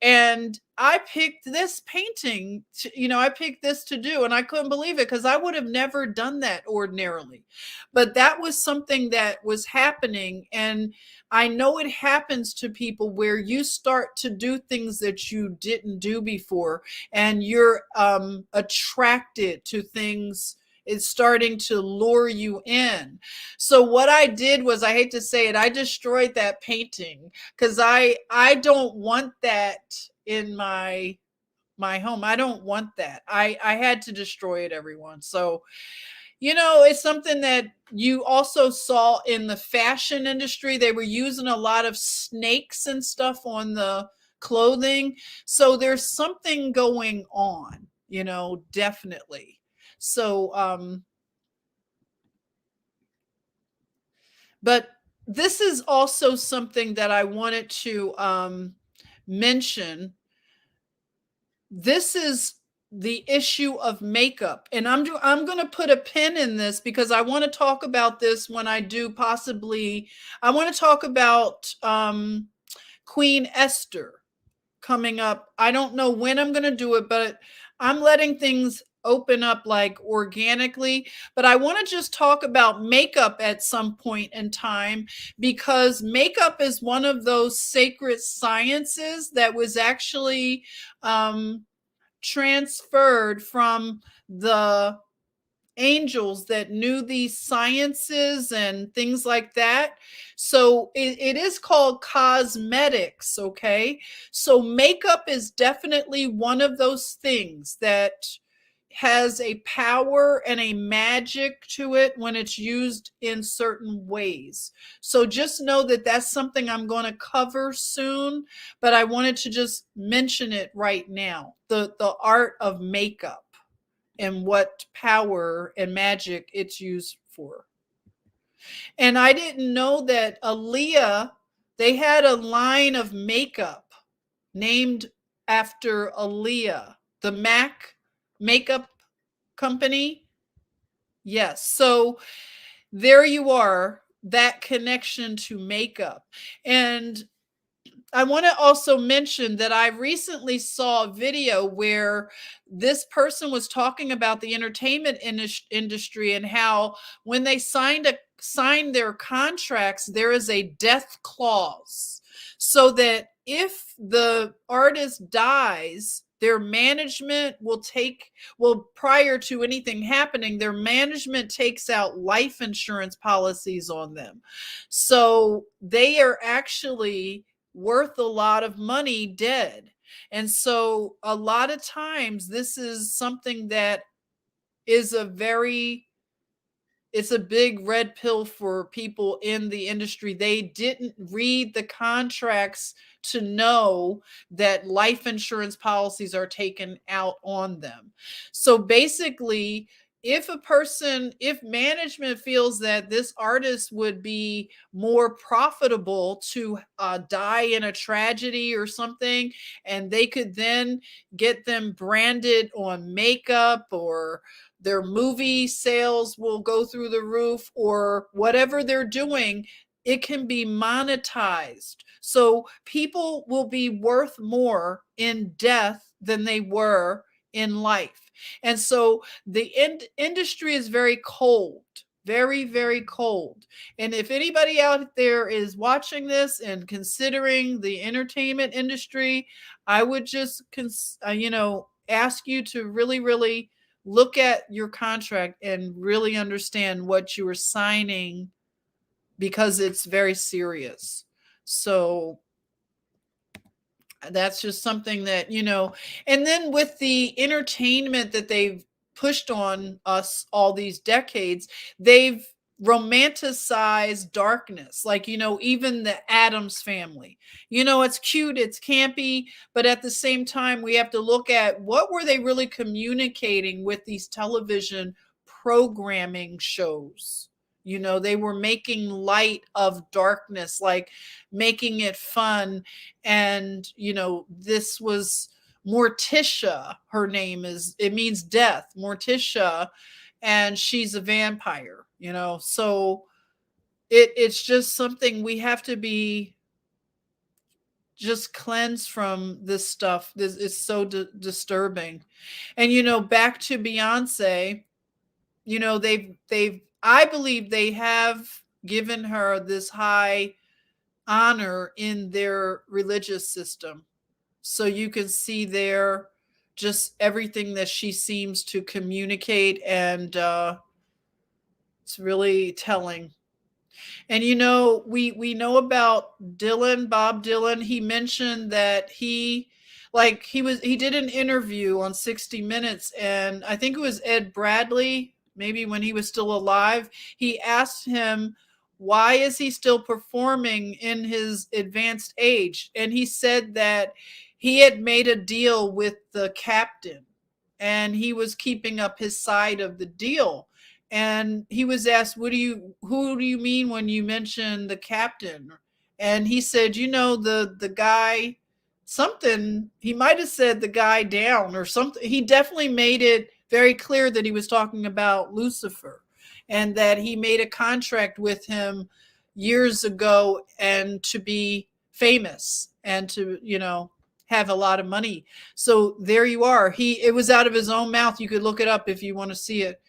[SPEAKER 2] And I picked this painting, I picked this to do, and I couldn't believe it, because I would have never done that ordinarily. But that was something that was happening. And I know it happens to people where you start to do things that you didn't do before, and you're attracted to things. It's starting to lure you in. So what I did was, I hate to say it, I destroyed that painting, because I don't want that in my home. I don't want that. I had to destroy it, everyone. So it's something that you also saw in the fashion industry. They were using a lot of snakes and stuff on the clothing. So there's something going on, definitely. So, but this is also something that I wanted to mention. This is the issue of makeup, and I'm going to put a pin in this, because I want to talk about this when I do possibly. I want to talk about Queen Esther coming up. I don't know when I'm going to do it, but I'm letting things open up like organically. But I want to just talk about makeup at some point in time, because makeup is one of those sacred sciences that was actually transferred from the angels that knew these sciences and things like that. So it is called cosmetics. Okay. So makeup is definitely one of those things that has a power and a magic to it when it's used in certain ways. So just know that that's something I'm going to cover soon, but I wanted to just mention it right now. The art of makeup and what power and magic it's used for. And I didn't know that Aaliyah, they had a line of makeup named after Aaliyah, the MAC makeup company. Yes. So there you are, that connection to makeup. And I want to also mention that I recently saw a video where this person was talking about the entertainment industry and how when they signed their contracts, there is a death clause, so that if the artist dies, their management will prior to anything happening, their management takes out life insurance policies on them. So they are actually worth a lot of money dead. And so a lot of times this is something that is it's a big red pill for people in the industry. They didn't read the contracts to know that life insurance policies are taken out on them. So basically, if management feels that this artist would be more profitable to die in a tragedy or something, and they could then get them branded on makeup, or their movie sales will go through the roof, or whatever they're doing, it can be monetized. So people will be worth more in death than they were in life. And so the industry is very cold, very, very cold. And if anybody out there is watching this and considering the entertainment industry, I would just, ask you to really, really look at your contract and really understand what you are signing, because it's very serious. So that's just something that, and then with the entertainment that they've pushed on us all these decades, they've romanticized darkness. Like, even the Addams family, it's cute, it's campy, but at the same time, we have to look at what were they really communicating with these television programming shows. They were making light of darkness, like making it fun. And, this was Morticia. Her name it means death, Morticia. And she's a vampire, so it's just something we have to be just cleansed from. This stuff, this is so disturbing. And, back to Beyonce, I believe they have given her this high honor in their religious system. So you can see there just everything that she seems to communicate, and it's really telling. And we know about Bob Dylan. He mentioned that he did an interview on 60 Minutes, and I think it was Ed Bradley, maybe when he was still alive. He asked him, why is he still performing in his advanced age? And he said that he had made a deal with the captain, and he was keeping up his side of the deal. And he was asked, who do you mean when you mention the captain? And he said, the guy, something, he might have said the guy down or something. He definitely made it very clear that he was talking about Lucifer, and that he made a contract with him years ago, and to be famous, and to, have a lot of money. So there you are. It was out of his own mouth. You could look it up if you want to see it.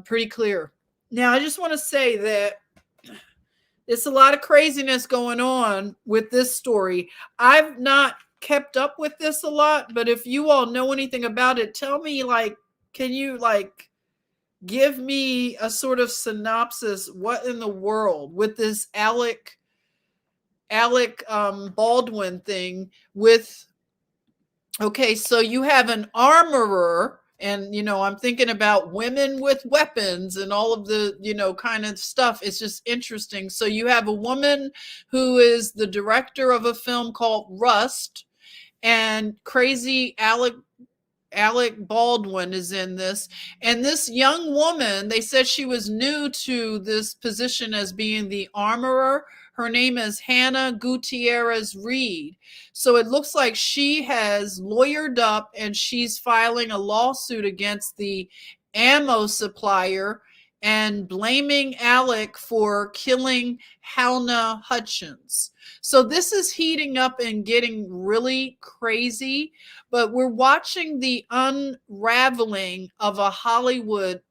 [SPEAKER 2] Pretty clear. Now, I just want to say that it's a lot of craziness going on with this story. I've not kept up with this a lot, but if you all know anything about it, tell me, can you give me a sort of synopsis? What in the world with this Alec Baldwin thing with, okay, so you have an armorer, and, I'm thinking about women with weapons and all of the, kind of stuff. It's just interesting. So you have a woman who is the director of a film called Rust, and crazy Alec Baldwin is in this. And this young woman, they said she was new to this position as being the armorer. Her name is Hannah Gutierrez Reed. So it looks like she has lawyered up, and she's filing a lawsuit against the ammo supplier. and blaming Alec for killing Halna Hutchins. So this is heating up and getting really crazy, but we're watching the unraveling of a Hollywood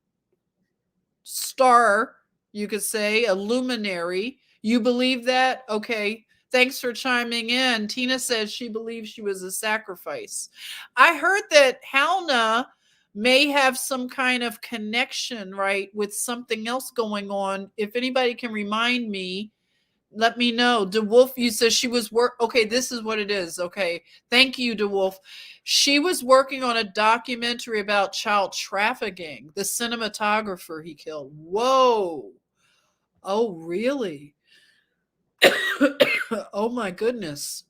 [SPEAKER 2] star, you could say, a luminary. You believe that? Okay. Thanks for chiming in. Tina says she believes she was a sacrifice. I heard that Halna may have some kind of connection, right, with something else going on. If anybody can remind me, let me know. DeWolf, you said she was okay, this is what it is. Okay. Thank you, DeWolf. She was working on a documentary about child trafficking, the cinematographer he killed. Whoa. Oh, really? Oh my goodness.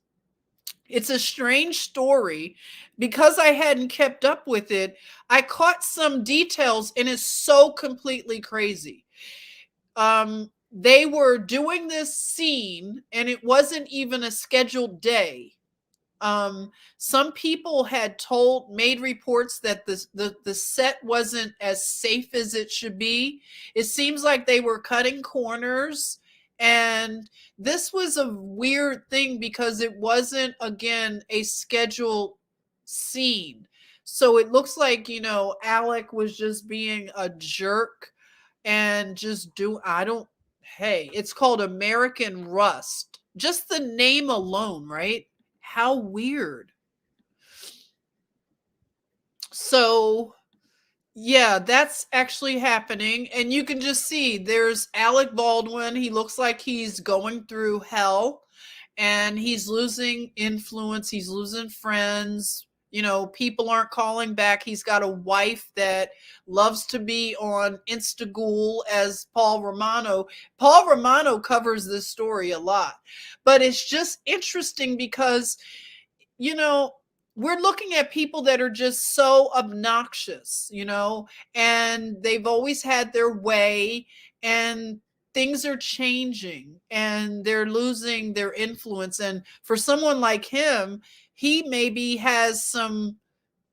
[SPEAKER 2] It's a strange story. Because I hadn't kept up with it, I caught some details and it's so completely crazy. They were doing this scene and it wasn't even a scheduled day. Some people had made reports that the set wasn't as safe as it should be. It seems like they were cutting corners, and this was a weird thing because it wasn't, again, a scheduled scene. So it looks like, Alec was just being a jerk and hey, it's called American Rust. Just the name alone, right? How weird. So, yeah, that's actually happening. And you can just see there's Alec Baldwin. He looks like he's going through hell and he's losing influence. He's losing friends. People aren't calling back. He's got a wife that loves to be on Instagool as Paul Romano. Paul Romano covers this story a lot. But it's just interesting because we're looking at people that are just so obnoxious, and they've always had their way, and things are changing and they're losing their influence. And for someone like him, he maybe has some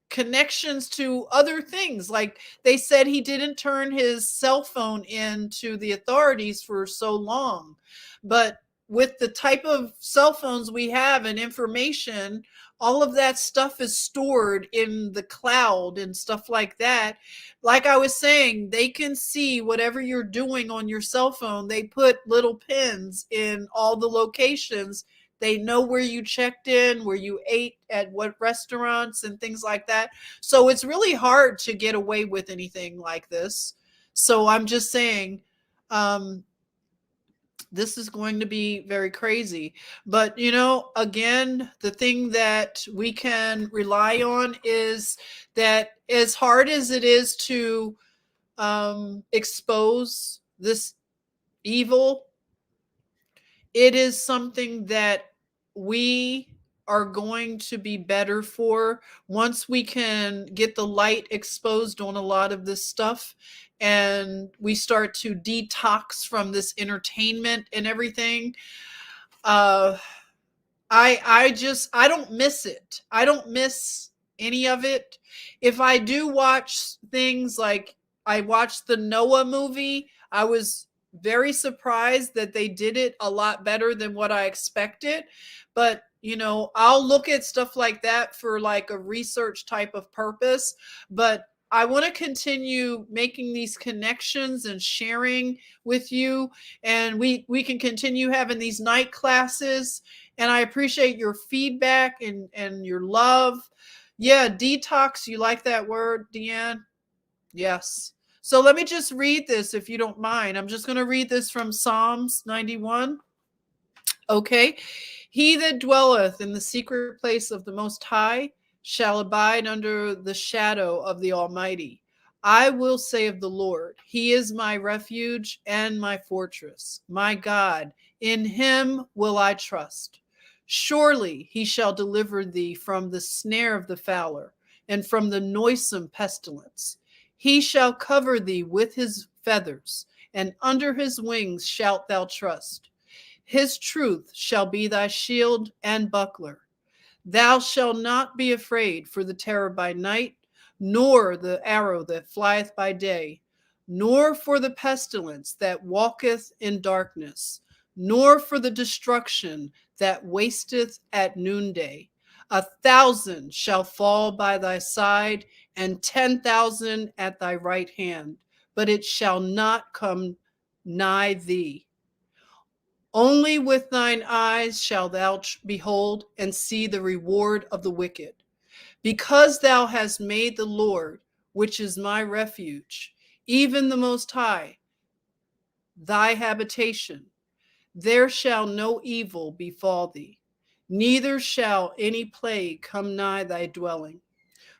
[SPEAKER 2] connections to other things. Like they said, he didn't turn his cell phone in to the authorities for so long. But with the type of cell phones we have and information, all of that stuff is stored in the cloud and stuff like that. Like I was saying, they can see whatever you're doing on your cell phone. They put little pins in all the locations. They know where you checked in, where you ate, at what restaurants and things like that. So it's really hard to get away with anything like this. So I'm just saying, this is going to be very crazy. But, again, the thing that we can rely on is that as hard as it is to expose this evil, it is something that we are going to be better for once we can get the light exposed on a lot of this stuff and we start to detox from this entertainment and everything. I don't miss it. I don't miss any of it. If I do watch things like I watched the Noah movie, I was very surprised that they did it a lot better than what I expected. But, I'll look at stuff like that for like a research type of purpose. But I want to continue making these connections and sharing with you. And we can continue having these night classes. And I appreciate your feedback and your love. Yeah, detox. You like that word, Deanne? Yes. So let me just read this if you don't mind. I'm just going to read this from Psalms 91. Okay. He that dwelleth in the secret place of the Most High shall abide under the shadow of the Almighty. I will say of the Lord, He is my refuge and my fortress, my God, in Him will I trust. Surely He shall deliver thee from the snare of the fowler and from the noisome pestilence. He shall cover thee with His feathers, and under His wings shalt thou trust. His truth shall be thy shield and buckler. Thou shalt not be afraid for the terror by night, nor the arrow that flieth by day, nor for the pestilence that walketh in darkness, nor for the destruction that wasteth at noonday. 1,000 shall fall by thy side, and 10,000 at thy right hand, but it shall not come nigh thee. Only with thine eyes shalt thou behold and see the reward of the wicked. Because thou hast made the Lord, which is my refuge, even the Most High, thy habitation, there shall no evil befall thee, neither shall any plague come nigh thy dwelling.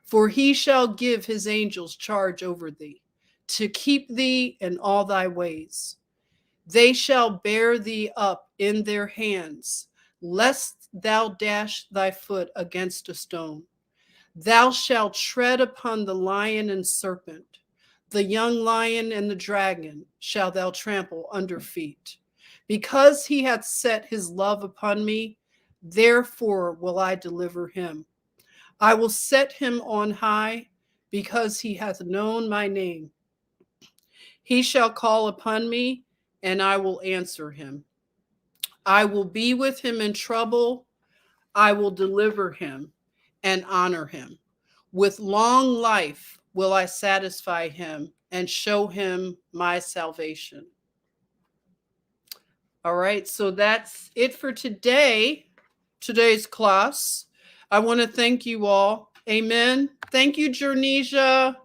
[SPEAKER 2] For he shall give his angels charge over thee, to keep thee in all thy ways. They shall bear thee up in their hands, lest thou dash thy foot against a stone. Thou shalt tread upon the lion and serpent, the young lion and the dragon shalt thou trample under feet. Because he hath set his love upon me, therefore will I deliver him. I will set him on high, because he hath known my name. He shall call upon me, and I will answer him. I will be with him in trouble. I will deliver him and honor him. With long life will I satisfy him and show him my salvation. All right, so that's it for today's class. I want to thank you all. Amen. Thank you, Jernesia.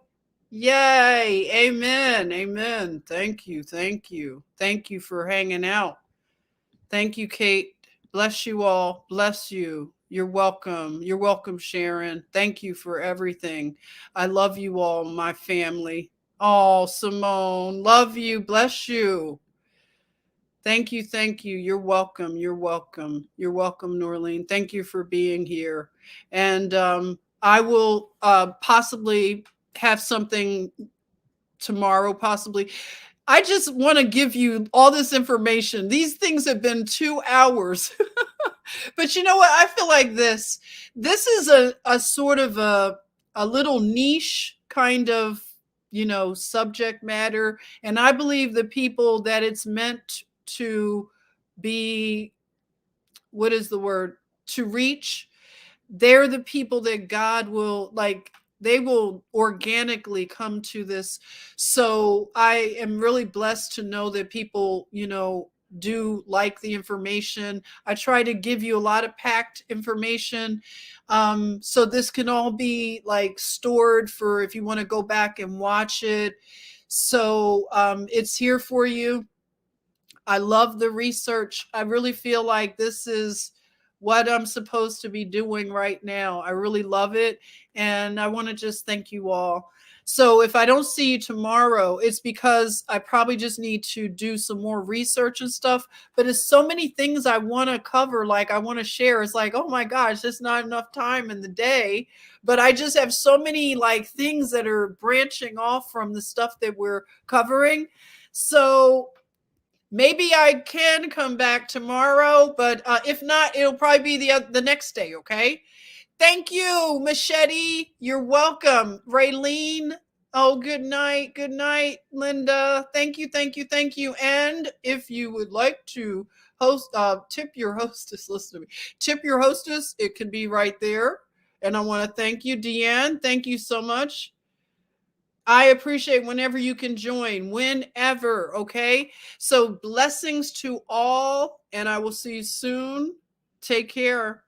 [SPEAKER 2] Yay. Amen. Amen. Thank you. Thank you. Thank you for hanging out. Thank you, Kate. Bless you all. Bless you. You're welcome. You're welcome, Sharon. Thank you for everything. I love you all, my family. Oh, Simone, love you. Bless you. Thank you. Thank you. You're welcome. You're welcome. You're welcome, Norleen. Thank you for being here. And I will possibly have something tomorrow, possibly. I just want to give you all this information. These things have been 2 hours. But you know what? I feel like this is a sort of a little niche kind of, subject matter. And I believe the people that it's meant to be, what is the word? To reach, they're the people that God will, they will organically come to this. So I am really blessed to know that people, do like the information. I try to give you a lot of packed information. So this can all be stored for if you want to go back and watch it. So it's here for you. I love the research. I really feel like this is what I'm supposed to be doing right now. I really love it. And I want to just thank you all. So if I don't see you tomorrow, it's because I probably just need to do some more research and stuff. But it's so many things I want to cover, I want to share. It's oh my gosh, there's not enough time in the day. But I just have so many things that are branching off from the stuff that we're covering. So maybe I can come back tomorrow, but if not, it'll probably be the next day, okay? Thank you, Machete. You're welcome. Raylene. Oh, good night. Good night, Linda. Thank you, thank you, thank you. And if you would like to tip your hostess, listen to me. Tip your hostess, it can be right there. And I want to thank you, Deanne. Thank you so much. I appreciate whenever you can join, whenever, okay? So blessings to all, and I will see you soon. Take care.